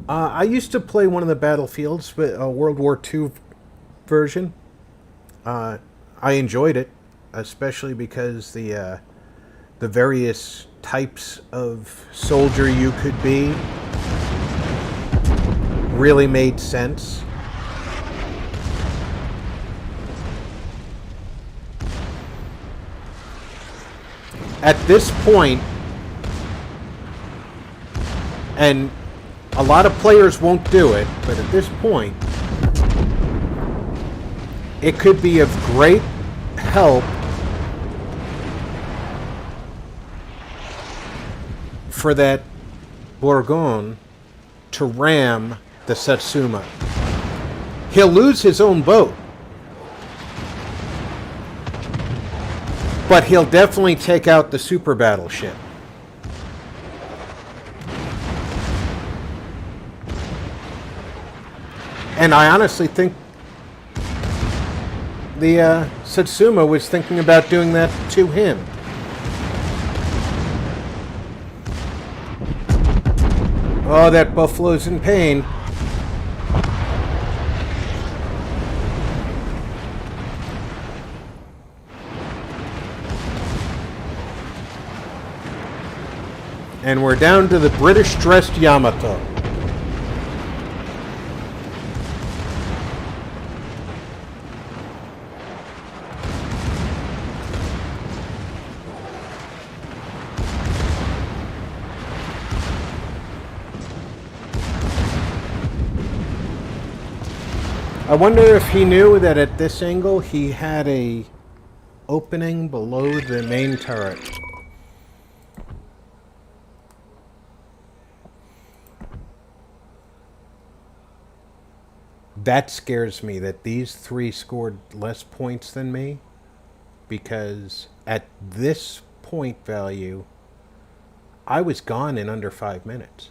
I used to play one of the Battlefields, a World War II version. I enjoyed it, especially because the various types of soldier you could be really made sense. At this point, and a lot of players won't do it, but at this point, it could be of great help for that Bourgogne to ram the Satsuma. He'll lose his own boat, but he'll definitely take out the super battleship. And I honestly think the Satsuma was thinking about doing that to him. Oh, that buffalo's in pain. And we're down to the British-dressed Yamato. I wonder if he knew that at this angle he had a opening below the main turret. That scares me that these three scored less points than me, because at this point value, I was gone in under 5 minutes.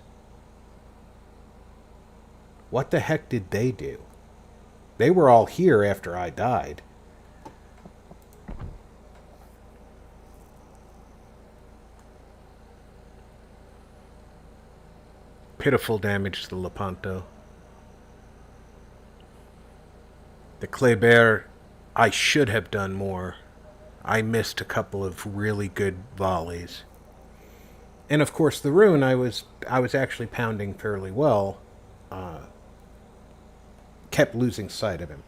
What the heck did they do? They were all here after I died. Pitiful damage to the Lepanto. The Kleber, I should have done more. I missed a couple of really good volleys. And of course the Rune, I was actually pounding fairly well. Kept losing sight of him.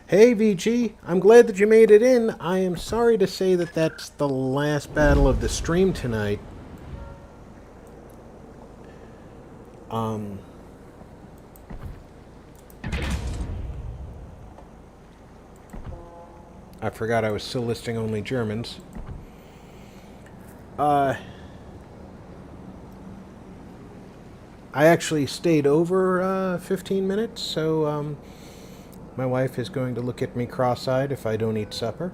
Hey VG, I'm glad that you made it in. I am sorry to say that that's the last battle of the stream tonight. I forgot I was still listing only Germans. I actually stayed over 15 minutes, so my wife is going to look at me cross-eyed if I don't eat supper.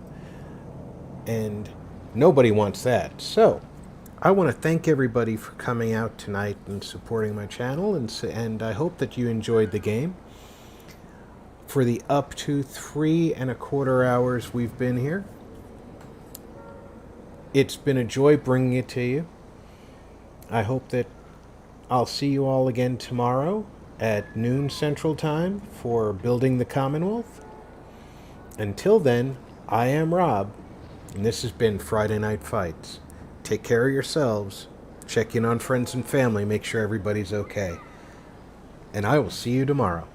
And nobody wants that. So, I want to thank everybody for coming out tonight and supporting my channel, and I hope that you enjoyed the game. For the up to 3¼ hours we've been here, it's been a joy bringing it to you. I hope that I'll see you all again tomorrow at noon Central Time for Building the Commonwealth. Until then, I am Rob, and this has been Friday Night Fights. Take care of yourselves, check in on friends and family, make sure everybody's okay. And I will see you tomorrow.